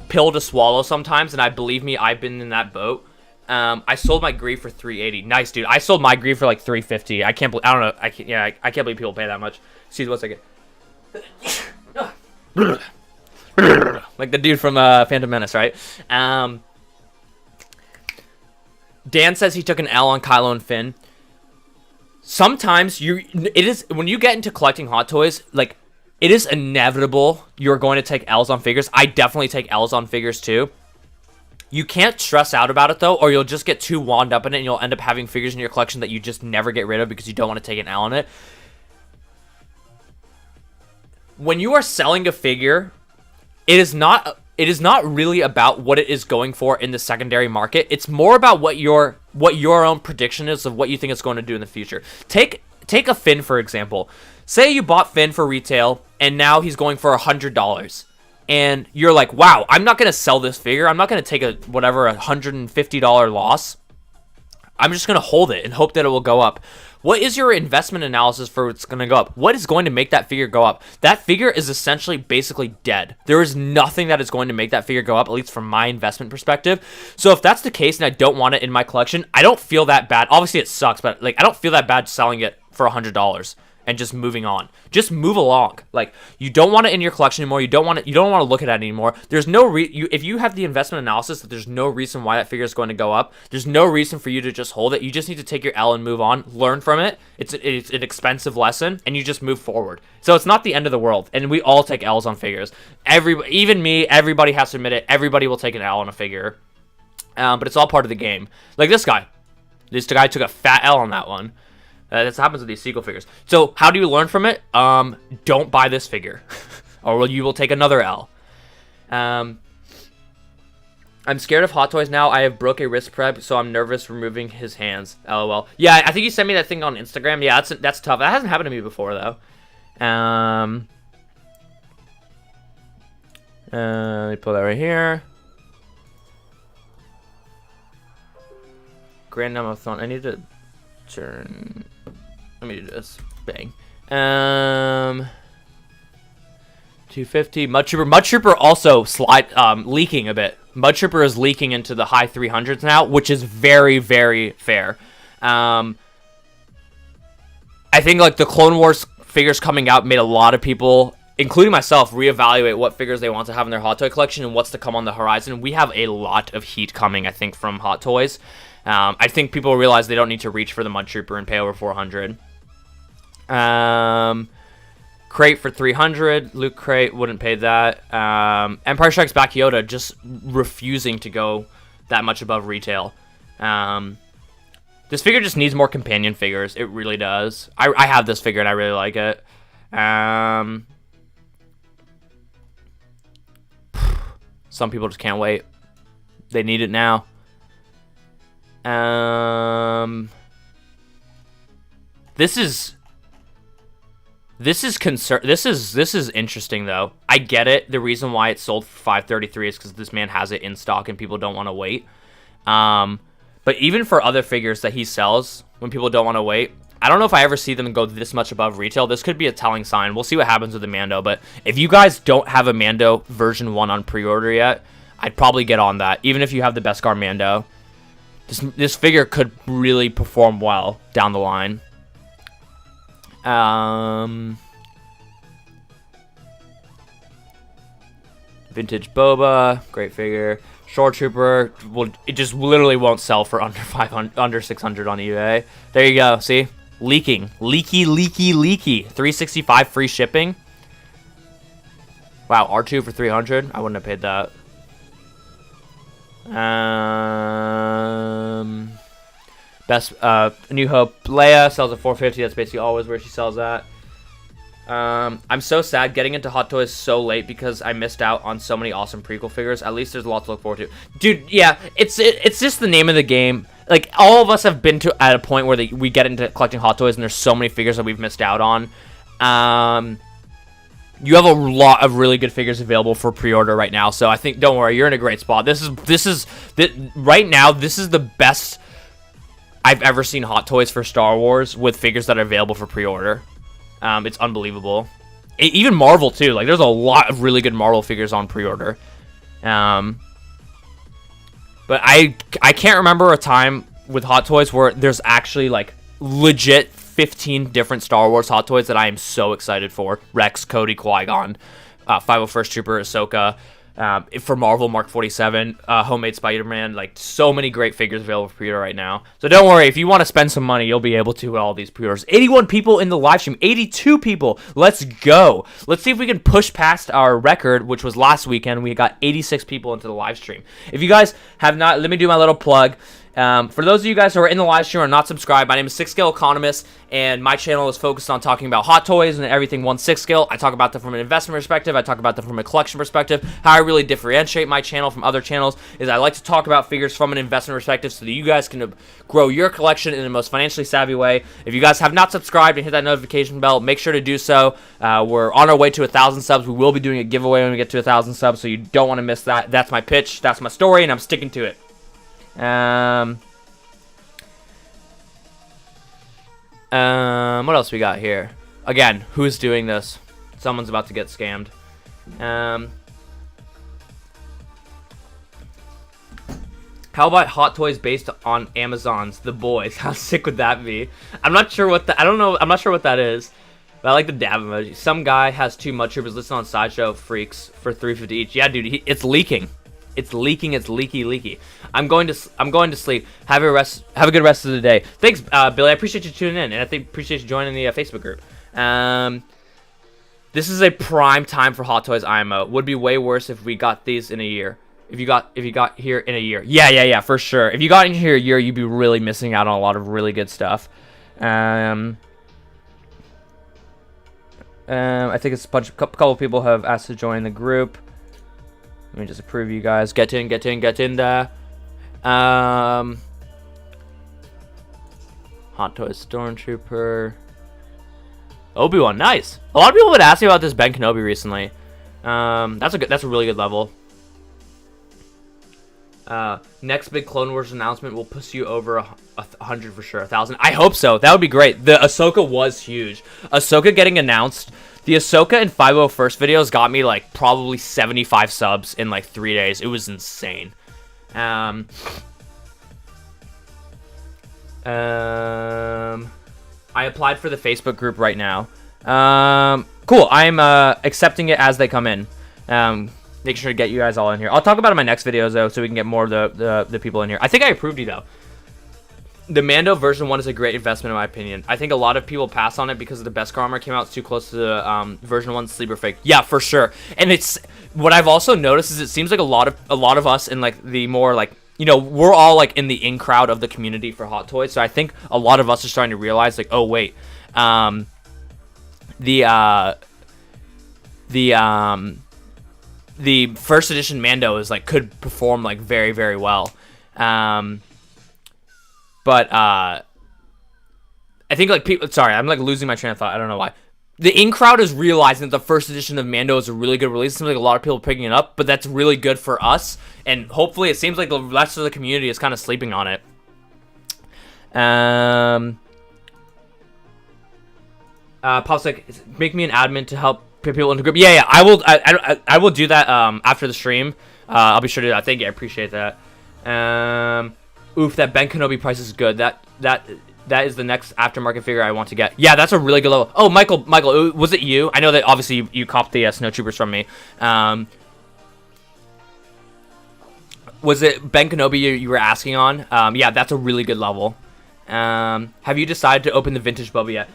pill to swallow sometimes, and believe me, I've been in that boat. I sold my Grief for 380. Nice, dude. I sold my Grief for like 350. I can't believe. I don't know. I can't believe people pay that much. Excuse me, 1 second. Like the dude from Phantom Menace, right? Dan says he took an L on Kylo and Finn. Sometimes when you get into collecting Hot Toys, like, it is inevitable you're going to take L's on figures. I definitely take L's on figures too. You can't stress out about it though, or you'll just get too wound up in it and you'll end up having figures in your collection that you just never get rid of because you don't want to take an L on it. When you are selling a figure, it is not really about what it is going for in the secondary market. It's more about what your own prediction is of what you think it's going to do in the future. Take a Finn, for example. Say you bought Finn for retail and now he's going for $100. And you're like, wow, I'm not going to sell this figure. I'm not going to take a $150 loss. I'm just going to hold it and hope that it will go up. What is your investment analysis for what's going to go up? What is going to make that figure go up? That figure is essentially basically dead. There is nothing that is going to make that figure go up, at least from my investment perspective. So if that's the case and I don't want it in my collection, I don't feel that bad. Obviously it sucks, but like, I don't feel that bad selling it for $100 and just moving on. Just move along. Like, you don't want it in your collection anymore. You don't want to look at it anymore. There's no if you have the investment analysis that there's no reason why that figure is going to go up. There's no reason for you to just hold it. You just need to take your L and move on. Learn from it. It's an expensive lesson, and you just move forward. So it's not the end of the world. And we all take L's on figures. Even me, everybody has to admit it. Everybody will take an L on a figure. But it's all part of the game. Like this guy. This guy took a fat L on that one. This happens with these sequel figures. So how do you learn from it? Don't buy this figure, or you will take another L. I'm scared of Hot Toys now. I have broke a wrist prep, so I'm nervous removing his hands. LOL. Yeah, I think you sent me that thing on Instagram. Yeah, that's tough. That hasn't happened to me before though. Let me pull that right here. Grand number of thought. I need to turn. Let me do this. Bang. 250. Mud Trooper also leaking a bit. Mud Trooper is leaking into the high 300s now, which is very, very fair. I think like the Clone Wars figures coming out made a lot of people, including myself, reevaluate what figures they want to have in their Hot Toy collection and what's to come on the horizon. We have a lot of heat coming, I think, from Hot Toys. I think people realize they don't need to reach for the Mud Trooper and pay over $400. Crate for $300. Luke Crate, wouldn't pay that. Empire Strikes Back Yoda, just refusing to go that much above retail. This figure just needs more companion figures. It really does. I have this figure and I really like it. Some people just can't wait. They need it now. This is interesting though. I get it. The reason why it sold for $533 is because this man has it in stock and people don't want to wait. But even for other figures that he sells, when people don't want to wait, I don't know if I ever see them go this much above retail. This could be a telling sign. We'll see what happens with the Mando. But if you guys don't have a Mando version 1 on pre-order yet, I'd probably get on that. Even if you have the Beskar Mando, this figure could really perform well down the line. Vintage Boba, great figure. Shore Trooper, it just literally won't sell for under 600 on eBay. There you go. See, leaky. 365 free shipping. Wow, R2 for 300. I wouldn't have paid that. Best New Hope Leia sells at 450. That's basically always where she sells at. I'm so sad getting into Hot Toys so late because I missed out on so many awesome prequel figures. At least there's a lot to look forward to. Dude, yeah, it's just the name of the game. Like, all of us have been at a point where we get into collecting Hot Toys and there's so many figures that we've missed out on. You have a lot of really good figures available for pre-order right now, so I think, don't worry, you're in a great spot. Right now, this is the best I've ever seen Hot Toys for Star Wars with figures that are available for pre-order. It's unbelievable. Even Marvel too. Like, there's a lot of really good Marvel figures on pre-order. But But I can't remember a time with Hot Toys where there's actually like legit 15 different Star Wars Hot Toys that I am so excited for. Rex, Cody, Qui-Gon, 501st Trooper, Ahsoka. For Marvel, Mark 47, Homemade Spider-Man, like so many great figures available for pre-order right now. So don't worry, if you want to spend some money, you'll be able to with all these pre-orders. 81 people in the live stream, 82 people. Let's go. Let's see if we can push past our record, which was last weekend. We got 86 people into the live stream. If you guys have not, let me do my little plug. For those of you guys who are in the live stream or not subscribed, my name is 6 Scale Economist, and my channel is focused on talking about Hot Toys and everything 1/6 scale. I talk about them from an investment perspective. I talk about them from a collection perspective. How I really differentiate my channel from other channels is I like to talk about figures from an investment perspective so that you guys can grow your collection in the most financially savvy way. If you guys have not subscribed and hit that notification bell, make sure to do so. We're on our way to 1,000 subs. We will be doing a giveaway when we get to 1,000 subs, so you don't want to miss that. That's my pitch. That's my story, and I'm sticking to it. What else we got here? Again, who's doing this? Someone's about to get scammed. How about Hot Toys based on Amazon's The Boys? How sick would that be? I'm not sure what I don't know. I'm not sure what that is. But I like the dab emoji. Some guy has 2 Mud Troopers listed on Sideshow Freaks for $350 each. Yeah, dude, it's leaking. It's leaking. It's leaky. I'm going to sleep. Have a good rest of the day. Thanks, Billy. I appreciate you tuning in, and I appreciate you joining the Facebook group. This is a prime time for Hot Toys IMO. Would be way worse if we got these in a year. If you got here in a year. Yeah, for sure. If you got in here a year, you'd be really missing out on a lot of really good stuff. I think it's a couple people have asked to join the group. Let me just approve you guys. Get in there. Hot Toys Stormtrooper. Obi-Wan, nice. A lot of people would ask me about this Ben Kenobi recently. That's a really good level. Next big Clone Wars announcement will push you over 100 for sure. 1,000. I hope so. That would be great. The Ahsoka was huge. Ahsoka getting announced. The Ahsoka and 501st videos got me like probably 75 subs in like 3 days. It was insane. I applied for the Facebook group right now. Cool. I'm accepting it as they come in. Make sure to get you guys all in here. I'll talk about it in my next videos though, so we can get more of the people in here. I think I approved you though. The Mando version 1 is a great investment in my opinion. I think a lot of people pass on it because the Beskar armor came out too close to the version 1 sleeper fake. Yeah, for sure. And it's what I've also noticed is it seems like a lot of us in like the more like, you know, we're all like in the in crowd of the community for Hot Toys. So I think a lot of us are starting to realize like, oh wait, the first edition Mando is like could perform like very, very well. But I think like people, sorry, I'm like losing my train of thought. I don't know why. The in crowd is realizing that the first edition of Mando is a really good release. It seems like a lot of people are picking it up, but that's really good for us. And hopefully it seems like the rest of the community is kind of sleeping on it. Pop's like, make me an admin to help people in the group. Yeah, I will. I will do that after the stream. I'll be sure to do that. Thank you. I appreciate that. Oof, that Ben Kenobi price is good. That is the next aftermarket figure I want to get. Yeah, that's a really good level. Oh, Michael, was it you? I know that obviously you copped the Snow Troopers from me. Was it Ben Kenobi you were asking on? Yeah, that's a really good level. Have you decided to open the vintage Boba yet?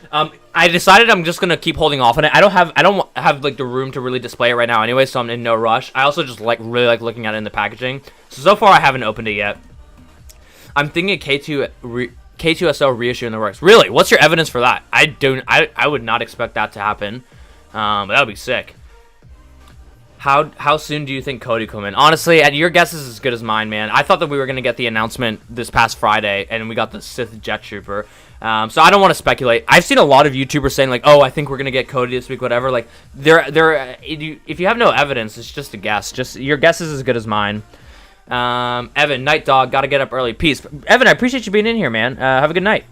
I decided I'm just gonna keep holding off on it. I don't have like the room to really display it right now anyway, so I'm in no rush. I also just really like looking at it in the packaging. So far I haven't opened it yet. I'm thinking K2SO reissue in the works. Really? What's your evidence for that? I would not expect that to happen. That would be sick. How soon do you think Cody come in? Honestly, your guess is as good as mine, man. I thought that we were going to get the announcement this past Friday, and we got the Sith Jet Trooper. So I don't want to speculate. I've seen a lot of YouTubers saying, like, oh, I think we're going to get Cody this week, whatever. Like, if you have no evidence, it's just a guess. Just your guess is as good as mine. Evan, Night Dog, got to get up early. Peace. Evan, I appreciate you being in here, man. Have a good night.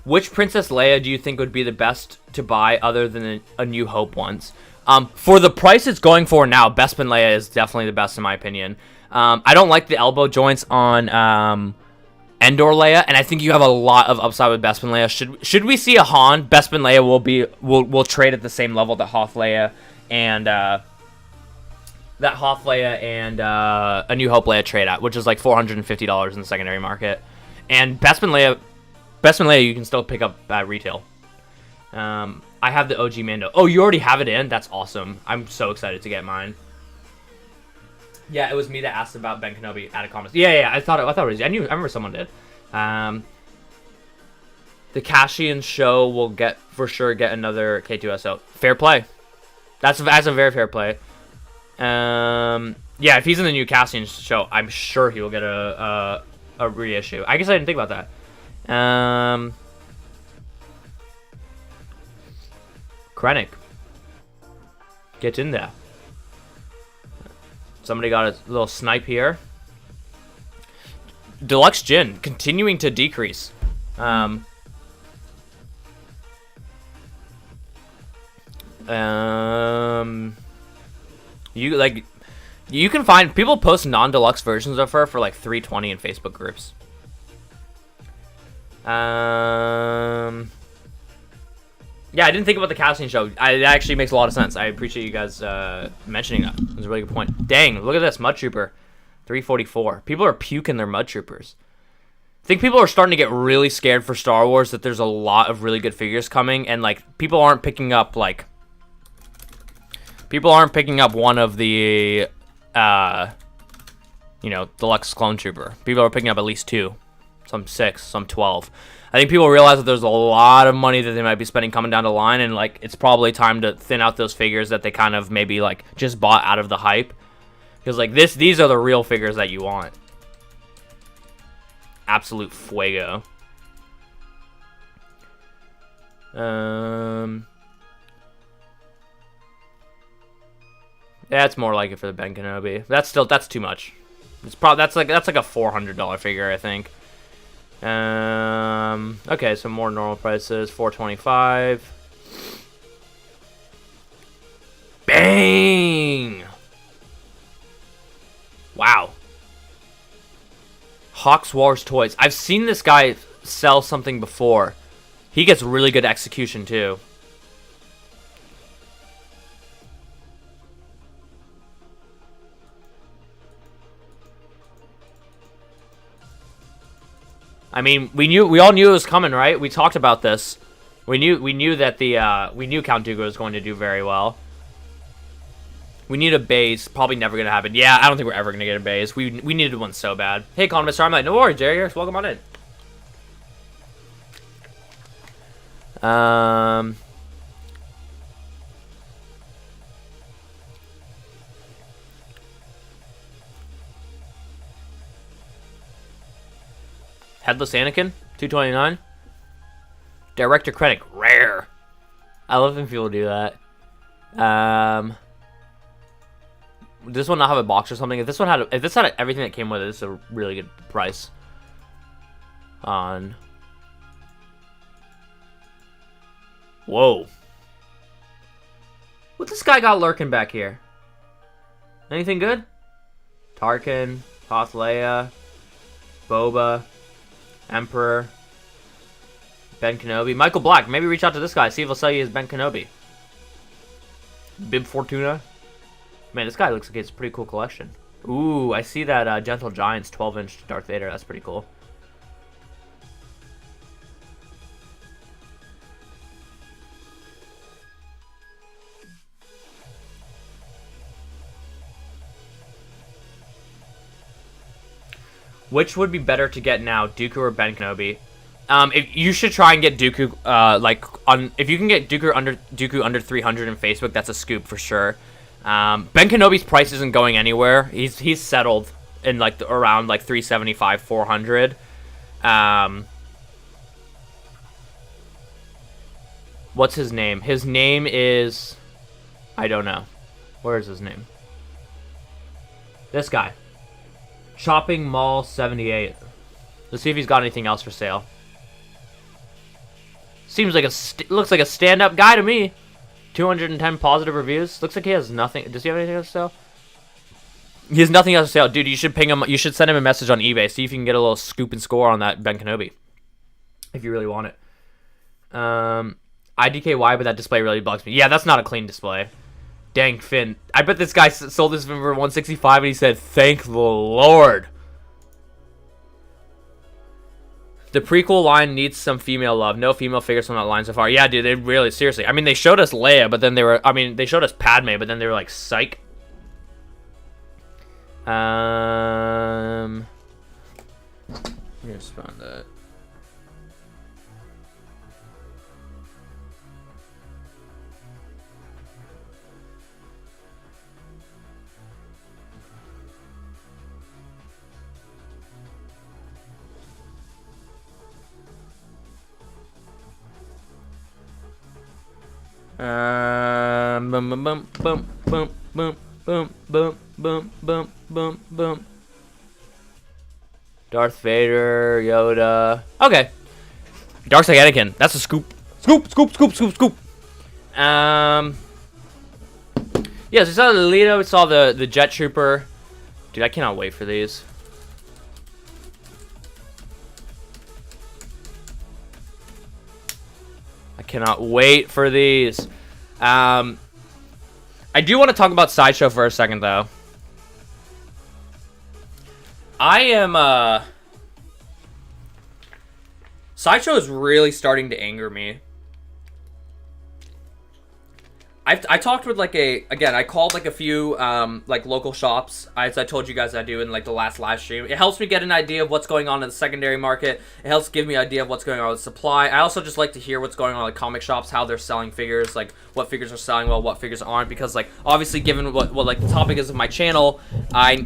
Which Princess Leia do you think would be the best to buy other than a New Hope ones? For the price it's going for now, Bespin Leia is definitely the best in my opinion. I don't like the elbow joints on Endor Leia, and I think you have a lot of upside with Bespin Leia. Should we see a Han, Bespin Leia will trade at the same level that Hoth Leia and a New Hope Leia trade at, which is like $450 in the secondary market. And Bespin Leia you can still pick up at retail. I have the OG Mando. Oh, you already have it in? That's awesome. I'm so excited to get mine. Yeah, it was me that asked about Ben Kenobi at Economist. Yeah, I thought it was. I remember someone did. The Cassian show will for sure get another K2SO. Fair play. That's a very fair play. Yeah, if he's in the new Cassian show, I'm sure he will get a reissue. I guess I didn't think about that. Krennic. Get in there. Somebody got a little snipe here. Deluxe Jin continuing to decrease. You can find people post non-deluxe versions of her for like $320 in Facebook groups. Yeah, I didn't think about the Cassian show. It actually makes a lot of sense. I appreciate you guys mentioning that. It was a really good point. Dang, look at this. Mud Trooper. 344. People are puking their Mud Troopers. I think people are starting to get really scared for Star Wars that there's a lot of really good figures coming. And, like, people aren't picking up one of the, Deluxe Clone Trooper. People are picking up at least 2. Some 6, some 12. I think people realize that there's a lot of money that they might be spending coming down the line, and like it's probably time to thin out those figures that they kind of maybe like just bought out of the hype, because like these are the real figures that you want. Absolute fuego. That's more like it for the Ben Kenobi. That's too much. That's like a $400 figure, I think. Okay, so more normal prices, $425. Bang! Wow. Hawks Wars Toys. I've seen this guy sell something before. He gets really good execution too. I mean, we all knew it was coming, right? We talked about this. We knew that we knew Count Dooku was going to do very well. We need a base. Probably never gonna happen. Yeah, I don't think we're ever gonna get a base. We needed one so bad. Hey, Economist, I'm like, no worries, Jerry. Welcome on in. Headless Anakin, $229. Director Krennic, rare. I love when people do that. Does this one not have a box or something? If this had everything that came with it, this is a really good price. On. Whoa. What this guy got lurking back here? Anything good? Tarkin, Hoth Leia, Boba, Emperor, Ben Kenobi, Michael Black. Maybe reach out to this guy, see if he'll sell you his Ben Kenobi. Bib Fortuna. Man, this guy looks like it's a pretty cool collection. Ooh, I see that Gentle Giants 12-inch Darth Vader. That's pretty cool. Which would be better to get now, Dooku or Ben Kenobi? If you should try and get Dooku, if you can get Dooku under 300 in Facebook, that's a scoop for sure. Ben Kenobi's price isn't going anywhere. He's settled in around 375, 400. What's his name? His name is, I don't know. Where is his name? This guy. Shopping Mall 78. Let's see if he's got anything else for sale. Seems like looks like a stand-up guy to me. 210 positive reviews. Looks like he has nothing. Does he have anything else to sell? He has nothing else to sell. Dude, you should ping him. You should send him a message on eBay. See if you can get a little scoop and score on that Ben Kenobi. If you really want it. IDKY, but that display really bugs me. Yeah, that's not a clean display. Dang, Finn. I bet this guy sold this for 165 and he said, thank the Lord. The prequel line needs some female love. No female figures from that line so far. Yeah, dude, they really, seriously. I mean, they showed us Leia, but then they showed us Padme, but then they were like, psych. I'm gonna spawn that. Boom, boom, boom, boom, boom, boom, boom, boom, boom, boom, boom, boom. Darth Vader, Yoda. Okay. Dark Side Anakin. That's a scoop. Scoop, scoop, scoop, scoop, scoop. Yeah, so we saw the Lito, we saw the Jet Trooper. Dude, I cannot wait for these. I cannot wait for these. I do want to talk about Sideshow for a second, though. Sideshow is really starting to anger me. I talked with I called like a few like local shops, as I told you guys I do in like the last live stream. It helps me get an idea of what's going on in the secondary market. It helps give me an idea of what's going on with supply. I also just like to hear what's going on with comic shops, how they're selling figures, like what figures are selling well, what figures aren't, because like obviously given what like the topic is of my channel, I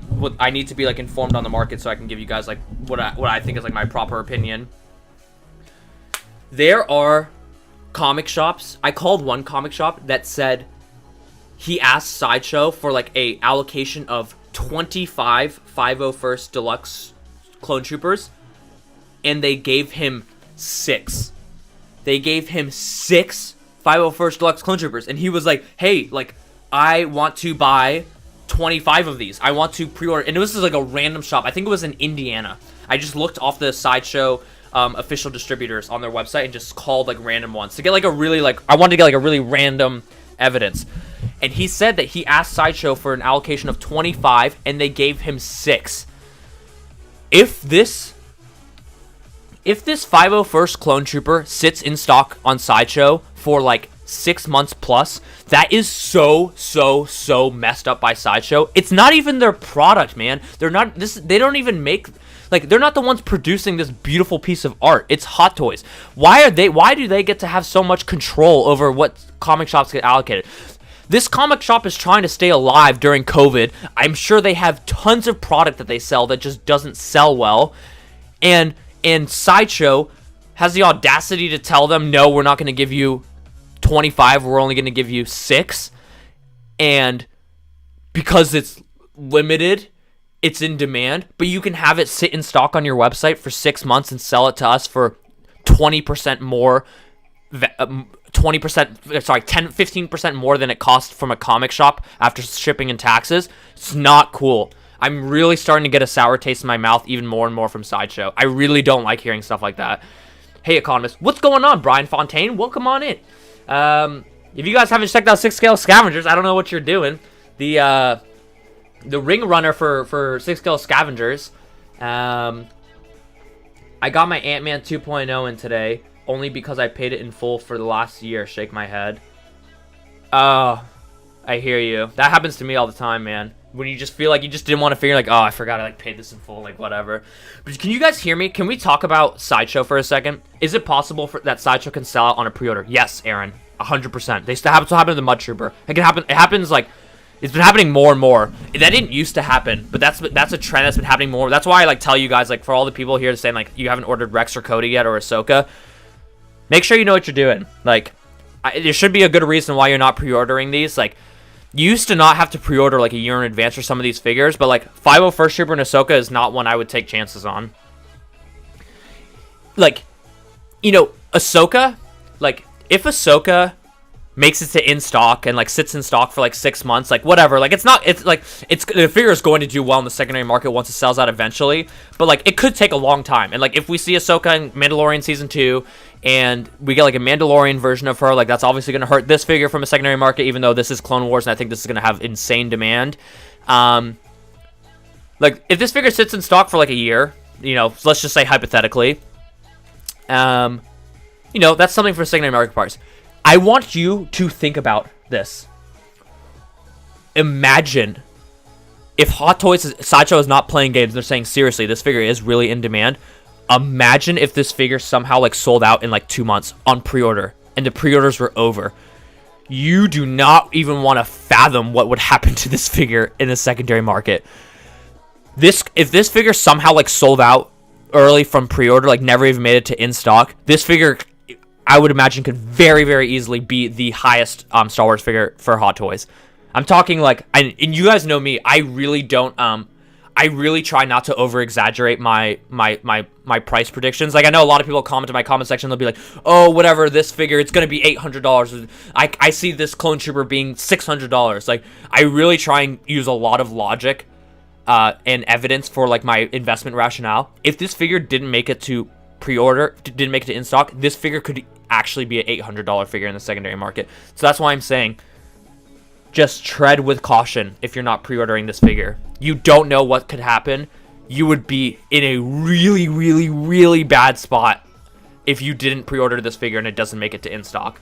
need to be like informed on the market so I can give you guys like what I think is like my proper opinion. There are comic shops. I called one comic shop that said he asked Sideshow for like a allocation of 25 501st Deluxe Clone Troopers, and they gave him 6. They gave him 6 501st Deluxe Clone Troopers, and he was like, hey, like, I want to buy 25 of these. I want to pre-order. And this is like a random shop. I think it was in Indiana. I just looked off the Sideshow official distributors on their website and just called like random ones to get like a really like I wanted to get like a really random evidence. And he said that he asked Sideshow for an allocation of 25 and they gave him 6. If this 501st Clone Trooper sits in stock on Sideshow for like 6 months plus, that is so messed up by Sideshow. It's not even their product, man. They don't even make, like, they're not the ones producing this beautiful piece of art. It's Hot Toys. Why do they get to have so much control over what comic shops get allocated? This comic shop is trying to stay alive during COVID. I'm sure they have tons of product that they sell that just doesn't sell well. And Sideshow has the audacity to tell them, no, we're not going to give you 25, we're only going to give you 6. And because it's limited, it's in demand, but you can have it sit in stock on your website for 6 months and sell it to us for 20% more, 15% more than it costs from a comic shop after shipping and taxes. It's not cool. I'm really starting to get a sour taste in my mouth even more and more from Sideshow. I really don't like hearing stuff like that. Hey, Economist, what's going on? Brian Fontaine, welcome on in. If you guys haven't checked out 6-Scale Scavengers, I don't know what you're doing. The ring runner for 6-Scale Scavengers. I got my Ant-Man 2.0 in today, only because I paid it in full for the last year. Shake my head. Oh, I hear you. That happens to me all the time, man. When you just feel like you just didn't want to figure, like, oh, I forgot I like paid this in full, like whatever. But can you guys hear me? Can we talk about Sideshow for a second? Is it possible that Sideshow can sell out on a pre-order? Yes, Aaron, 100%. They still happen to the Mud Trooper. It can happen. It happens like it's been happening more and more. That didn't used to happen, but that's a trend that's been happening more. That's why I like tell you guys, like, for all the people here saying like you haven't ordered Rex or Cody yet or Ahsoka, make sure you know what you're doing. Like, there should be a good reason why you're not pre-ordering these. Like, you used to not have to pre-order like a year in advance for some of these figures, but like 501st Trooper and Ahsoka is not one I would take chances on. Like, you know, Ahsoka, like if Ahsoka makes it to in stock and like sits in stock for like 6 months, like whatever, like it's the figure is going to do well in the secondary market once it sells out eventually, but like it could take a long time. And like if we see Ahsoka in Mandalorian season 2 and we get like a Mandalorian version of her, like that's obviously going to hurt this figure from a secondary market, even though this is Clone Wars and I think this is going to have insane demand. Like if this figure sits in stock for like a year, you know, let's just say hypothetically, you know, that's something for secondary market parts. I want you to think about this. Imagine if Hot Toys Sideshow is not playing games. They're saying, seriously, this figure is really in demand. Imagine if this figure somehow like sold out in like 2 months on pre-order and the pre-orders were over. You do not even want to fathom what would happen to this figure in the secondary market. If this figure somehow like sold out early from pre-order, like never even made it to in stock, this figure, I would imagine, could very, very easily be the highest Star Wars figure for Hot Toys. I'm talking like, and you guys know me, I really don't, I really try not to over-exaggerate my price predictions. Like, I know a lot of people comment in my comment section, they'll be like, oh, whatever, this figure, it's going to be $800. I see this Clone Trooper being $600. Like, I really try and use a lot of logic and evidence for, like, my investment rationale. If this figure didn't make it to pre-order, didn't make it to in-stock, this figure could actually be an $800 figure in the secondary market. So that's why I'm saying, just tread with caution if you're not pre-ordering this figure. You don't know what could happen. You would be in a really, really, really bad spot if you didn't pre-order this figure and it doesn't make it to in-stock.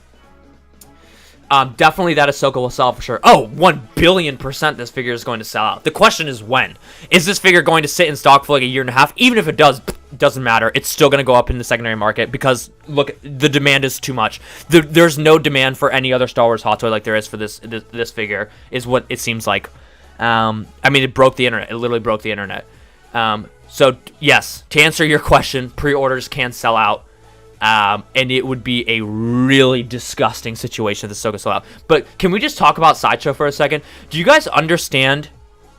Definitely that Ahsoka will sell for sure. Oh, 1,000,000,000% this figure is going to sell out. The question is when. Is this figure going to sit in stock for like a year and a half? Even if it does, doesn't matter. It's still going to go up in the secondary market because, look, the demand is too much. There's no demand for any other Star Wars Hot Toy like there is for this figure, is what it seems like. I mean, it broke the internet. It literally broke the internet. So, yes, to answer your question, pre-orders can sell out. And it would be a really disgusting situation if the Ahsoka sold out. But can we just talk about Sideshow for a second? Do you guys understand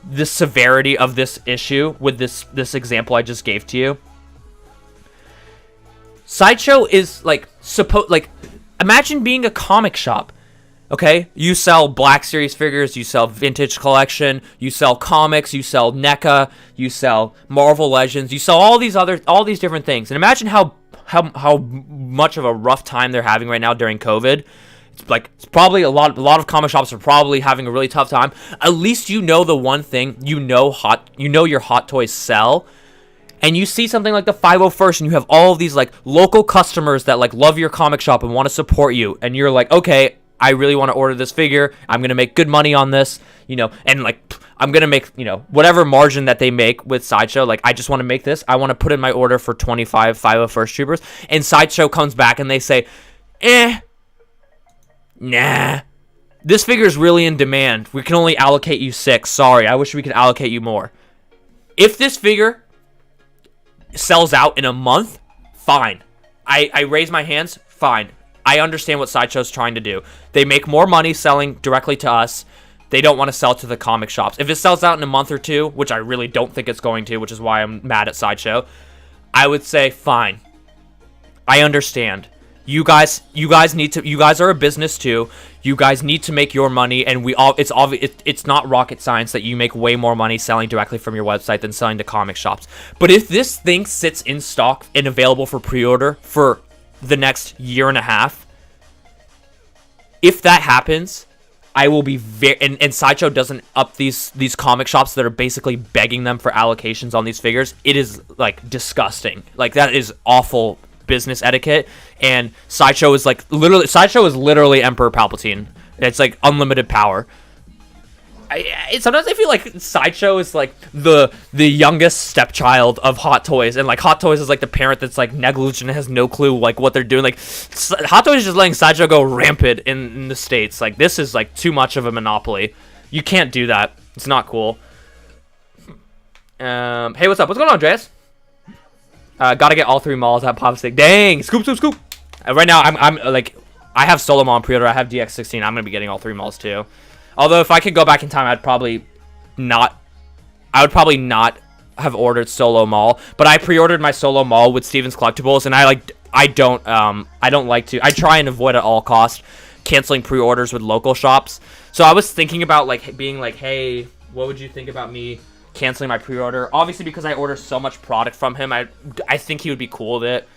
the severity of this issue with this example I just gave to you? Sideshow is like imagine being a comic shop. Okay, you sell Black Series figures, you sell Vintage Collection, you sell comics, you sell NECA, you sell Marvel Legends, you sell all these different things. And imagine how much of a rough time they're having right now during COVID. It's probably a lot of comic shops are probably having a really tough time. At least you know the one thing, you know your Hot Toys sell. And you see something like the 501st and you have all of these like local customers that like love your comic shop and want to support you, and you're like, okay, I really want to order this figure. I'm going to make good money on this, you know, and like I'm going to make, you know, whatever margin that they make with Sideshow. Like, I just want to make this. I want to put in my order for 25 501st Troopers. And Sideshow comes back and they say, nah, this figure is really in demand. We can only allocate you 6. Sorry, I wish we could allocate you more. If this figure sells out in a month, fine. I raise my hands, fine. I understand what Sideshow's trying to do. They make more money selling directly to us. They don't want to sell to the comic shops. If it sells out in a month or two, which I really don't think it's going to, which is why I'm mad at Sideshow, I would say fine. I understand. You guys are a business too. You guys need to make your money, and it's not rocket science that you make way more money selling directly from your website than selling to comic shops. But if this thing sits in stock and available for pre-order for the next year and a half, if that happens, I will be very, and Sideshow doesn't up these comic shops that are basically begging them for allocations on these figures. It is like disgusting. Like, that is awful business etiquette. And Sideshow is literally Emperor Palpatine. It's like unlimited power. Sometimes I feel like Sideshow is like the youngest stepchild of Hot Toys, and like Hot Toys is like the parent that's like negligent and has no clue like what they're doing. Like, Hot Toys is just letting Sideshow go rampant in the States. Like, this is like too much of a monopoly. You can't do that. It's not cool. Hey, what's up? What's going on, Andreas? Gotta get all 3 malls at Pop Stick. Dang, scoop. Right now I'm like, I have Solo Mall on pre-order. I have DX16. I'm gonna be getting all 3 malls too. Although, if I could go back in time, I would probably not have ordered Solo Mall. But I pre-ordered my Solo Mall with Steven's Collectibles, and I don't like to. I try and avoid at all costs canceling pre-orders with local shops. So I was thinking about like being like, hey, what would you think about me canceling my pre-order? Obviously, because I order so much product from him, I think he would be cool with it.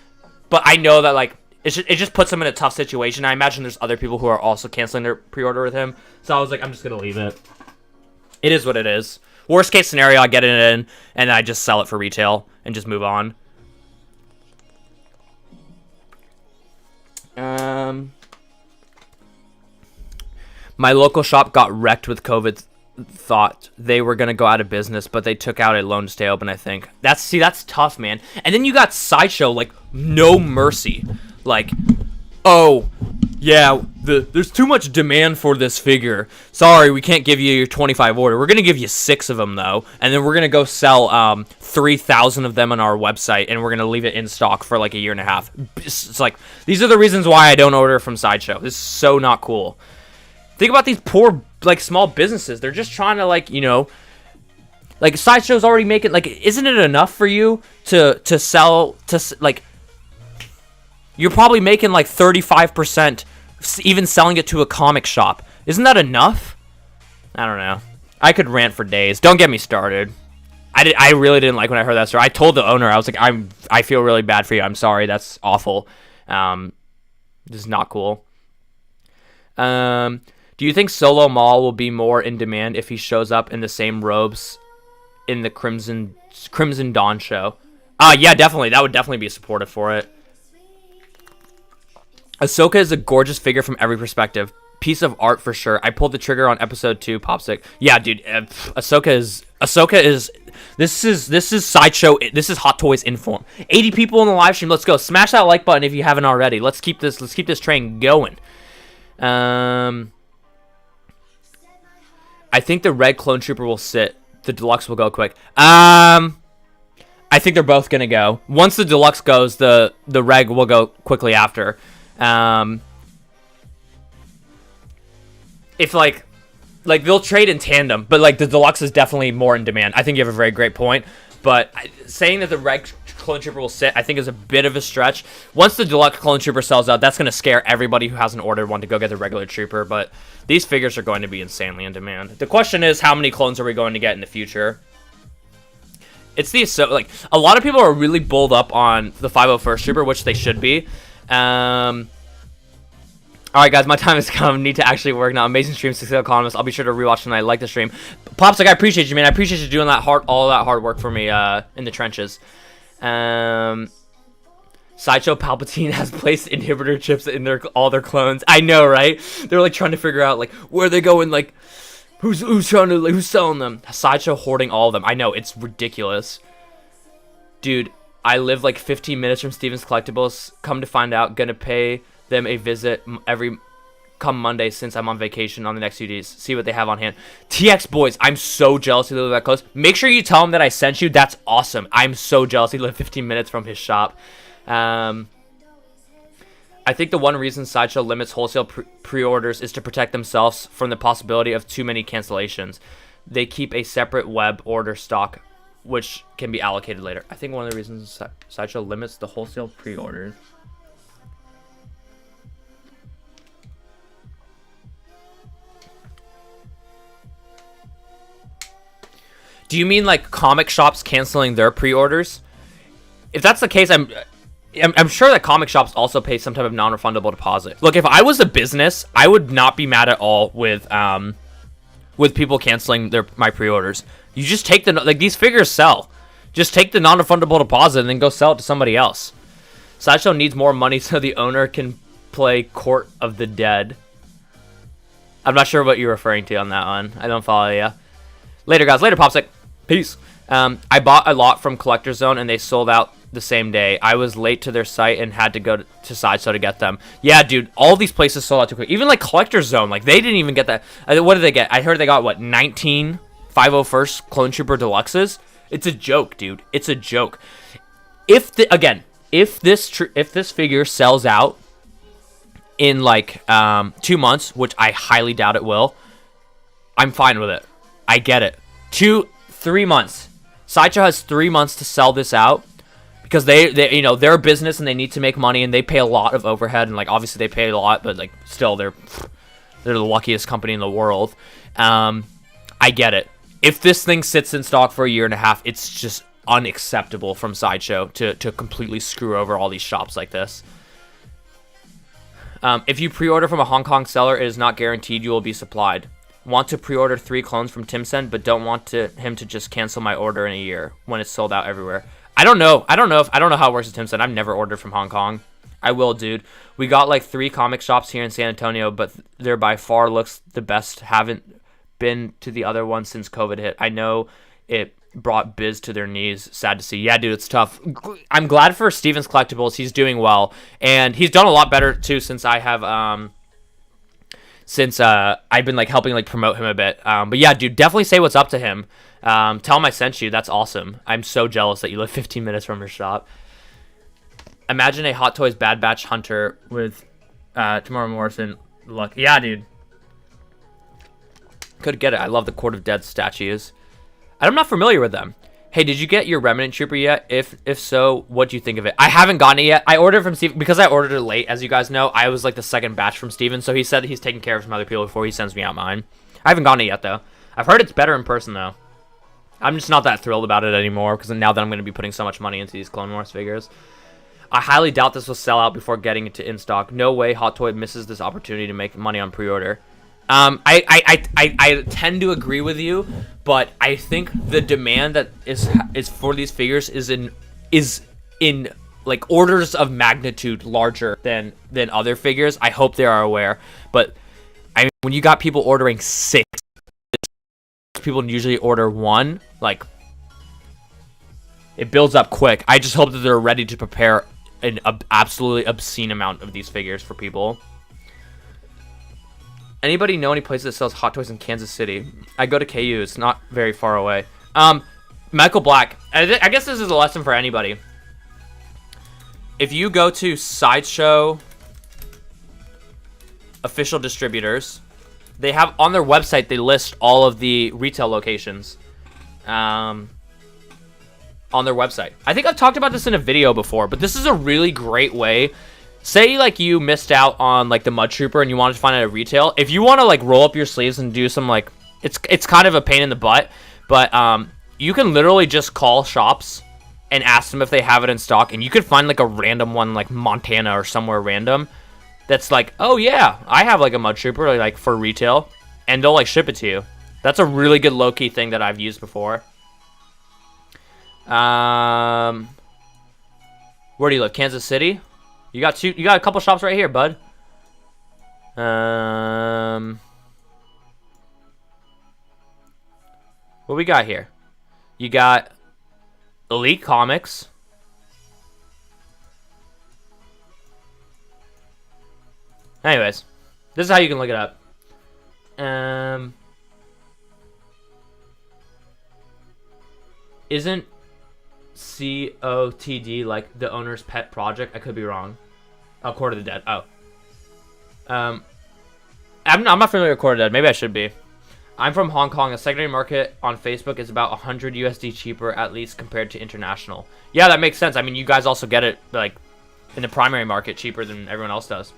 But I know that like it just puts him in a tough situation. I imagine there's other people who are also canceling their pre-order with him. So I was like, I'm just gonna leave it. It is what it is. Worst case scenario, I get it in and I just sell it for retail and just move on. My local shop got wrecked with COVID. Thought they were gonna go out of business, but they took out a loan to stay open. I think that's tough, man. And then you got Sideshow, like no mercy, like, oh yeah, there's too much demand for this figure. Sorry, we can't give you your 25 order. We're gonna give you 6 of them though, and then we're gonna go sell 3,000 of them on our website, and we're gonna leave it in stock for like a year and a half. It's like these are the reasons why I don't order from Sideshow. This is so not cool. Think about these poor like small businesses. They're just trying to like, you know, like Sideshow's already making like, isn't it enough for you to sell to like, you're probably making like 35% even selling it to a comic shop. Isn't that enough? I don't know. I could rant for days. Don't get me started. I really didn't like when I heard that story. I told the owner, I was like, I feel really bad for you. I'm sorry. That's awful. This is not cool. Do you think Solo Maul will be more in demand if he shows up in the same robes in the Crimson Dawn show? Yeah, definitely. That would definitely be supportive for it. Ahsoka is a gorgeous figure from every perspective. Piece of art for sure. I pulled the trigger on episode 2, Popsick. Yeah, dude. Ahsoka is. This is Sideshow. This is Hot Toys in form. 80 people in the live stream. Let's go. Smash that like button if you haven't already. Let's keep this train going. I think the red clone trooper will sit. The deluxe will go quick. I think they're both gonna go. Once the deluxe goes, the reg will go quickly after. If like they'll trade in tandem, but like the deluxe is definitely more in demand. I think you have a very great point. But saying that the red clone trooper will sit, I think is a bit of a stretch. Once the deluxe clone trooper sells out, that's going to scare everybody who hasn't ordered one to go get the regular trooper. But these figures are going to be insanely in demand. The question is, how many clones are we going to get in the future? It's like a lot of people are really bulled up on the 501st trooper, which they should be. All right, guys, my time has come. Need to actually work now. Amazing stream, Successful Economist. I'll be sure to rewatch tonight. Like the stream. Pops, like, I appreciate you, man. I appreciate you doing all that hard work for me in the trenches. Sideshow Palpatine has placed inhibitor chips in all their clones. I know, right? They're like trying to figure out like where they going, like who's selling them. Sideshow hoarding all of them. I know, it's ridiculous, dude. I live like 15 minutes from Steven's Collectibles. Come to find out, gonna pay them a visit come Monday since I'm on vacation on the next few days. See what they have on hand. TX boys, I'm so jealous you live that close. Make sure you tell him that I sent you. That's awesome. I'm so jealous he lived 15 minutes from his shop. I think the one reason Sideshow limits wholesale pre-orders is to protect themselves from the possibility of too many cancellations. They keep a separate web order stock, which can be allocated later. I think one of the reasons Sideshow limits the wholesale pre-orders. Do you mean like comic shops canceling their pre-orders? If that's the case, I'm sure that comic shops also pay some type of non-refundable deposit. Look, if I was a business, I would not be mad at all with people canceling my pre-orders. You just take these figures sell. Just take the non-refundable deposit and then go sell it to somebody else. Sideshow needs more money so the owner can play Court of the Dead. I'm not sure what you're referring to on that one. I don't follow you. Later, guys. Later, Popsick. Peace. I bought a lot from Collector Zone and they sold out the same day. I was late to their site and had to go to Sideshow to get them. Yeah, dude, all these places sold out too quick. Even like Collector Zone, like they didn't even get that. What did they get? I heard they got 19 501st Clone Trooper Deluxes. It's a joke, dude. It's a joke. If this figure sells out in like 2 months, which I highly doubt it will, I'm fine with it. I get it. 3 months. Sideshow has 3 months to sell this out because they you know, they're a business and they need to make money and they pay a lot of overhead, and like obviously they pay a lot, but like still they're the luckiest company in the world. I get it. If this thing sits in stock for a year and a half, it's just unacceptable from Sideshow to completely screw over all these shops like this. If you pre-order from a Hong Kong seller, it is not guaranteed you will be supplied. Want to pre-order 3 clones from Timson, but don't want him to just cancel my order in a year when it's sold out everywhere. I don't know how it works at Timson. I've never ordered from Hong Kong. I will, dude. We got like 3 comic shops here in San Antonio, but they're by far looks the best. Haven't been to the other one since COVID hit. I know it brought biz to their knees. Sad to see. Yeah, dude, it's tough. I'm glad for Steven's Collectibles. He's doing well, and he's done a lot better too since I have I've been like helping like promote him a bit. But yeah, dude, definitely say what's up to him. Tell him I sent you. That's awesome. I'm so jealous that you live 15 minutes from your shop. Imagine a Hot Toys Bad Batch Hunter with Tamara Morrison look. Yeah, dude. Could get it. I love the Court of Dead statues. I'm not familiar with them. Hey, did you get your Remnant Trooper yet? If so, what do you think of it? I haven't gotten it yet. I ordered from Steven because I ordered it late, as you guys know. I was like the second batch from Steven, so he said he's taking care of some other people before he sends me out mine. I haven't gotten it yet, though. I've heard it's better in person, though. I'm just not that thrilled about it anymore because now that I'm going to be putting so much money into these Clone Wars figures. I highly doubt this will sell out before getting it to in stock. No way Hot Toy misses this opportunity to make money on pre-order. I tend to agree with you, but I think the demand that is for these figures is in like orders of magnitude larger than other figures. I hope they are aware, but I mean, when you got people ordering 6, people usually order 1. Like, it builds up quick. I just hope that they're ready to prepare an absolutely obscene amount of these figures for people. Anybody know any place that sells Hot Toys in Kansas City? I go to KU. It's not very far away. Michael Black. I guess this is a lesson for anybody. If you go to Sideshow official distributors, they have on their website, they list all of the retail locations on their website. I think I've talked about this in a video before, but this is a really great way. Say like you missed out on like the Mud Trooper and you wanted to find it at retail. If you want to like roll up your sleeves and do some like, it's kind of a pain in the butt, but you can literally just call shops and ask them if they have it in stock, and you could find like a random one like Montana or somewhere random that's like, oh yeah, I have like a Mud Trooper like for retail, and they'll like ship it to you. That's a really good low-key thing that I've used before. Where do you live? Kansas City? You got a couple shops right here, bud. What we got here? You got Elite Comics. Anyways, this is how you can look it up. Isn't COTD like the owner's pet project? I could be wrong. Oh, Court of the Dead. Oh. I'm not familiar with Court of the Dead. Maybe I should be. I'm from Hong Kong. A secondary market on Facebook is about 100 USD cheaper, at least compared to international. Yeah, that makes sense. I mean, you guys also get it like in the primary market cheaper than everyone else does.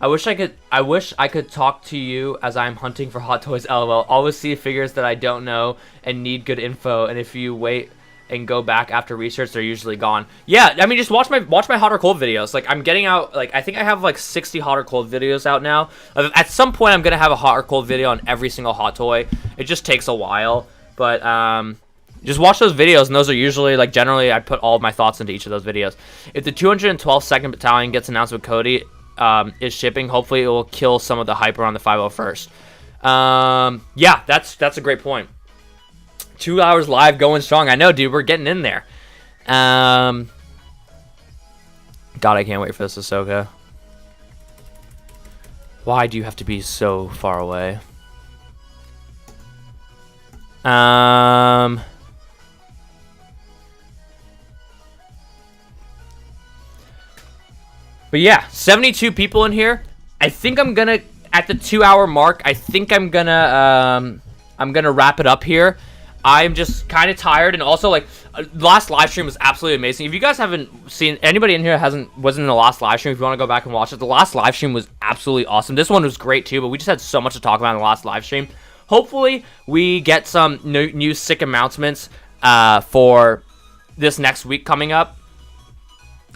I wish I could talk to you as I'm hunting for Hot Toys. LOL. Always see figures that I don't know and need good info. And if you wait and go back after research, they're usually gone. Yeah, I mean, just watch my hot or cold videos. Like, I'm getting out, like, I think I have like 60 hot or cold videos out now. At some point, I'm gonna have a hot or cold video on every single hot toy. It just takes a while, but just watch those videos, and those are usually, like, generally I put all of my thoughts into each of those videos. If the 212nd Battalion gets announced with Cody is shipping, hopefully it will kill some of the hype around the 501st. Yeah, that's a great point. 2 hours live going strong. I know, dude. We're getting in there. God, I can't wait for this Ahsoka. Why do you have to be so far away? But yeah, 72 people in here. I think I'm gonna, at the 2 hour mark, I think I'm gonna wrap it up here. I'm just kind of tired, and also like the last live stream was absolutely amazing. If you guys haven't seen, anybody in here wasn't in the last live stream, if you want to go back and watch it, the last live stream was absolutely awesome. This one was great too, but we just had so much to talk about in the last live stream. Hopefully we get some new sick announcements for this next week coming up.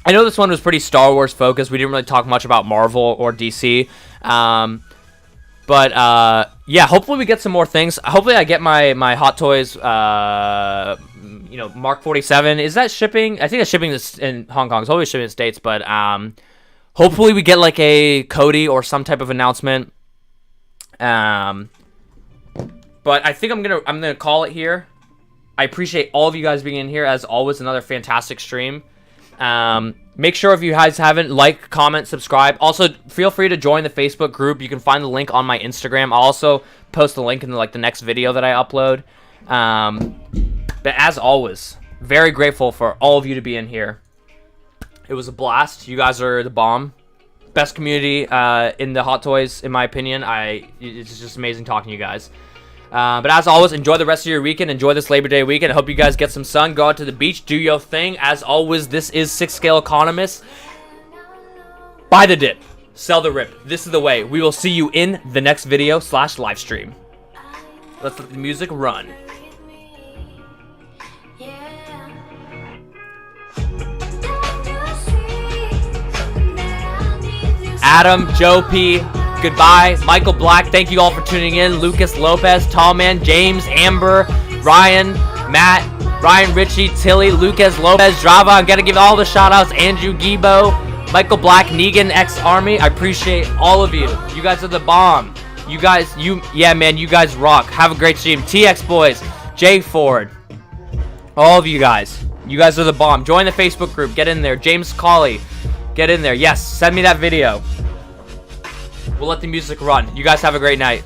I know this one was pretty Star Wars focused. We didn't really talk much about Marvel or DC. But yeah, hopefully we get some more things. Hopefully I get my Hot Toys, Mark 47. Is that shipping? I think it's shipping this in Hong Kong. It's always shipping in the States, but hopefully we get like a Cody or some type of announcement. But I think I'm gonna call it here. I appreciate all of you guys being in here. As always, another fantastic stream. Make sure if you guys haven't, like, comment, subscribe. Also, feel free to join the Facebook group. You can find the link on my Instagram. I'll also post the link in the next video that I upload. But as always, very grateful for all of you to be in here. It was a blast. You guys are the bomb. Best community in the Hot Toys, in my opinion. It's just amazing talking to you guys. But as always, enjoy the rest of your weekend. Enjoy this Labor Day weekend. I hope you guys get some sun. Go out to the beach. Do your thing. As always, this is 6 Scale Economist. Buy the dip. Sell the rip. This is the way. We will see you in the next video / live stream. Let's let the music run. Adam, Joe P, goodbye. Michael Black, thank you all for tuning in. Lucas Lopez, Tallman, James, Amber, Ryan, Matt, Ryan Ritchie, Tilly, Lucas Lopez, Drava. I'm gonna give all the shout outs. Andrew Gibo, Michael Black, Negan, X Army. I appreciate all of you. You guys are the bomb. You guys rock. Have a great stream. TX Boys, Jay Ford, all of you guys. You guys are the bomb. Join the Facebook group. Get in there. James Colley, get in there. Yes, send me that video. We'll let the music run. You guys have a great night.